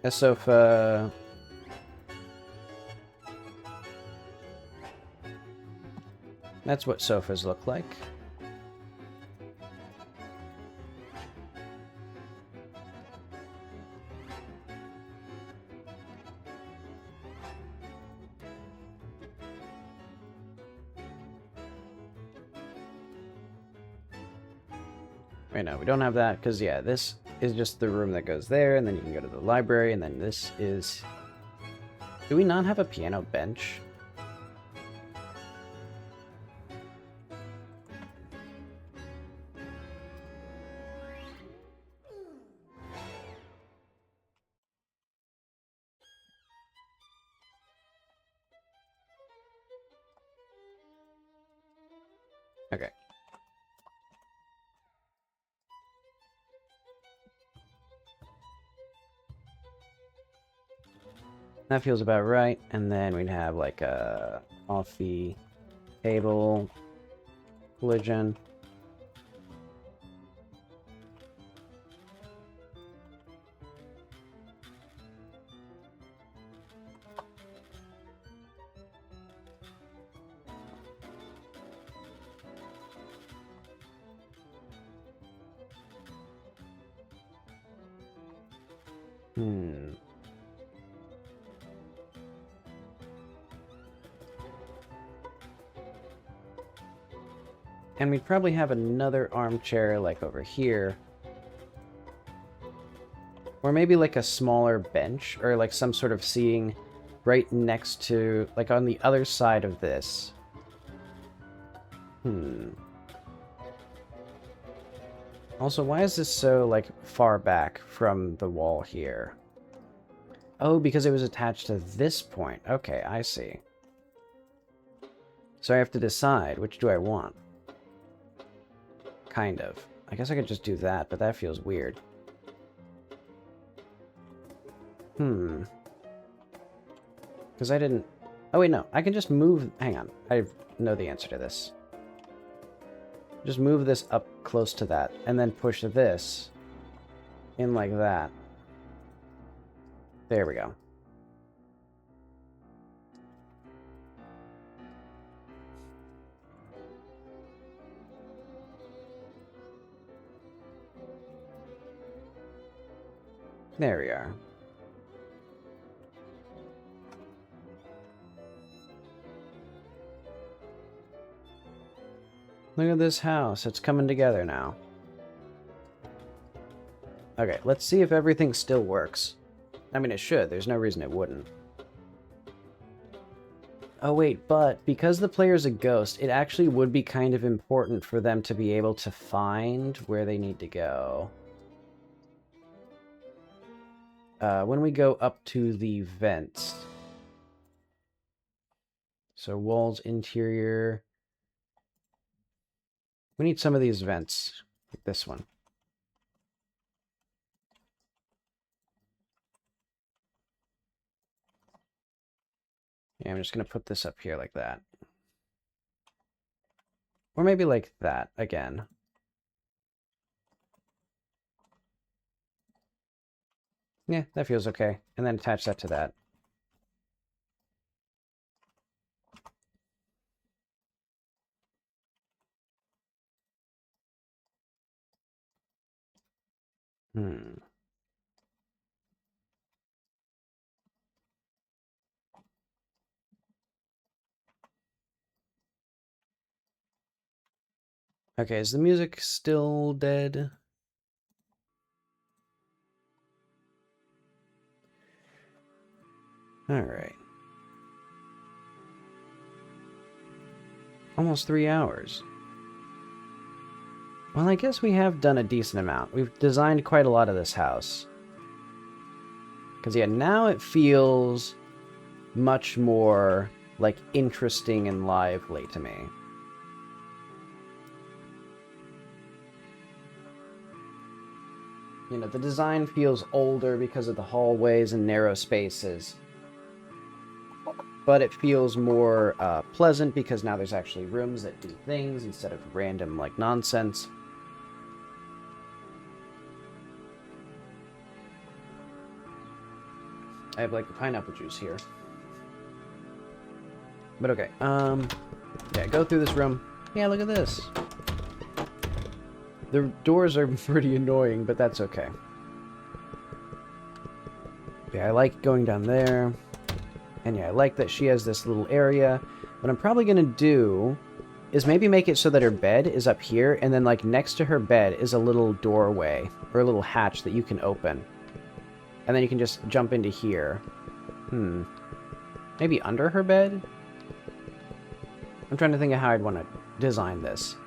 a sofa, that's what sofas look like. Right now, we don't have that, because, yeah, this is just the room that goes there, and then you can go to the library, and then this is... Do we not have a piano bench? Okay. That feels about right, and then we'd have like a coffee table, collision. And we'd probably have another armchair like over here. Or maybe like a smaller bench or like some sort of seating right next to, like on the other side of this. Also, why is this so like far back from the wall here? Oh, because it was attached to this point. Okay, I see. So I have to decide, which do I want? Kind of. I guess I could just do that, but that feels weird. Because I didn't... Oh, wait, no. I can just move... Hang on. I know the answer to this. Just move this up close to that, and then push this in like that. There we go. There we are. Look at this house. It's coming together now. Okay, let's see if everything still works. I mean, it should. There's no reason it wouldn't. Oh, wait, but because the player's a ghost, it actually would be kind of important for them to be able to find where they need to go. When we go up to the vents. So walls, interior. We need some of these vents, like this one. Yeah, I'm just going to put this up here like that. Or maybe like that again. Yeah, that feels okay. And then attach that to that. Okay, is the music still dead? Alright. Almost 3 hours. Well, I guess we have done a decent amount. We've designed quite a lot of this house. Because, yeah, now it feels much more, like, interesting and lively to me. You know, the design feels older because of the hallways and narrow spaces. But it feels more pleasant because now there's actually rooms that do things instead of random, like, nonsense. I have, like, the pineapple juice here. But okay, yeah, go through this room. Yeah, look at this. The doors are pretty annoying, but that's okay. Yeah, I like going down there. And yeah, I like that she has this little area. What I'm probably going to do is maybe make it so that her bed is up here, and then, like, next to her bed is a little doorway, or a little hatch that you can open. And then you can just jump into here. Maybe under her bed? I'm trying to think of how I'd want to design this.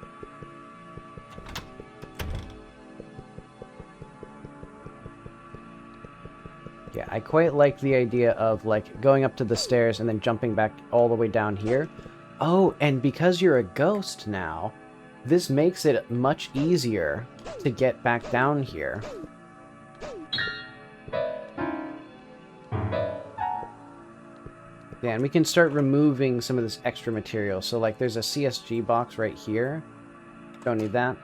Yeah, I quite like the idea of, like, going up to the stairs and then jumping back all the way down here. Oh, and because you're a ghost now, this makes it much easier to get back down here. Yeah, and we can start removing some of this extra material. So, like, there's a CSG box right here. Don't need that.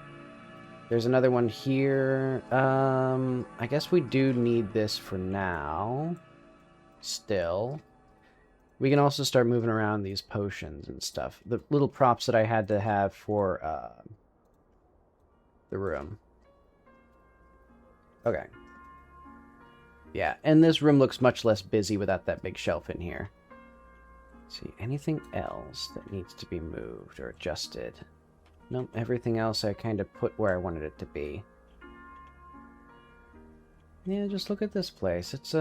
There's another one here. I guess we do need this for now. Still. We can also start moving around these potions and stuff. The little props that I had to have for the room. Okay. Yeah, and this room looks much less busy without that big shelf in here. Let's see, anything else that needs to be moved or adjusted? Nope, everything else I kind of put where I wanted it to be. Yeah, just look at this place. It's,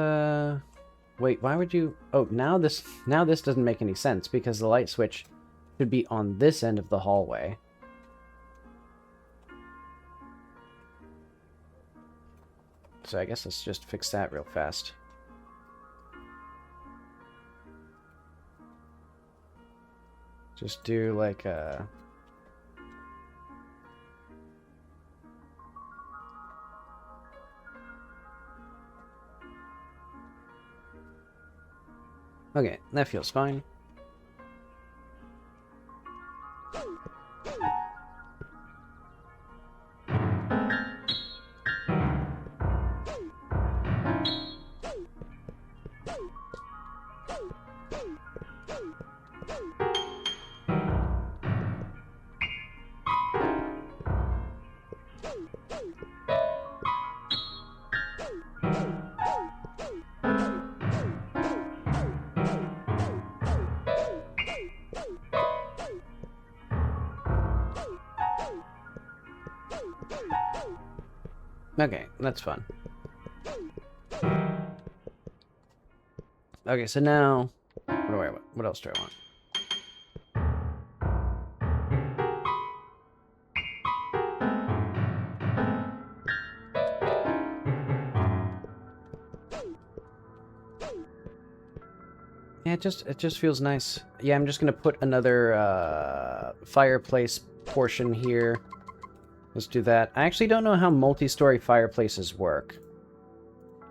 wait, why would you... Oh, now this doesn't make any sense, because the light switch should be on this end of the hallway. So I guess let's just fix that real fast. Just do, like, a... Okay, that feels fine. Okay, that's fun. Okay, so now, what else do I want? Yeah, it just feels nice. Yeah, I'm just gonna put another fireplace portion here. Let's do that. I actually don't know how multi-story fireplaces work.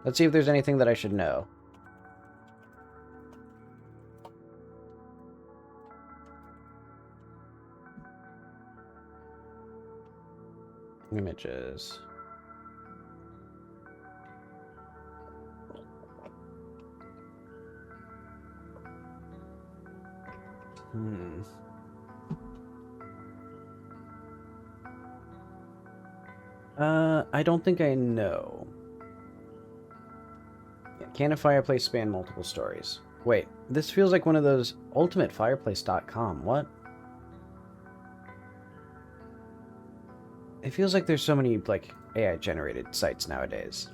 Let's see if there's anything that I should know. Images. I don't think I know. Can a fireplace span multiple stories? Wait, this feels like one of those ultimatefireplace.com. What? It feels like there's so many, like, AI-generated sites nowadays.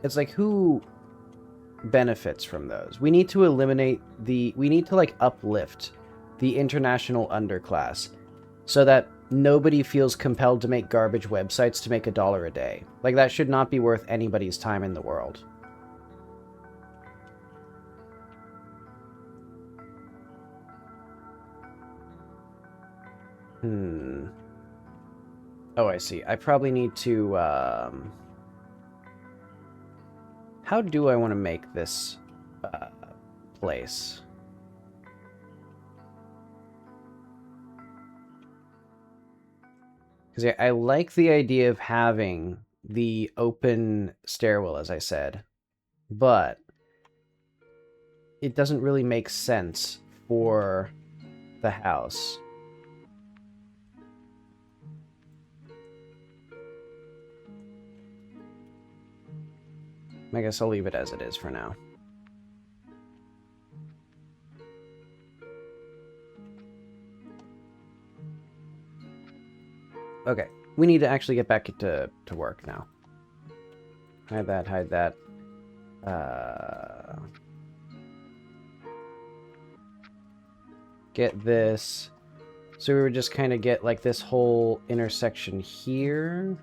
It's like, who benefits from those? We need to eliminate the... We need to, like, uplift the international underclass so that nobody feels compelled to make garbage websites to make $1 a day. Like, that should not be worth anybody's time in the world. Oh, I see. I probably need to, How do I want to make this, place? Because I like the idea of having the open stairwell, as I said, but it doesn't really make sense for the house. I guess I'll leave it as it is for now. Okay, we need to actually get back to work now. Hide that, hide that. Get this. So we would just kind of get like this whole intersection here.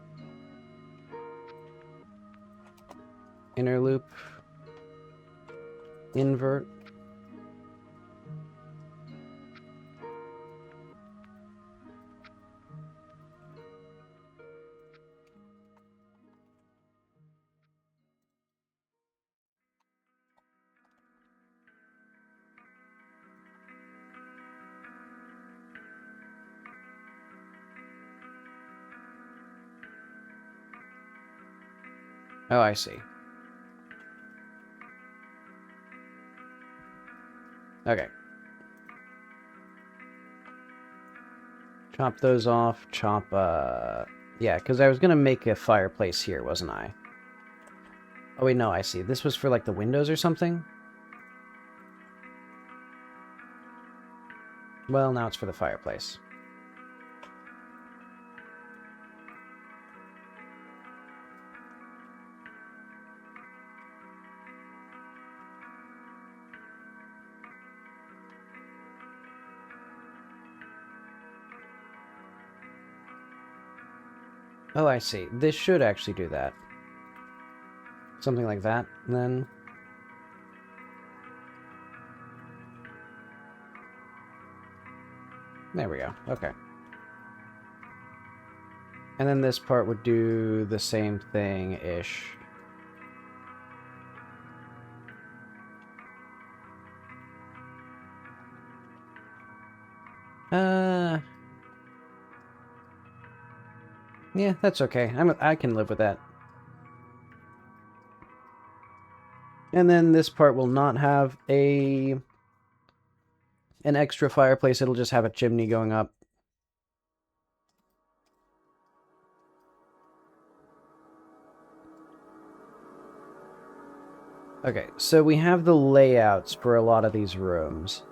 Inner loop. Invert. Oh, I see. Okay. Chop those off. Chop, yeah, because I was going to make a fireplace here, wasn't I? Oh, wait, no, I see. This was for, like, the windows or something? Well, now it's for the fireplace. Oh, I see. This should actually do that. Something like that, then. There we go. Okay. And then this part would do the same thing-ish. Yeah, that's okay. I can live with that. And then this part will not have an extra fireplace. It'll just have a chimney going up. Okay, so we have the layouts for a lot of these rooms.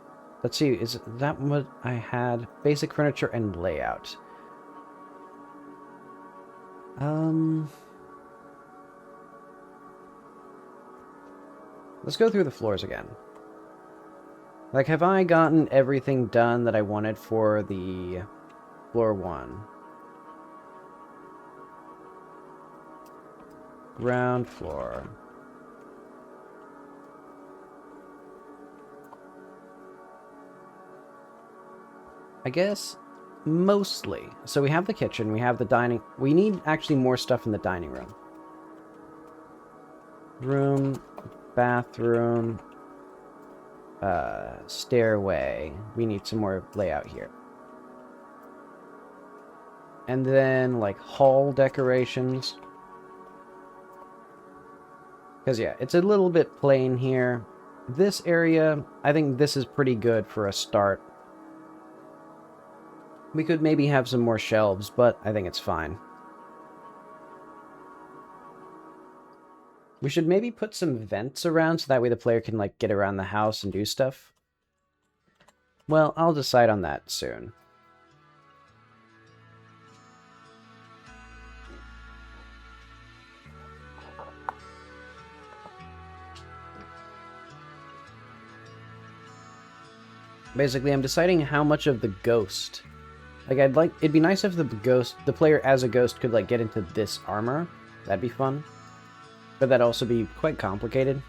Let's see, is that what I had? Basic furniture and layout. Let's go through the floors again. Like, have I gotten everything done that I wanted for the floor 1? Ground floor. I guess mostly. So we have the kitchen, we have the dining. We need actually more stuff in the dining room. Room, bathroom, stairway. We need some more layout here. And then, like, hall decorations. Because, yeah, it's a little bit plain here. This area, I think this is pretty good for a start. We could maybe have some more shelves, but I think it's fine. We should maybe put some vents around so that way the player can, like, get around the house and do stuff. Well, I'll decide on that soon. Basically, I'm deciding how much of the ghost. Like, it'd be nice if the player as a ghost could, like, get into this armor. That'd be fun. But that'd also be quite complicated.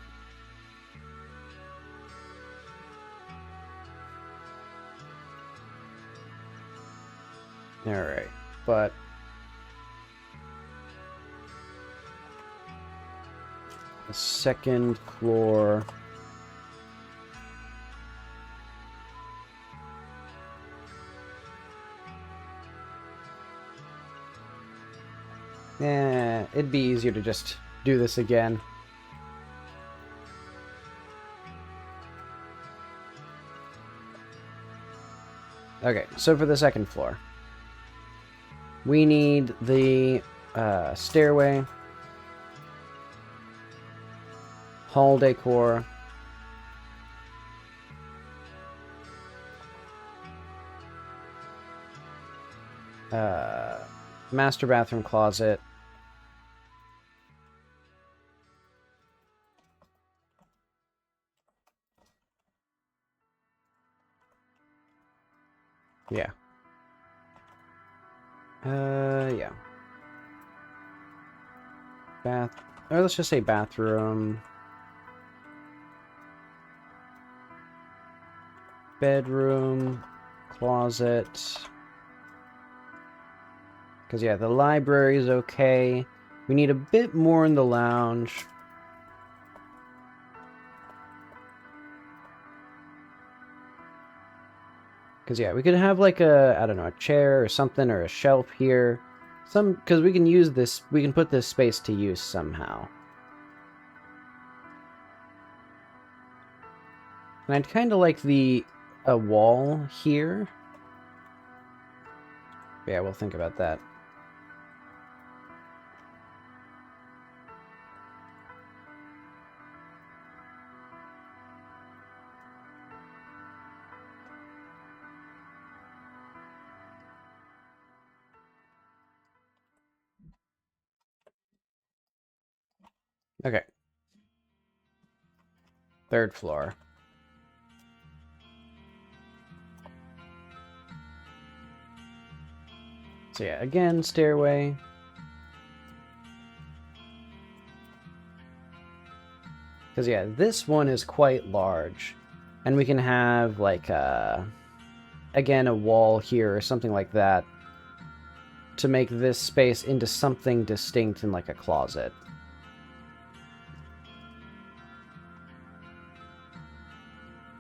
Alright, but... the second floor... it'd be easier to just do this again. Okay, so for the second floor, we need the stairway, hall decor, master bathroom closet, yeah. Yeah. Or let's just say bathroom. Bedroom. Closet. Because, yeah, the library is okay. We need a bit more in the lounge. Because, yeah, we could have, like, I don't know, a chair or something, or a shelf here. Because we can use this, we can put this space to use somehow. And I'd kind of like a wall here. Yeah, we'll think about that. Okay. Third floor. So yeah, again, stairway. Because yeah, this one is quite large. And we can have, like, again, a wall here or something like that to make this space into something distinct in, like, a closet.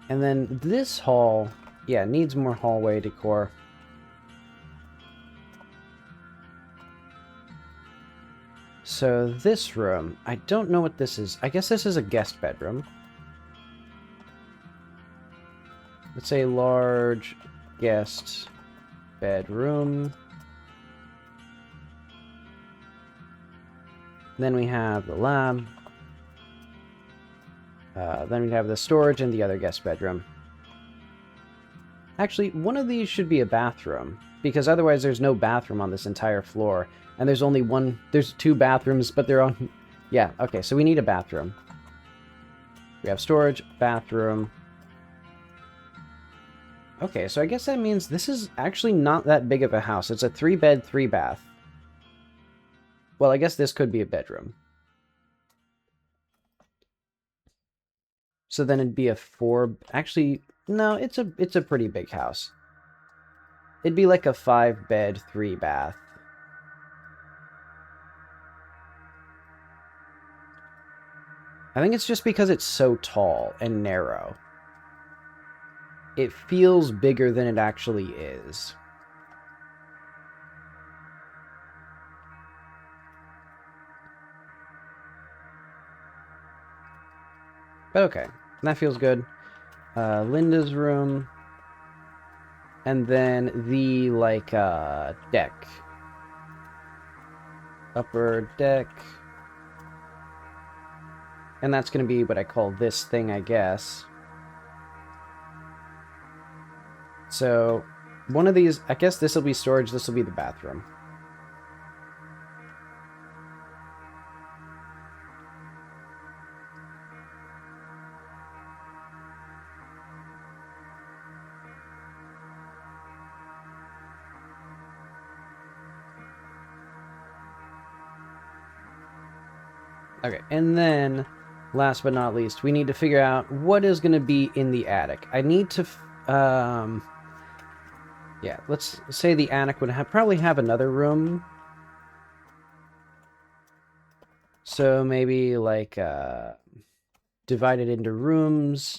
And then this hall, yeah, needs more hallway decor. So this room, I don't know what this is. I guess this is a guest bedroom. Let's say large guest bedroom. Then we have the lab. Then we have the storage and the other guest bedroom. Actually, one of these should be a bathroom, because otherwise there's no bathroom on this entire floor. And there's only there's two bathrooms, but they're on... Yeah, okay, so we need a bathroom. We have storage, bathroom. Okay, so I guess that means this is actually not that big of a house. It's a 3-bed, 3-bath. Well, I guess this could be a bedroom. So then it'd be a 4... Actually, no, it's a pretty big house. It'd be like a 5-bed, 3-bath. I think it's just because it's so tall and narrow. It feels bigger than it actually is. But okay, that feels good. Linda's room. And then the, like, deck. Upper deck. And that's going to be what I call this thing, I guess. So, one of these, I guess this will be storage, this will be the bathroom. Okay, and then, last but not least, we need to figure out what is going to be in the attic. I need to, yeah, let's say the attic would probably have another room. So maybe, like, divided into rooms.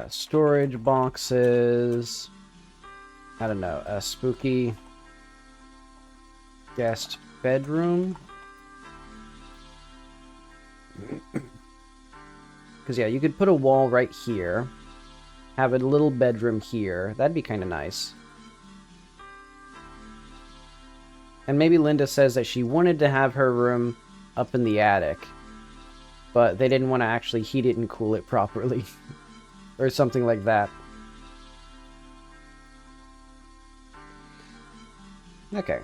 Storage boxes. I don't know, a spooky guest bedroom. Because, yeah, you could put a wall right here. Have a little bedroom here. That'd be kind of nice. And maybe Linda says that she wanted to have her room up in the attic, but they didn't want to actually heat it and cool it properly. Or something like that. Okay.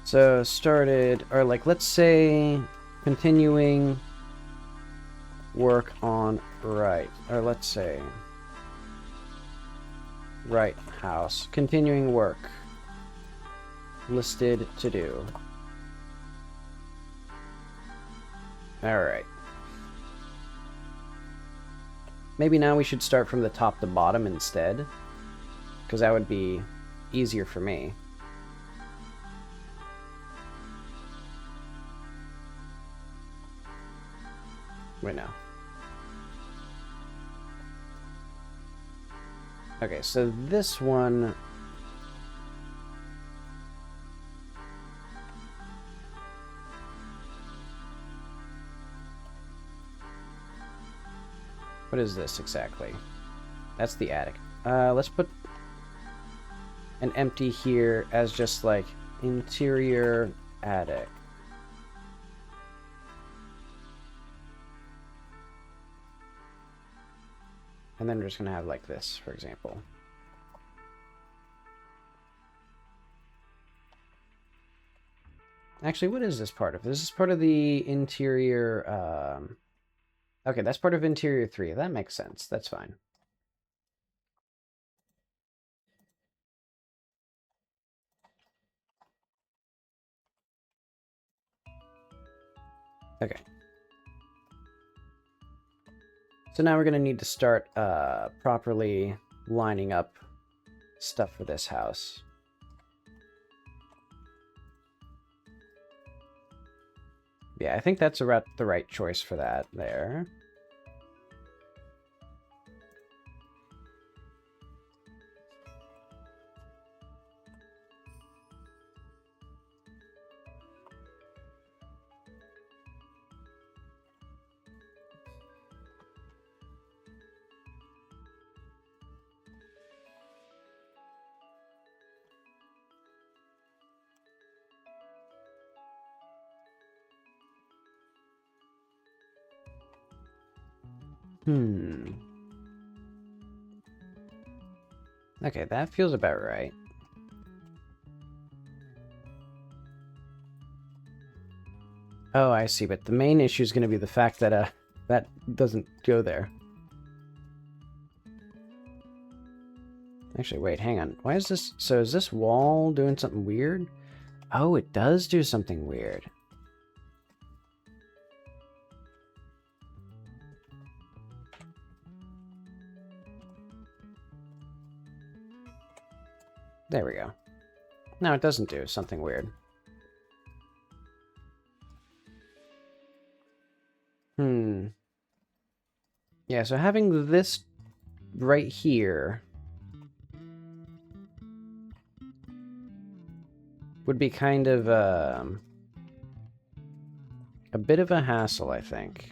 So started, or like, let's say, continuing work on right, or let's say, right house, continuing work, listed to do. Alright. Maybe now we should start from the top to bottom instead, because that would be easier for me. Wait, no. Okay, so this one... What is this exactly? That's the attic. Let's put an empty here as just like interior attic. And then we're just going to have like this, for example. Actually, what is this part of? This is part of the interior... Okay, that's part of interior 3. That makes sense. That's fine. Okay. So now we're going to need to start properly lining up stuff for this house. Yeah, I think that's the right choice for that there. Okay, that feels about right. Oh, I see, but the main issue is going to be the fact that, that doesn't go there. Actually, wait, hang on. Why is this... So is this wall doing something weird? Oh, it does do something weird. There we go. No, it doesn't do something weird. Yeah, so having this right here would be kind of a bit of a hassle, I think.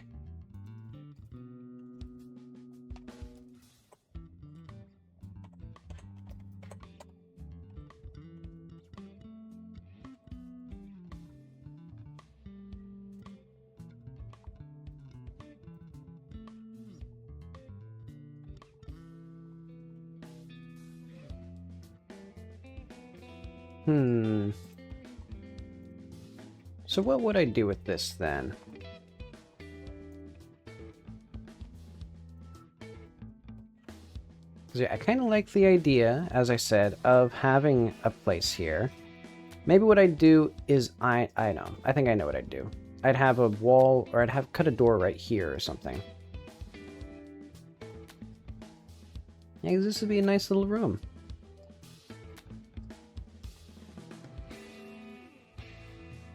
So what would I do with this then? I kind of like the idea, as I said, of having a place here. Maybe what I'd do is I think I know what I'd do. I'd have a wall, or I'd cut a door right here or something. Yeah, this would be a nice little room.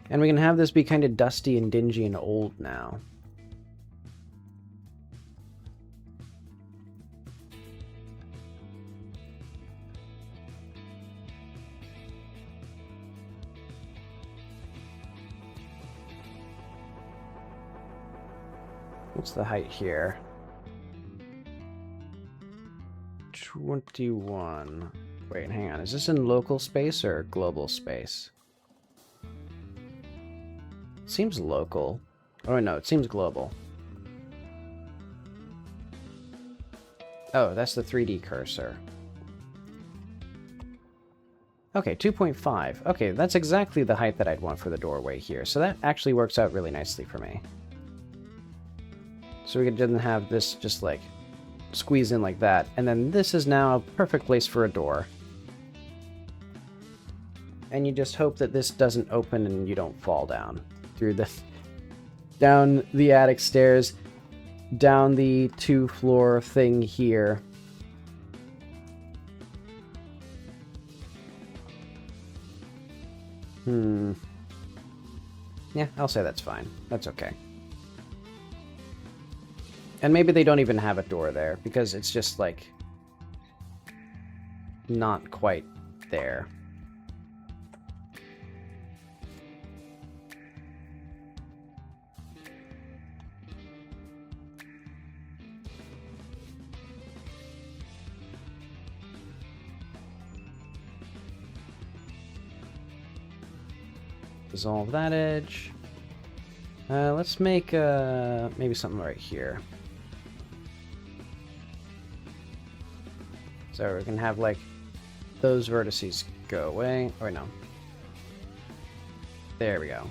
And we can have this be kind of dusty and dingy and old now. What's the height here? 21. Wait, hang on. Is this in local space or global space? It seems local. Oh, no, it seems global. Oh, that's the 3D cursor. Okay, 2.5. Okay, that's exactly the height that I'd want for the doorway here. So that actually works out really nicely for me. So we didn't have this just like squeeze in like that. And then this is now a perfect place for a door. And you just hope that this doesn't open and you don't fall down through down the attic stairs, down the 2-floor thing here. Yeah, I'll say that's fine. That's okay. And maybe they don't even have a door there, because it's just, like, not quite there. Dissolve that edge. Let's make maybe something right here. So we can have like those vertices go away. Or no. There we go.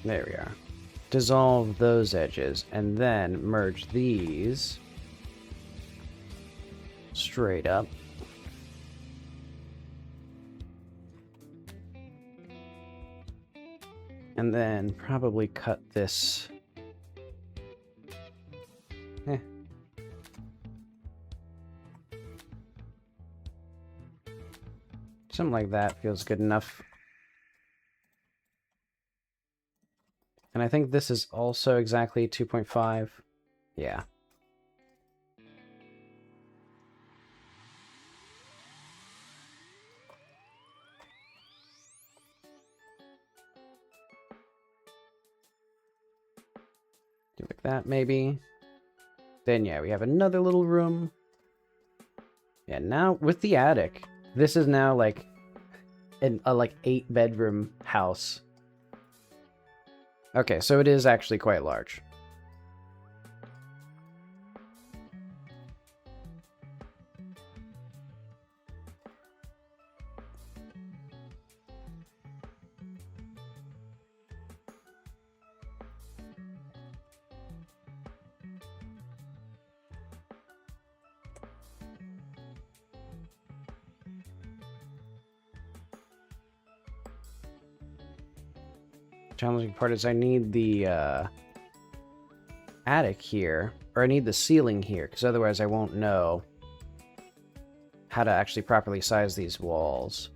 There we are. Dissolve those edges, and then merge these straight up. And then probably cut this. Something like that feels good enough. And I think this is also exactly 2.5. Yeah. that, maybe. Then, yeah, we have another little room. Yeah, now, with the attic, this is now, like, a, like, 8-bedroom house. Okay, so it is actually quite large. Challenging part is I need the attic here, or I need the ceiling here, because otherwise I won't know how to actually properly size these walls.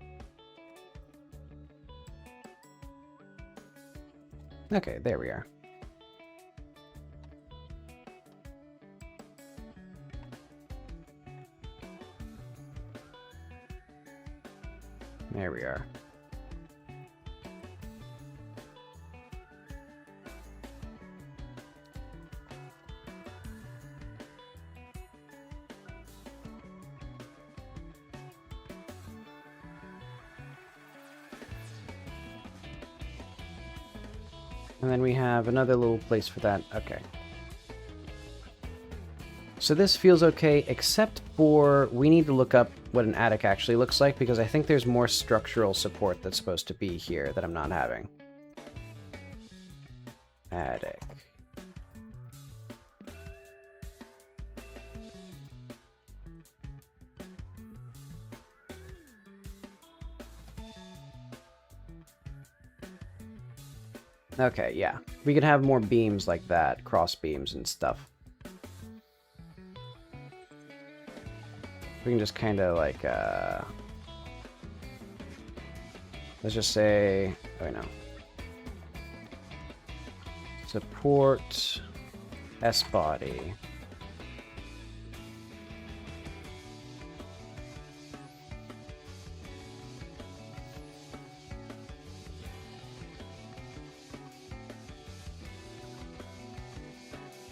Okay, there we are. There we are. And then we have another little place for that. Okay. So this feels okay, except for we need to look up what an attic actually looks like, because I think there's more structural support that's supposed to be here that I'm not having. Attic. Okay, yeah. We could have more beams like that, cross beams and stuff. We can just kind of like, let's just say, oh no. Support S-body.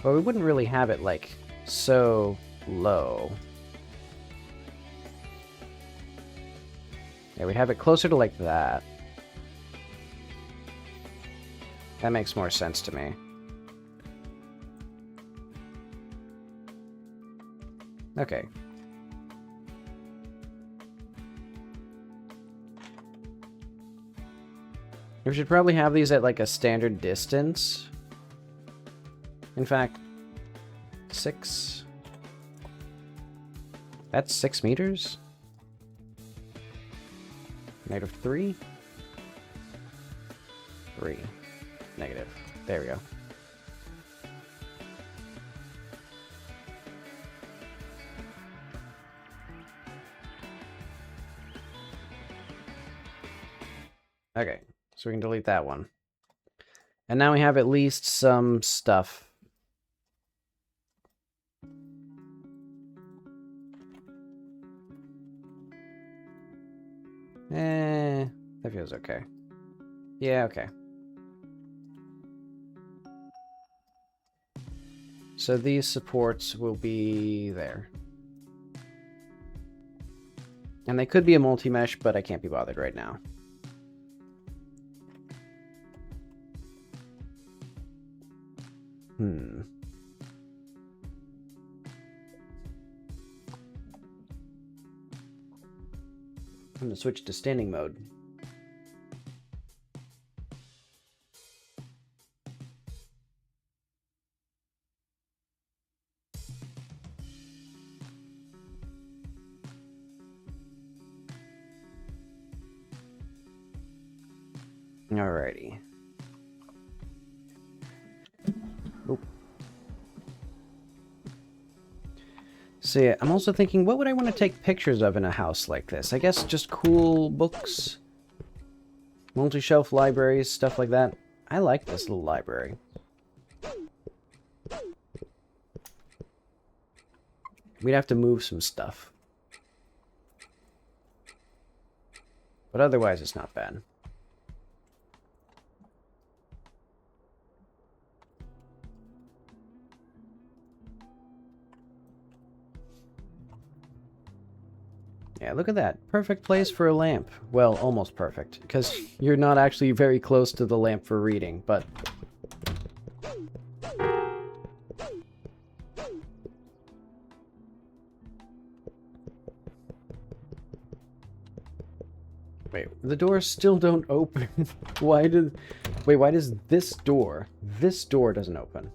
But we wouldn't really have it, like, so low. Yeah, we'd have it closer to, like, that. That makes more sense to me. Okay. We should probably have these at, like, a standard distance. In fact, 6. That's 6 meters? -3? 3. Negative. There we go. Okay, so we can delete that one. And now we have at least some stuff. That feels okay. Yeah, okay. So these supports will be there. And they could be a multi-mesh, but I can't be bothered right now. I'm gonna switch to standing mode. Alrighty. Oop. So yeah, I'm also thinking, what would I want to take pictures of in a house like this? I guess just cool books, multi-shelf libraries, stuff like that. I like this little library. We'd have to move some stuff. But otherwise, it's not bad. Yeah, look at that. Perfect place for a lamp. Well, almost perfect, because you're not actually very close to the lamp for reading, but... Wait, the doors still don't open. Why does this door doesn't open?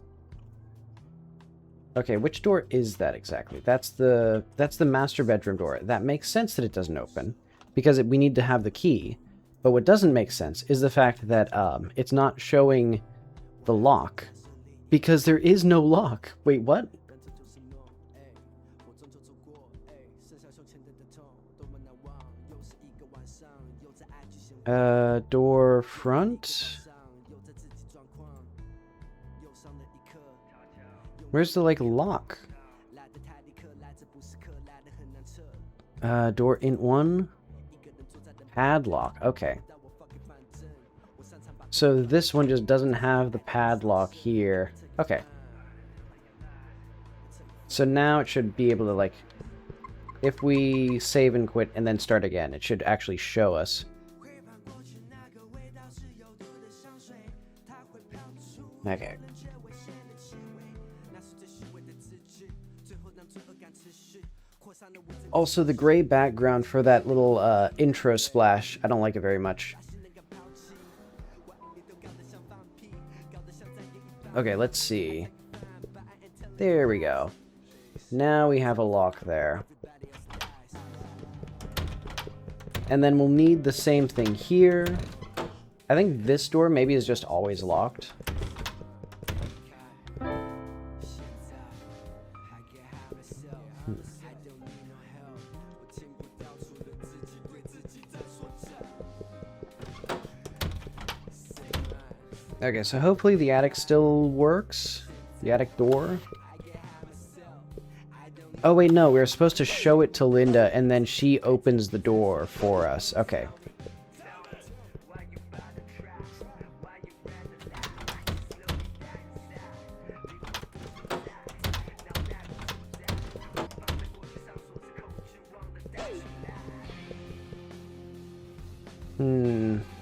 Okay, which door is that exactly? That's the master bedroom door. That makes sense that it doesn't open, because we need to have the key. But what doesn't make sense is the fact that it's not showing the lock, because there is no lock. Wait, what? Door front? Where's the, like, lock? Door in one? Padlock. Okay. So this one just doesn't have the padlock here. Okay. So now it should be able to, like... If we save and quit and then start again, it should actually show us. Okay. Also, the gray background for that little intro splash, I don't like it very much. Okay, let's see. There we go. Now we have a lock there. And then we'll need the same thing here. I think this door maybe is just always locked. Okay, so hopefully the attic still works. The attic door. Oh wait, no, we were supposed to show it to Linda and then she opens the door for us. Okay.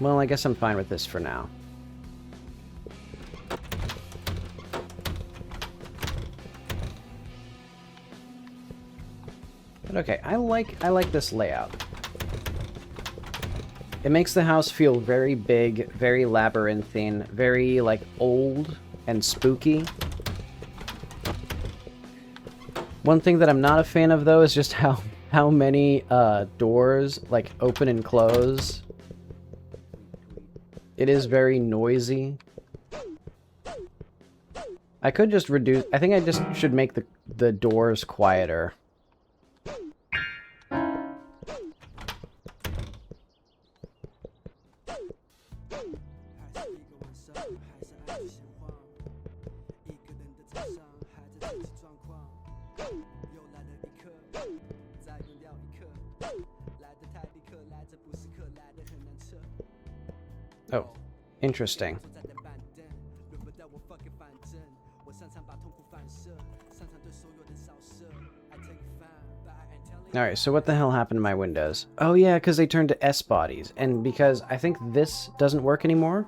Well, I guess I'm fine with this for now. But okay, I like this layout. It makes the house feel very big, very labyrinthine, very, like, old and spooky. One thing that I'm not a fan of, though, is just how many doors, like, open and close. It is very noisy. I could just reduce... I think I just should make the doors quieter. Oh, interesting. Alright, so what the hell happened to my windows? Oh yeah, because they turned to S bodies, and because I think this doesn't work anymore.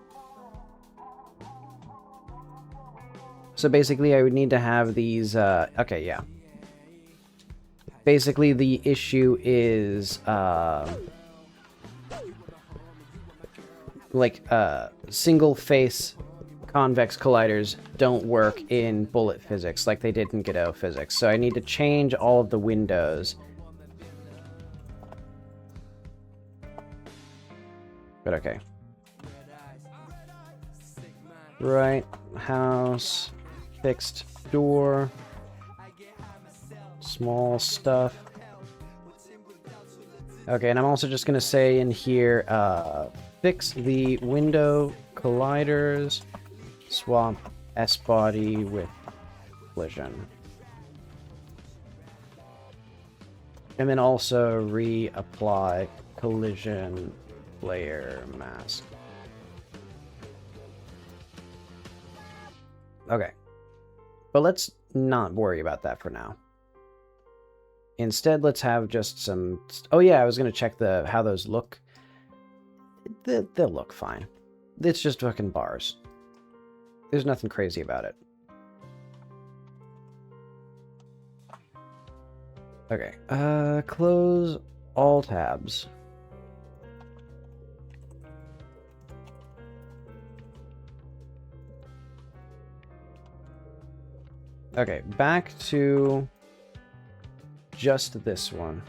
So basically I would need to have these, okay, yeah. Basically the issue is, single face convex colliders don't work in bullet physics like they did in Godot physics. So I need to change all of the windows. But okay. Right, house, fixed door, small stuff. Okay, and I'm also just gonna say in here, fix the window colliders, swap S-body with collision. And then also reapply collision layer mask. Okay. But let's not worry about that for now. Instead, let's have just some... Oh yeah, I was going to check how those look. They'll look fine. It's just fucking bars. There's nothing crazy about it. Okay, close all tabs. Okay, back to just this one.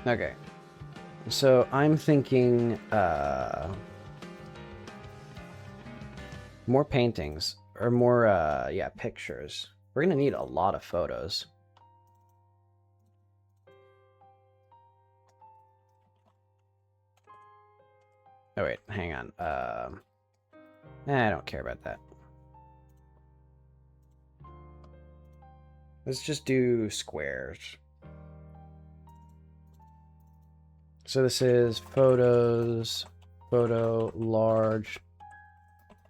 Okay, so I'm thinking more paintings, or more, yeah, pictures. We're gonna need a lot of photos. Oh wait, hang on. I don't care about that. Let's just do squares. So this is photos, photo, large,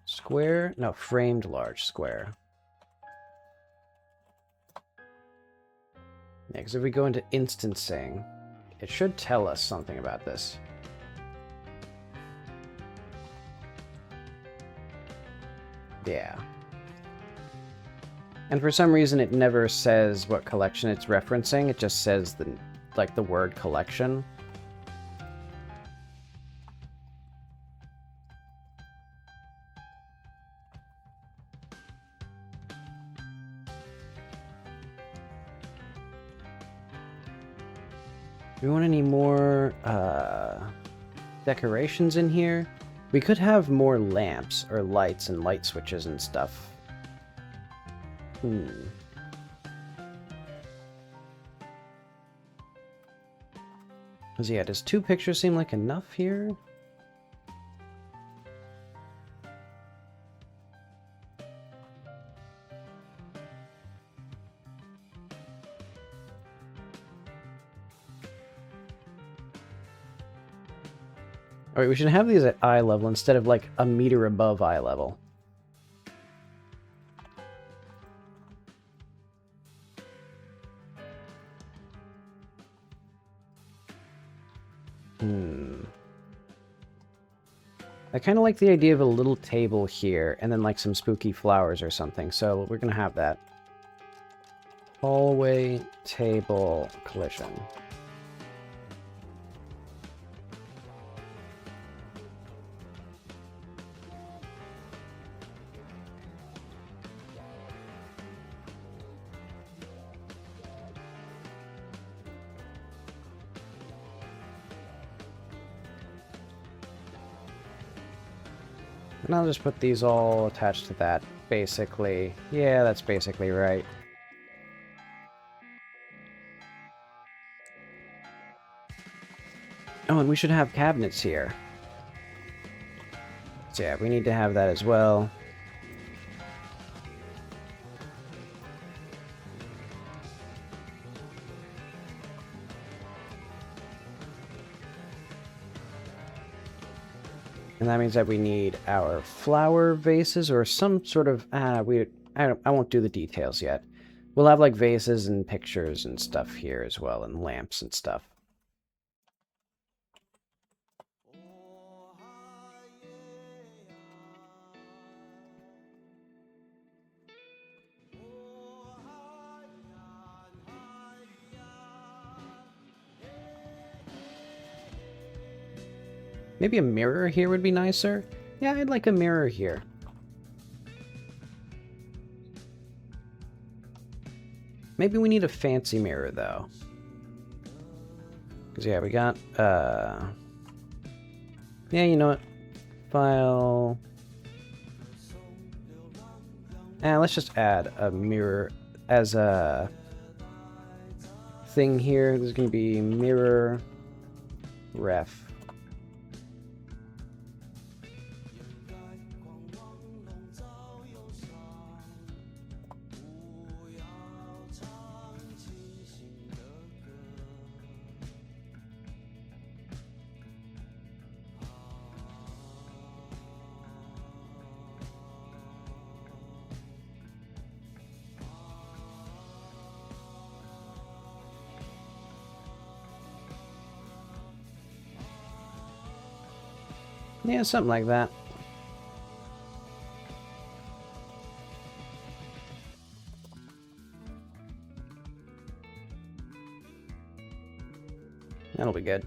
square? No, framed large square. Yeah, because if we go into instancing, it should tell us something about this. Yeah. And for some reason it never says what collection it's referencing, it just says the word collection. Do we want any more decorations in here? We could have more lamps or lights and light switches and stuff. So yeah, does 2 pictures seem like enough here? Alright, we should have these at eye level instead of like a meter above eye level. I kind of like the idea of a little table here and then like some spooky flowers or something, so we're gonna have that. Hallway table collision. And I'll just put these all attached to that, basically. Yeah, that's basically right. Oh, and we should have cabinets here. So yeah, we need to have that as well. And that means that we need our flower vases or some sort of... I won't do the details yet. We'll have like vases and pictures and stuff here as well, and lamps and stuff. Maybe a mirror here would be nicer. Yeah, I'd like a mirror here. Maybe we need a fancy mirror, though. Because, yeah, we got, yeah, you know what? File... let's just add a mirror as a thing here. There's going to be mirror ref. Yeah, something like that. That'll be good.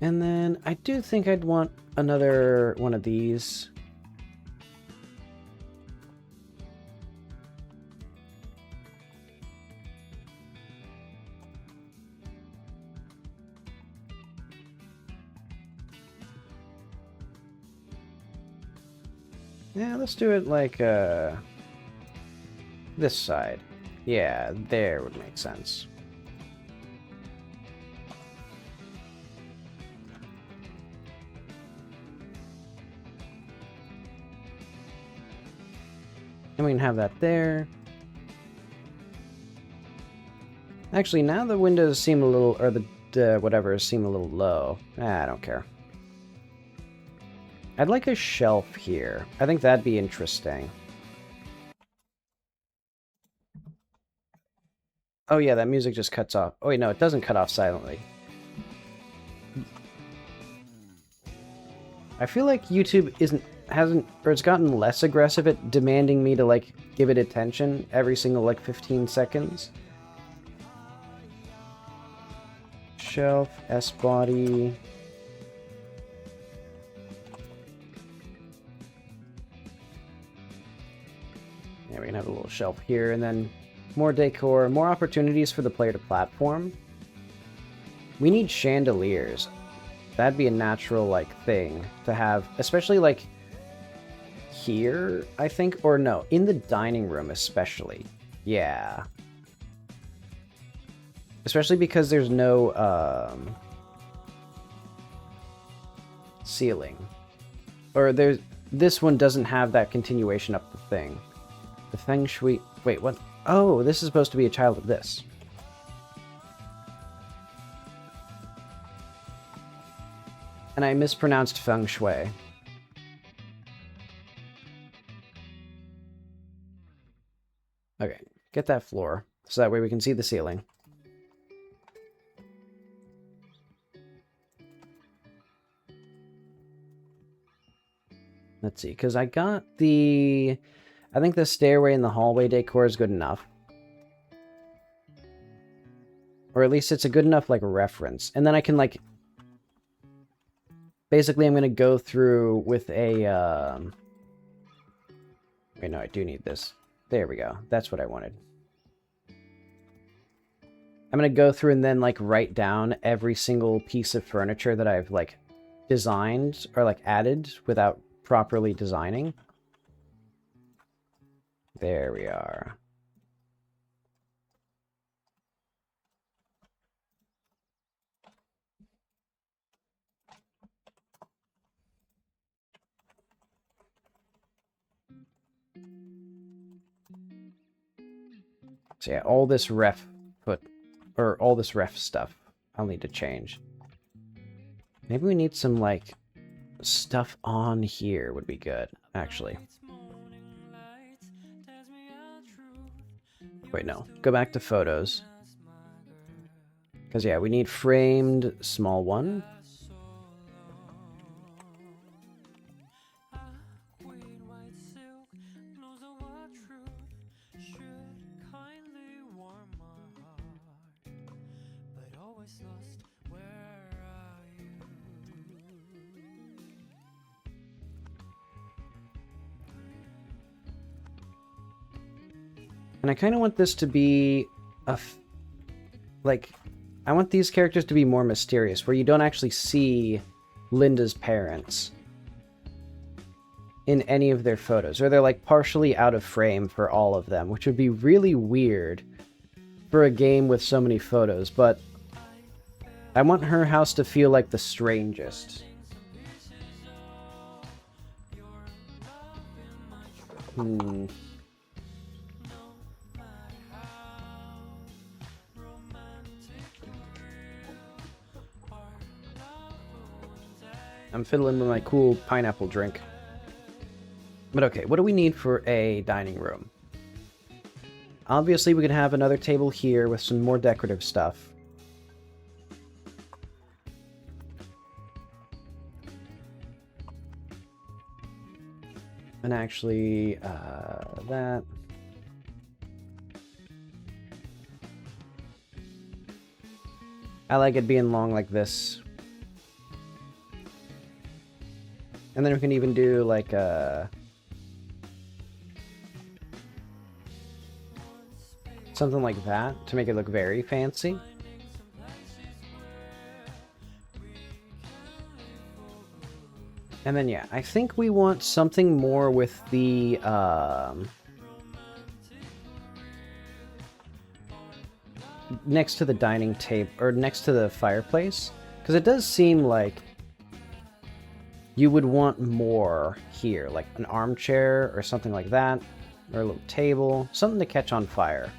And then I do think I'd want another one of these. Yeah, let's do it like this side. Yeah, there would make sense. And we can have that there. Actually, now the windows seem a little, or the whatever seem a little low. I don't care. I'd like a shelf here. I think that'd be interesting. Oh yeah, that music just cuts off. Oh wait, no, it doesn't cut off silently. I feel like YouTube hasn't, or it's gotten less aggressive at demanding me to, like, give it attention every single, like, 15 seconds. Shelf, S-body. Yeah, we can have a little shelf here, and then more decor, more opportunities for the player to platform. We need chandeliers. That'd be a natural, like, thing to have, especially, like, here, I think, or no, in the dining room especially. Yeah. Especially because there's no, ceiling. Or this one doesn't have that continuation up the thing. The feng shui, wait, what? Oh, this is supposed to be a child of this. And I mispronounced feng shui. Okay, get that floor, so that way we can see the ceiling. Let's see, because I got the... I think the stairway and the hallway decor is good enough. Or at least it's a good enough, like, reference. And then I can, like... Basically, I'm going to go through with a... Wait, no, I do need this. There we go. That's what I wanted. I'm going to go through and then, like, write down every single piece of furniture that I've, like, designed or, like, added without properly designing. There we are. So yeah, all this ref stuff I'll need to change. Maybe we need some, like, stuff on here would be good, actually. Wait, no. Go back to photos. Because, yeah, we need framed small one. And I kind of want this to be like, I want these characters to be more mysterious, where you don't actually see Linda's parents in any of their photos, or they're, like, partially out of frame for all of them, which would be really weird for a game with so many photos, but I want her house to feel like the strangest. I'm fiddling with my cool pineapple drink. But okay, what do we need for a dining room? Obviously, we could have another table here with some more decorative stuff. And actually, that. I like it being long like this. And then we can even do like something like that to make it look very fancy. And then, yeah, I think we want something more with the, next to the dining table, or next to the fireplace. Because it does seem like you would want more here, like an armchair or something like that, or a little table, something to catch on fire.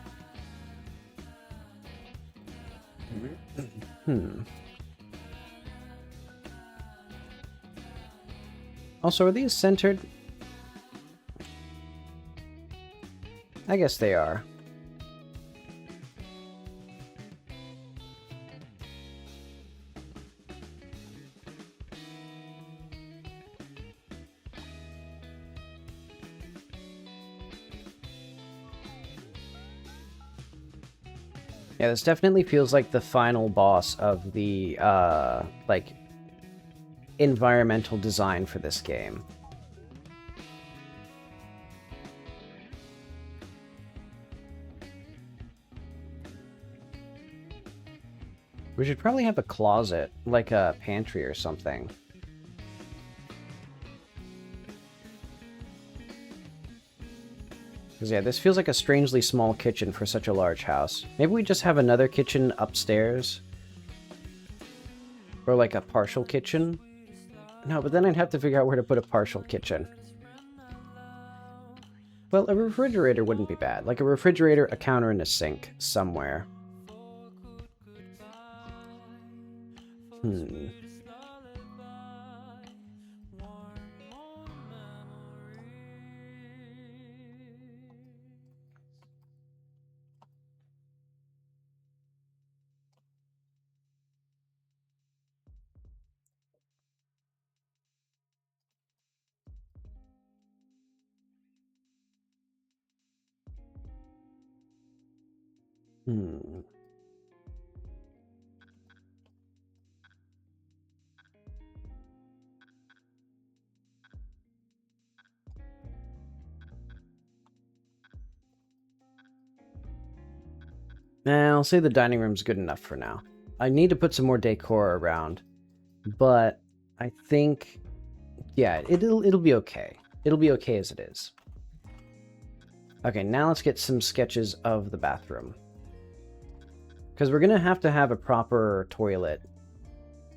Also, are these centered? I guess they are. Yeah, this definitely feels like the final boss of the, like, environmental design for this game. We should probably have a closet, like a pantry or something. Because, yeah, this feels like a strangely small kitchen for such a large house. Maybe we just have another kitchen upstairs? Or like a partial kitchen? No, but then I'd have to figure out where to put a partial kitchen. Well, a refrigerator wouldn't be bad. Like a refrigerator, a counter, and a sink somewhere. I'll say the dining room's good enough for now. I need to put some more decor around, but I think, yeah, it'll be okay. It'll be okay as it is. Okay, now let's get some sketches of the bathroom. Because we're gonna have to have a proper toilet.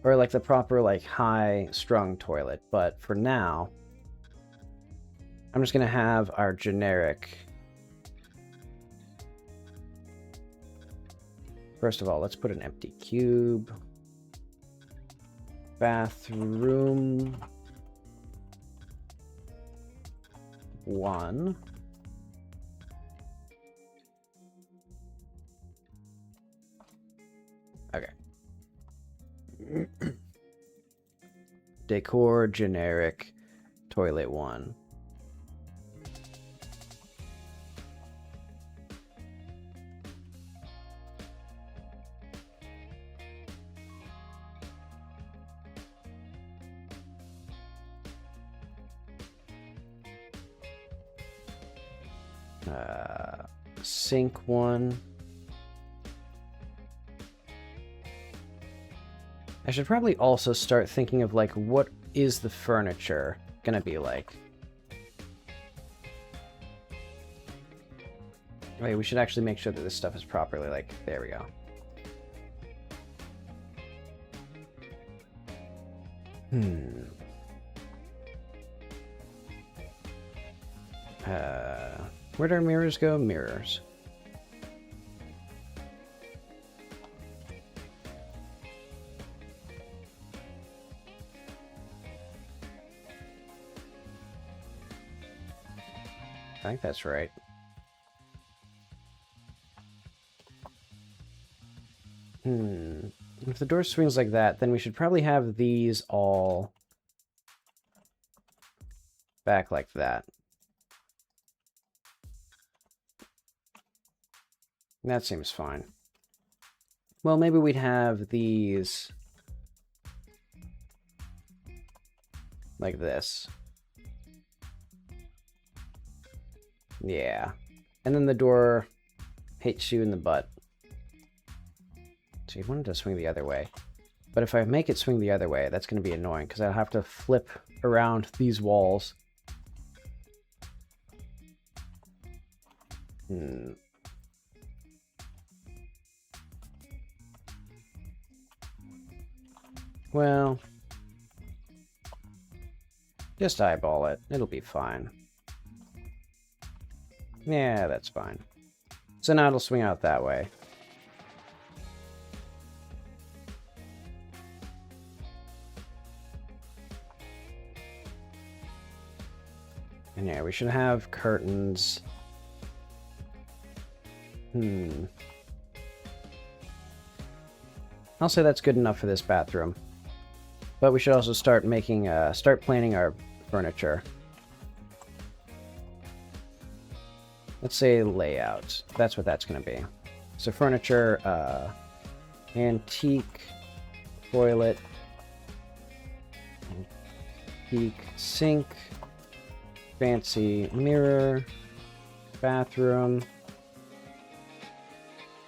Or like the proper, like, high-strung toilet. But for now, I'm just gonna have our generic... First of all, let's put an empty cube. Bathroom 1. Okay. Decor, generic, toilet 1. Sink 1. I should probably also start thinking of, like, what is the furniture gonna be like? Wait, we should actually make sure that this stuff is properly, like, there we go. Where'd our mirrors go? Mirrors. I think that's right. If the door swings like that, then we should probably have these all back like that. That seems fine. Well, maybe we'd have these like this. Yeah. And then the door hits you in the butt. So you wanted to swing the other way. But if I make it swing the other way, that's going to be annoying because I'll have to flip around these walls. Well, just eyeball it. It'll be fine. Yeah, that's fine. So now it'll swing out that way. And yeah, we should have curtains. I'll say that's good enough for this bathroom. But we should also start planning our furniture. Let's say layout. That's what that's going to be. So furniture, antique toilet, antique sink, fancy mirror, bathroom,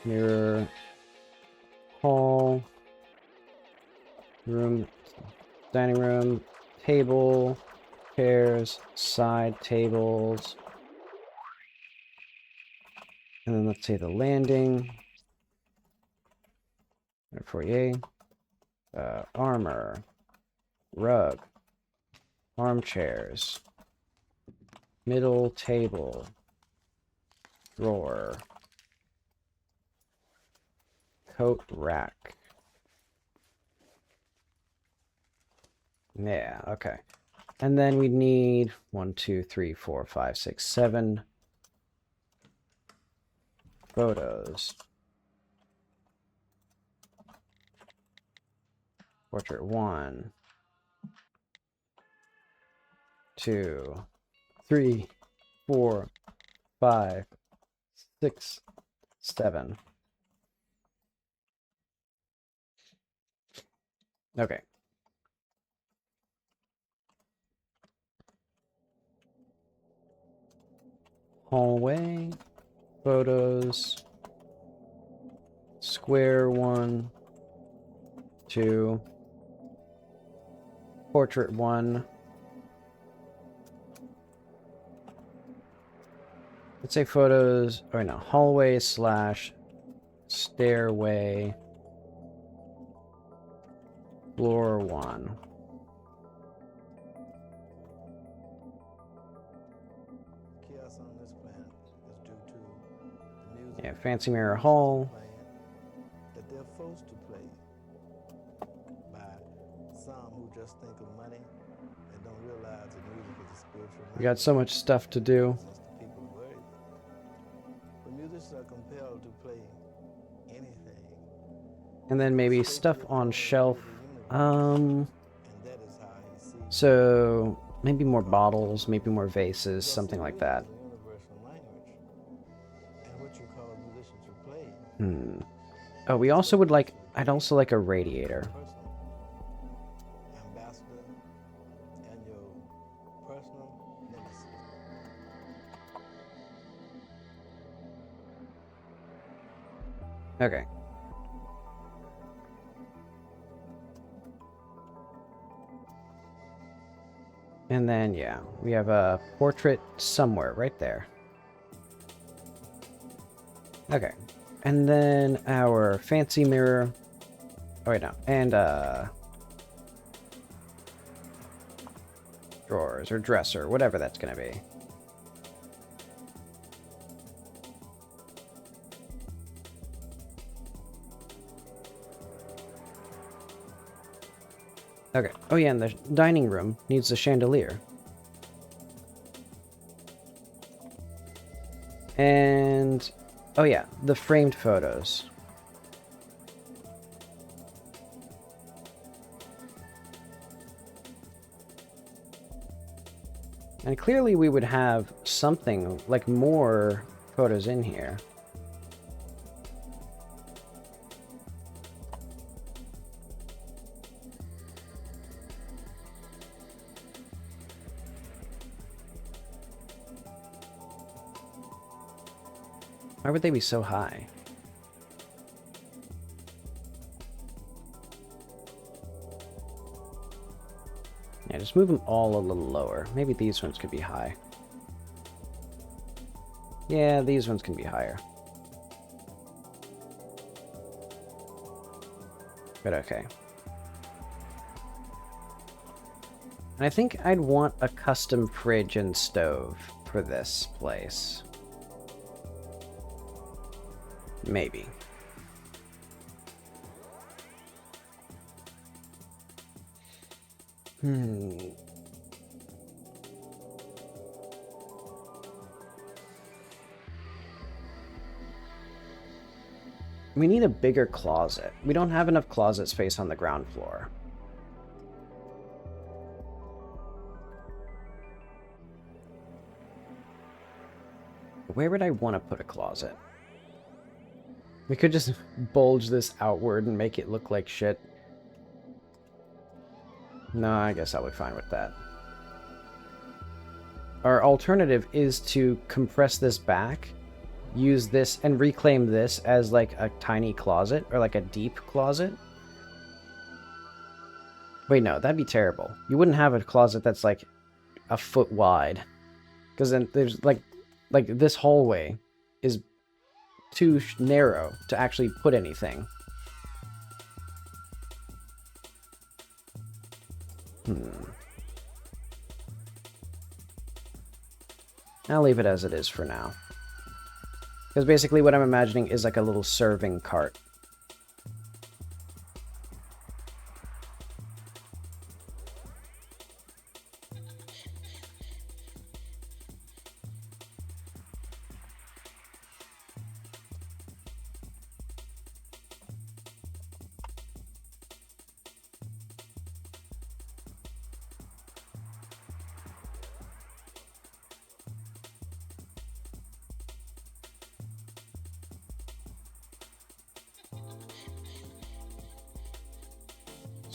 mirror, hall, room, dining room, table, chairs, side tables, and then let's say the landing, foyer, armor, rug, armchairs, middle table, drawer, coat rack. Yeah, okay. And then we need 1, 2, 3, 4, 5, 6, 7 photos. Portrait 1, 2, 3, 4, 5, 6, 7. Okay. Hallway, photos, square 1, 2, portrait 1. Let's say photos, or no, hallway slash stairway, floor 1. Yeah, fancy mirror hall. That they're forced to play by some who just think of money and don't realize that music is a spiritual. We got so much stuff to do. But musicians are compelled to play anything. And then maybe stuff on shelf. So maybe more bottles, maybe more vases, something like that. Oh, we also would like, I'd also like a radiator. Okay. And then, yeah, we have a portrait somewhere right there. Okay. And then our fancy mirror. Oh, wait, no. And, drawers or dresser, whatever that's gonna be. Okay. Oh, yeah, and the dining room needs a chandelier. And... oh, yeah, the framed photos. And clearly we would have something, like more photos in here. Why would they be so high? Yeah, just move them all a little lower. Maybe these ones could be high. Yeah, these ones can be higher. But okay. And I think I'd want a custom fridge and stove for this place. Maybe. We need a bigger closet. We don't have enough closet space on the ground floor. Where would I want to put a closet? We could just bulge this outward and make it look like shit. No, I guess I'll be fine with that. Our alternative is to compress this back, use this, and reclaim this as like a tiny closet, or like a deep closet. Wait, no, that'd be terrible. You wouldn't have a closet that's like a foot wide. Because then there's like this hallway is too narrow to actually put anything. I'll leave it as it is for now. Because basically what I'm imagining is like a little serving cart.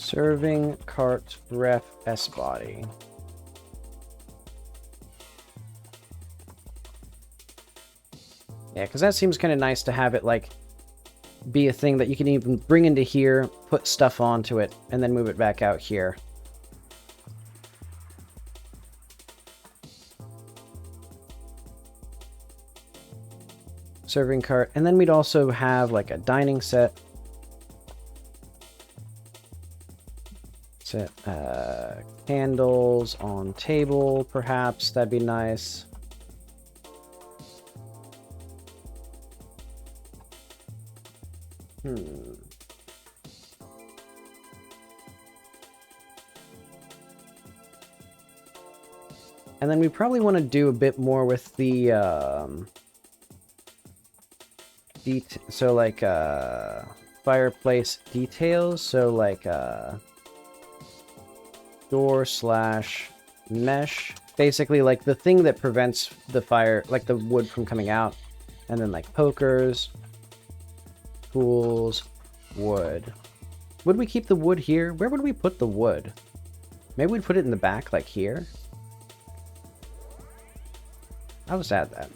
Serving cart ref S body. Yeah, because that seems kind of nice to have it like be a thing that you can even bring into here, put stuff onto it, and then move it back out here. Serving cart, and then we'd also have like a dining set. Set candles on table, perhaps. That'd be nice. And then we probably want to do a bit more with the so like fireplace details. So like door slash mesh, basically like the thing that prevents the fire, like the wood from coming out, and then like pokers, tools, wood. Would we keep the wood here? Where would we put the wood? Maybe we'd put it in the back, like here. I'll just add that.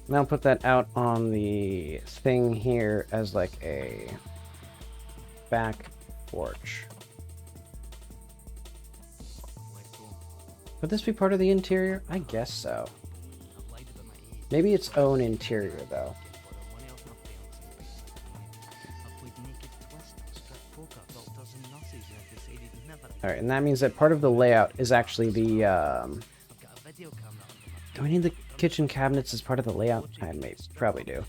And I'll put that out on the thing here as like a back porch. Would this be part of the interior? I guess so. Maybe its own interior, though. Alright, and that means that part of the layout is actually the, do I need the kitchen cabinets as part of the layout? I may probably do.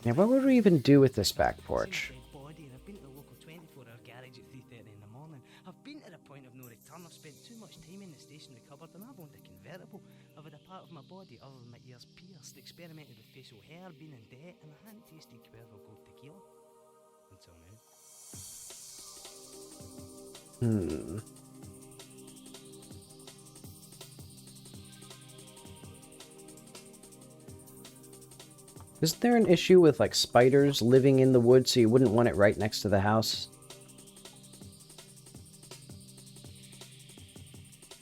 Now, what would we even do with this back porch? I've been to the point of no return. I've spent too much time in the stationary cupboard and I've owned a convertible. I've had a part of my body other than my ears pierced, experimented with facial hair, been in debt, and I hadn't tasted Cuervo Gold tequila. until now. Isn't there an issue with, like, spiders living in the woods so you wouldn't want it right next to the house?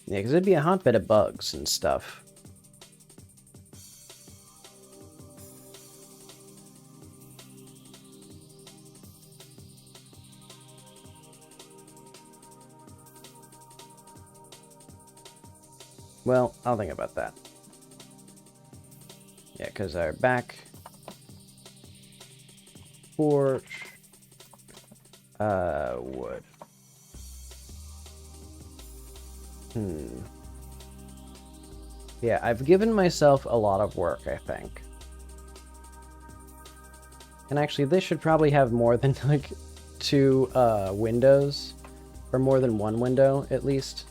Yeah, because it'd be a hotbed of bugs and stuff. Well, I'll think about that. Yeah, because our back porch, wood. Yeah, I've given myself a lot of work, I think. And actually, this should probably have more than, like, 2, windows. Or more than 1 window, at least.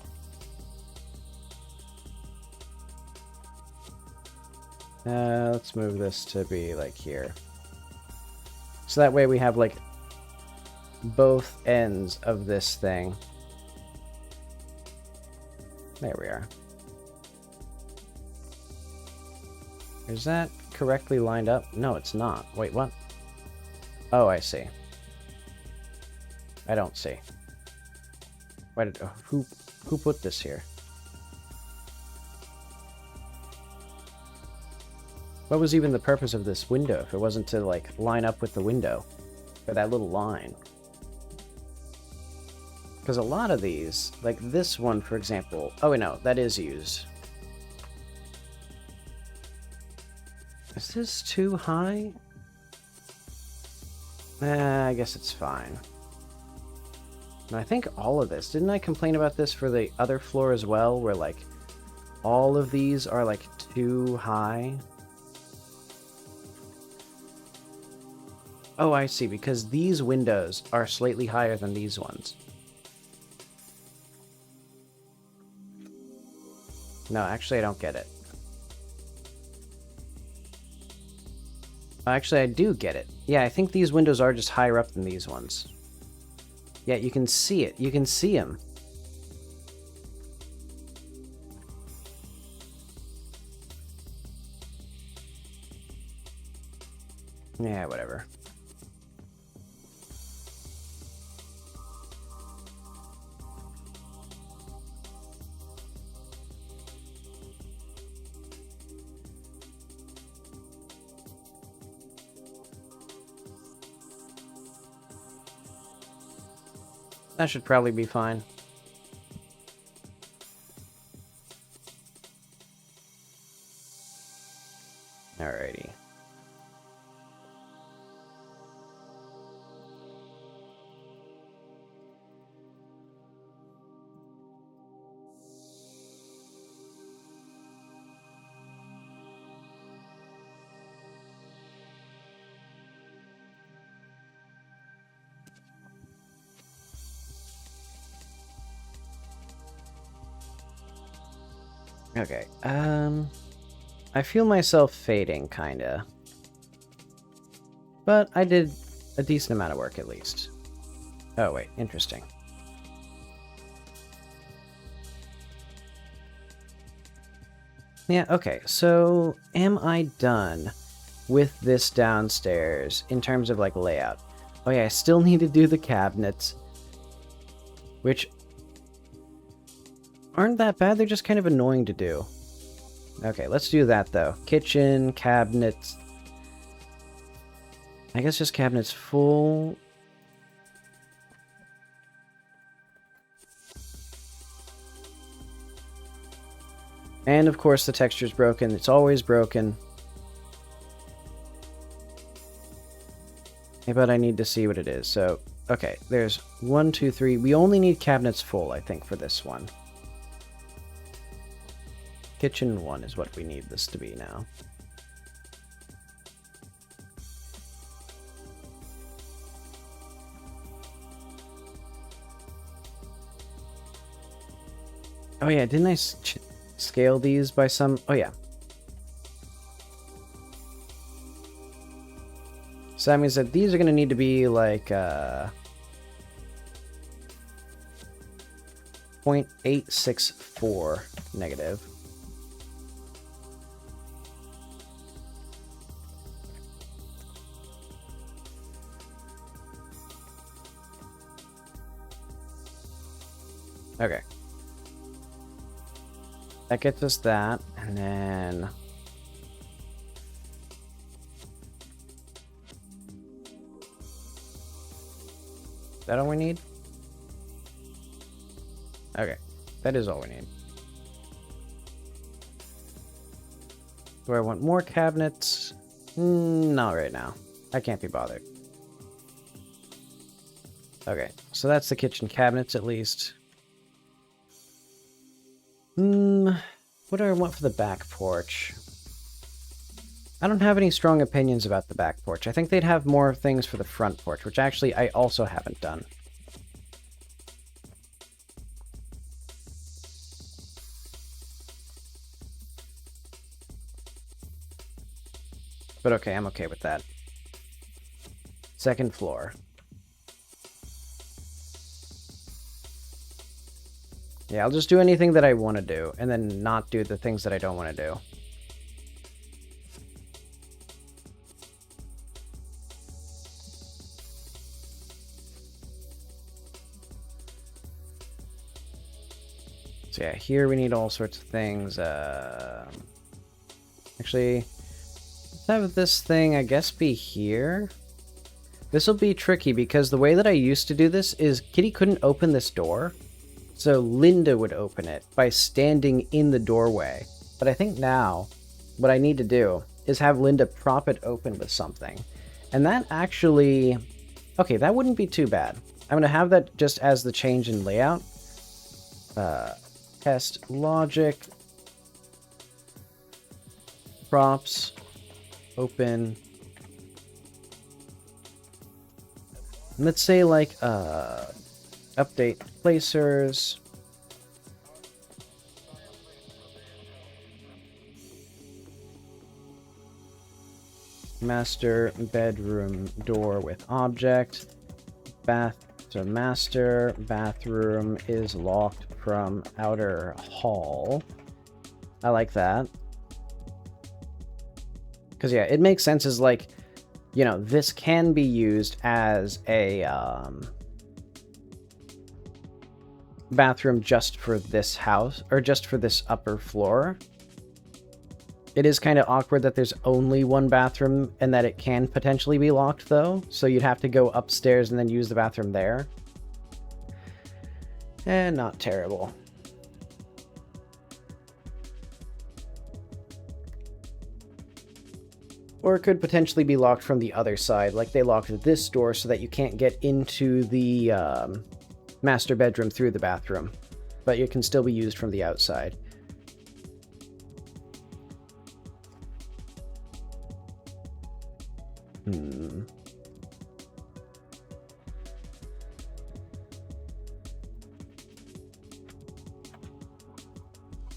Let's move this to be, like, here. So that way we have, like, both ends of this thing. There we are. Is that correctly lined up? No, it's not. Wait, what? Oh, I see. I don't see. Why did... who put this here? What was even the purpose of this window if it wasn't to, like, line up with the window? Or that little line? Because a lot of these, like this one, for example... Oh, wait, no, that is used. Is this too high? I guess it's fine. And I think all of this... Didn't I complain about this for the other floor as well? Where, like, all of these are, like, too high? Oh, I see, because these windows are slightly higher than these ones. No, actually, I don't get it. Actually, I do get it. Yeah, I think these windows are just higher up than these ones. Yeah, you can see it. You can see them. Yeah, whatever. That should probably be fine. Alrighty. Okay, I feel myself fading, kinda. But I did a decent amount of work, at least. Oh, wait, interesting. Yeah, okay, so am I done with this downstairs in terms of, like, layout? Oh yeah, I still need to do the cabinets, which aren't that bad, they're just kind of annoying to do. Okay, let's do that, though. Kitchen, cabinets. I guess just cabinets full. And, of course, the texture's broken. It's always broken. But I need to see what it is. So, okay, there's 1, 2, 3. We only need cabinets full, I think, for this one. Kitchen 1 is what we need this to be now. Oh yeah, didn't I scale these by some... Oh yeah. So that means that these are going to need to be like 0.864 negative. Okay. That gets us that, and then... Is that all we need? Okay. That is all we need. Do I want more cabinets? Not right now. I can't be bothered. Okay, so that's the kitchen cabinets at least. What do I want for the back porch? I don't have any strong opinions about the back porch. I think they'd have more things for the front porch, which actually I also haven't done. But okay, I'm okay with that. Second floor. Yeah, I'll just do anything that I want to do, and then not do the things that I don't want to do. So yeah, here we need all sorts of things. Actually, let's have this thing, I guess, be here. This will be tricky, because the way that I used to do this is Kitty couldn't open this door. So Linda would open it by standing in the doorway. But I think now what I need to do is have Linda prop it open with something. And that actually... Okay, that wouldn't be too bad. I'm going to have that just as the change in layout. Test logic. Props. Open. And let's say like... update placers. Master bedroom door with object. So master bathroom is locked from outer hall. I like that. Because yeah, it makes sense as like, you know, this can be used as a bathroom just for this house, or just for this upper floor. It is kind of awkward that there's only one bathroom and that it can potentially be locked though, so you'd have to go upstairs and then use the bathroom there. And not terrible. Or it could potentially be locked from the other side, like they locked this door so that you can't get into the master bedroom through the bathroom, but it can still be used from the outside.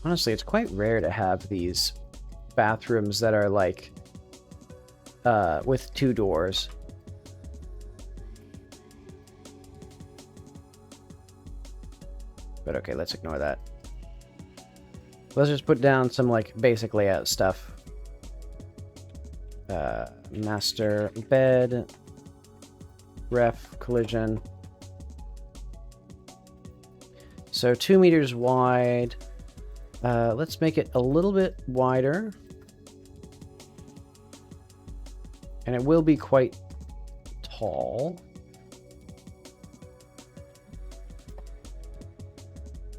Honestly, it's quite rare to have these bathrooms that are like with two doors. But okay, let's ignore that. Let's just put down some like basic layout stuff. Master bed, ref, collision. So 2 meters wide. Let's make it a little bit wider. And it will be quite tall.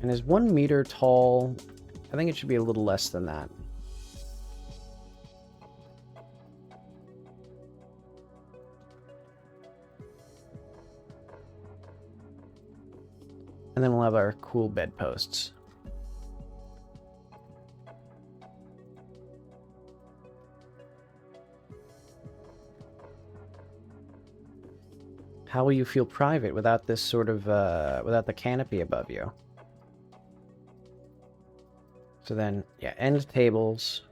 And is 1 meter tall? I think it should be a little less than that. And then we'll have our cool bedposts. How will you feel private without this sort of, without the canopy above you? So then, yeah, end tables.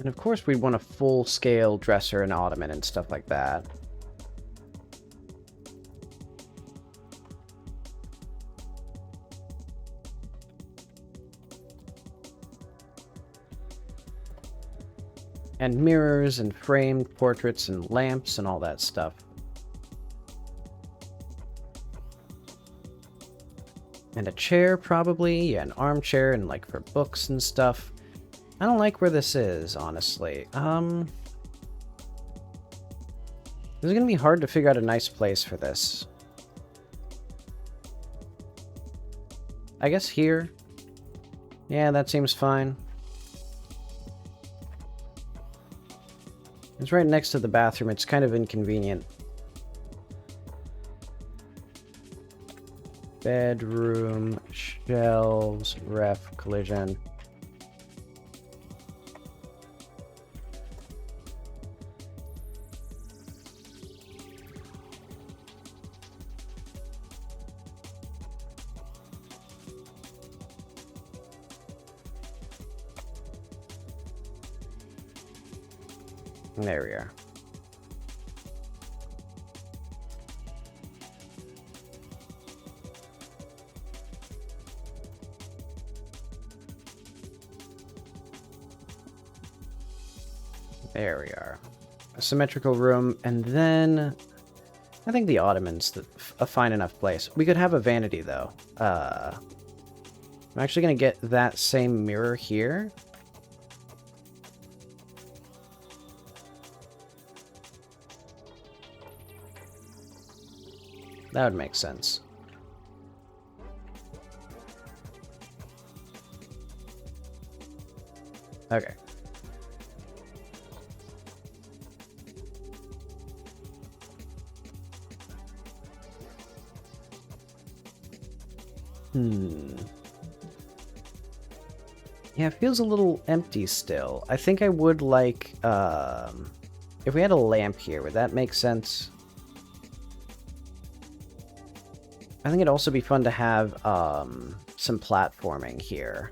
And of course we'd want a full-scale dresser and ottoman and stuff like that. And mirrors and framed portraits and lamps and all that stuff. And a chair, probably. Yeah, an armchair and, like, for books and stuff. I don't like where this is, honestly. This is gonna be hard to figure out a nice place for this. I guess here. Yeah, that seems fine. It's right next to the bathroom. It's kind of inconvenient. Bedroom, shelves, ref, collision. There we are. There we are. A symmetrical room, and then I think the ottoman's a fine enough place. We could have a vanity, though. I'm actually going to get that same mirror here. That would make sense. Okay. Yeah, it feels a little empty still. I think I would like, if we had a lamp here, would that make sense? I think it'd also be fun to have, some platforming here.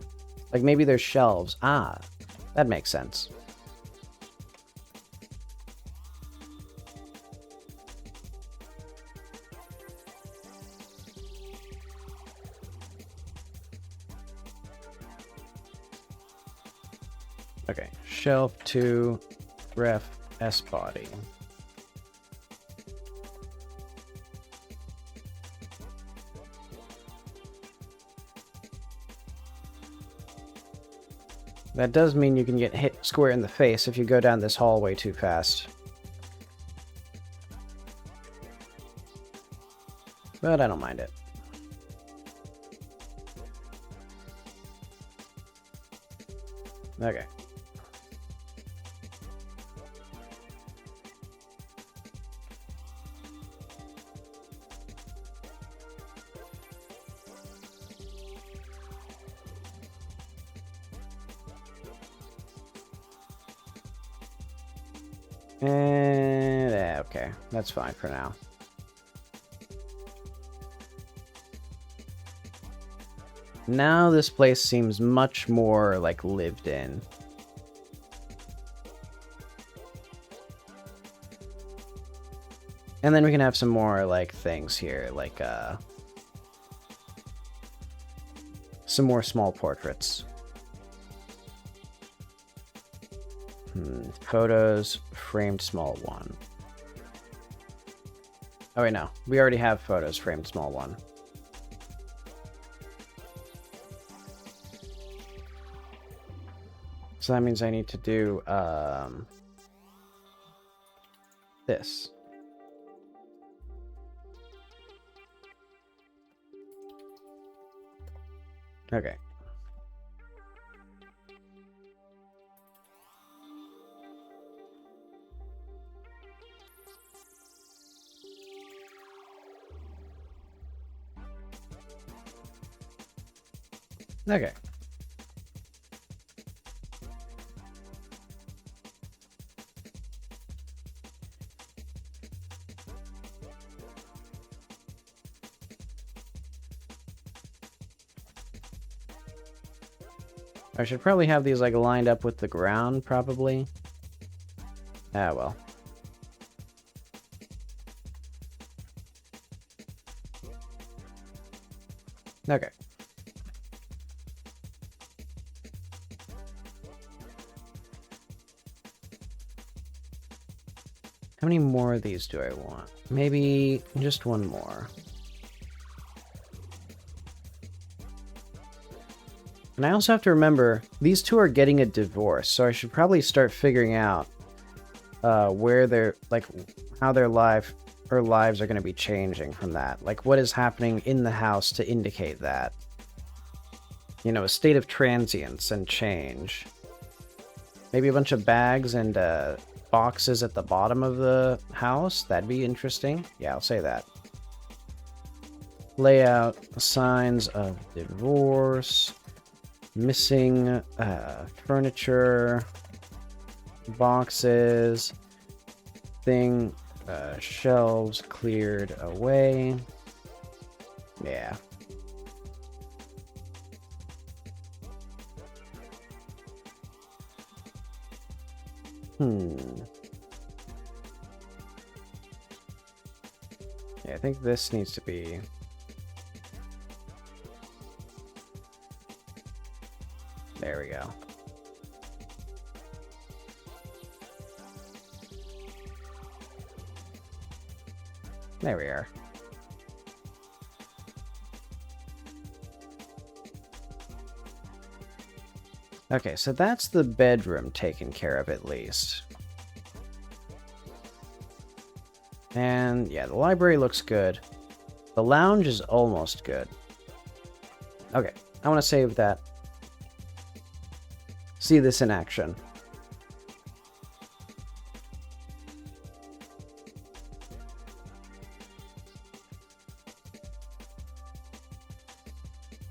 Like, maybe there's shelves. Ah, that makes sense. Okay, shelf 2, ref, S body. That does mean you can get hit square in the face if you go down this hallway too fast. But I don't mind it. Okay. And okay, that's fine for now. Now this place seems much more like lived in. And then we can have some more like things here, like some more small portraits. Photos, framed small 1. Oh wait, no. We already have photos, framed small 1. So that means I need to do, this. Okay. Okay. I should probably have these like lined up with the ground, probably. Ah, well. Okay. How many more of these do I want? Maybe just one more. And I also have to remember, these two are getting a divorce, so I should probably start figuring out where they're, like, how their lives are going to be changing from that. Like, what is happening in the house to indicate that? You know, a state of transience and change. Maybe a bunch of bags and boxes at the bottom of the house. That'd be interesting. Yeah, I'll say that. Layout, signs of divorce, missing furniture, boxes, shelves cleared away. Yeah. Yeah, I think this needs to be... There we go. There we are. Okay, so that's the bedroom taken care of at least. And yeah, the library looks good. The lounge is almost good. Okay, I want to save that. See this in action.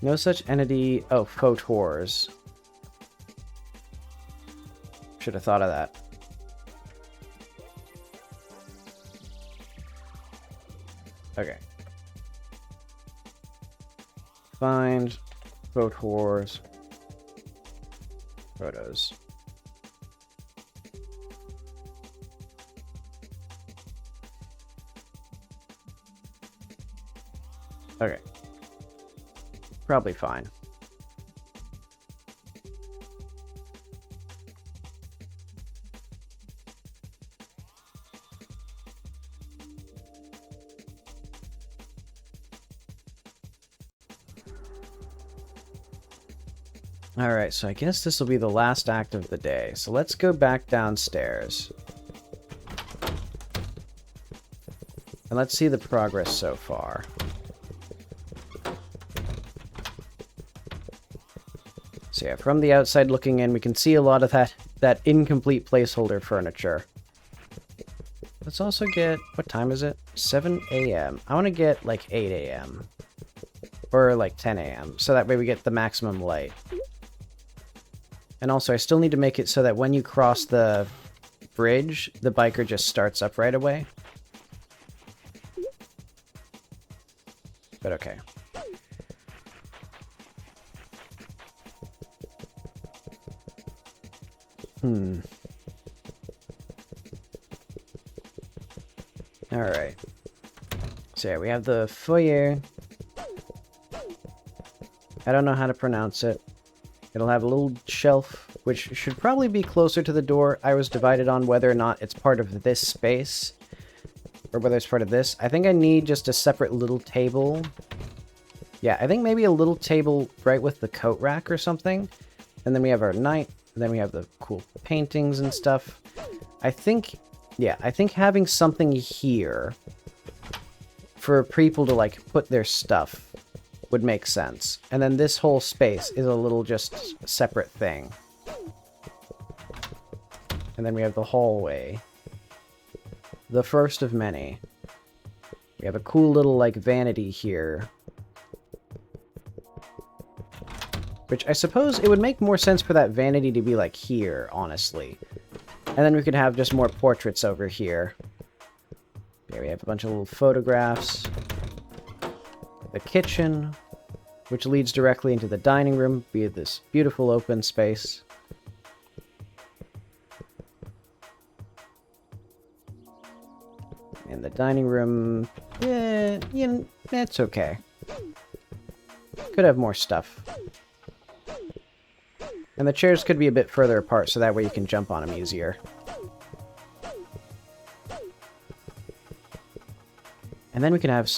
No such entity. Oh, FATPPS. Should have thought of that. Okay. Find FATPPS photos. Okay. Probably fine. Alright, so I guess this will be the last act of the day. So let's go back downstairs. And let's see the progress so far. So yeah, from the outside looking in, we can see a lot of that incomplete placeholder furniture. Let's also get... What time is it? 7 a.m. I want to get like 8 a.m. Or like 10 a.m. So that way we get the maximum light. And also, I still need to make it so that when you cross the bridge, the biker just starts up right away. But okay. Alright. So yeah, we have the foyer. I don't know how to pronounce it. It'll have a little shelf, which should probably be closer to the door. I was divided on whether or not it's part of this space, or whether it's part of this. I think I need just a separate little table. Yeah, I think maybe a little table right with the coat rack or something. And then we have our night, and then we have the cool paintings and stuff. I think, yeah, I think having something here for people to, like, put their stuff would make sense. And then this whole space is a little just separate thing. And then we have the hallway. The first of many. We have a cool little, like, vanity here. Which I suppose it would make more sense for that vanity to be, like, here, honestly. And then we could have just more portraits over here. Here we have a bunch of little photographs. The kitchen. which leads directly into the dining room via this beautiful open space. And the dining room, yeah, it's okay. Could have more stuff. And the chairs could be a bit further apart, so that way you can jump on them easier. And then we can have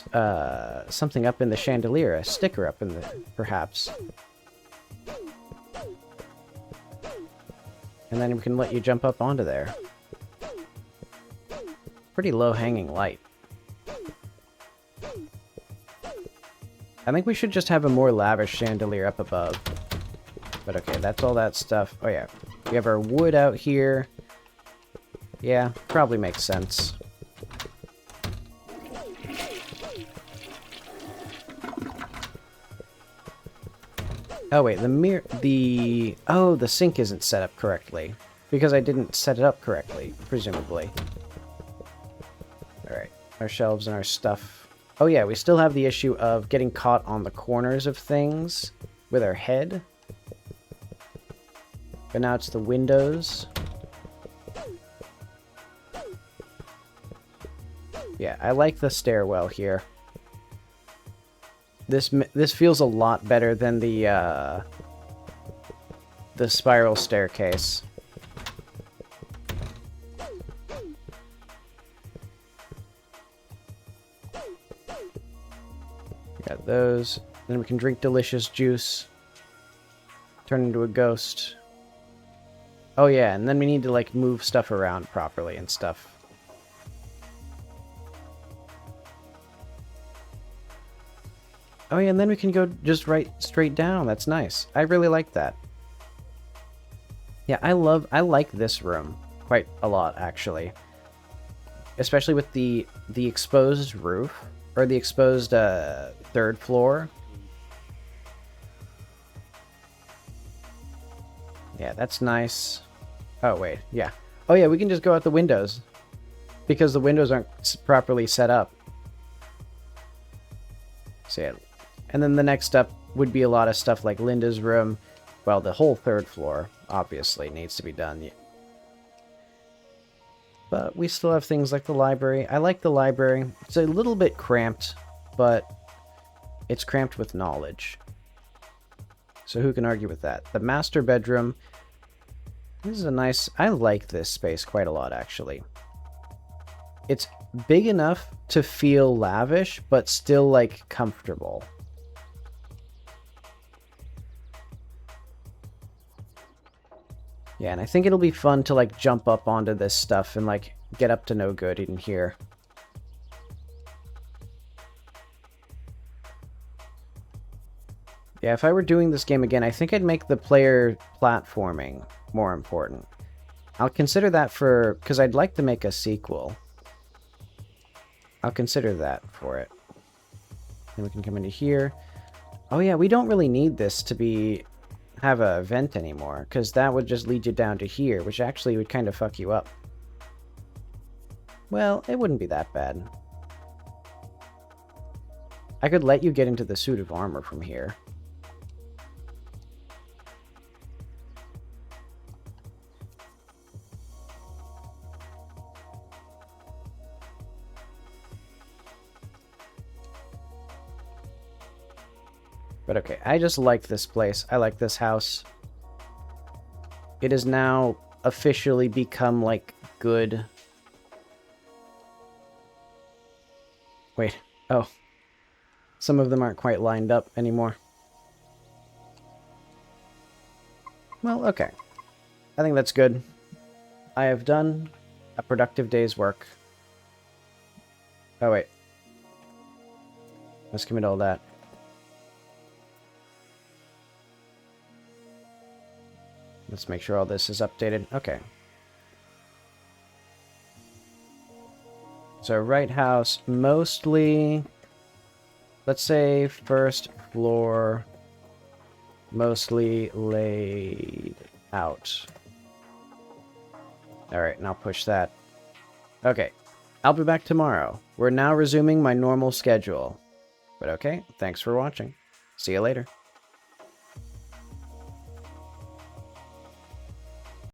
something up in the chandelier, a sticker up in the, perhaps. And then we can let you jump up onto there. Pretty low-hanging light. I think we should just have a more lavish chandelier up above. But okay, that's all that stuff. Oh yeah, we have our wood out here. Yeah, probably makes sense. Oh wait, oh, the sink isn't set up correctly. Because I didn't set it up correctly, presumably. Alright, our shelves and our stuff. Oh yeah, we still have the issue of getting caught on the corners of things with our head. But now it's the windows. Yeah, I like the stairwell here. This feels a lot better than the spiral staircase. Got those. Then we can drink delicious juice. Turn into a ghost. Oh yeah, and then we need to like move stuff around properly and stuff. Oh yeah, and then we can go just right straight down. That's nice. I really like that. Yeah, I like this room quite a lot actually. Especially with the exposed roof or the exposed third floor. Yeah, that's nice. Oh wait, yeah. Oh yeah, we can just go out the windows because the windows aren't properly set up. So yeah. And then the next up would be a lot of stuff like Linda's room. Well, the whole third floor, obviously, needs to be done. But we still have things like the library. I like the library. It's a little bit cramped, but it's cramped with knowledge. So who can argue with that? The master bedroom. This is a nice... I like this space quite a lot, actually. It's big enough to feel lavish, but still, like, comfortable. Yeah, and I think it'll be fun to, like, jump up onto this stuff and, like, get up to no good in here. Yeah, if I were doing this game again, I think I'd make the player platforming more important. I'll consider that for... because I'd like to make a sequel. I'll consider that for it. Then we can come into here. Oh yeah, we don't really need this to be... have a vent anymore, because that would just lead you down to here, which actually would kind of fuck you up. Well, it wouldn't be that bad. I could let you get into the suit of armor from here. But okay, I just like this place. I like this house. It has now officially become, like, good. Wait. Oh. Some of them aren't quite lined up anymore. Well, okay. I think that's good. I have done a productive day's work. Oh, wait. Let's commit all that. Let's make sure all this is updated. Okay. So right house, mostly, let's say first floor, mostly laid out. Alright, and I'll push that. Okay, I'll be back tomorrow. We're now resuming my normal schedule. But okay, thanks for watching. See you later.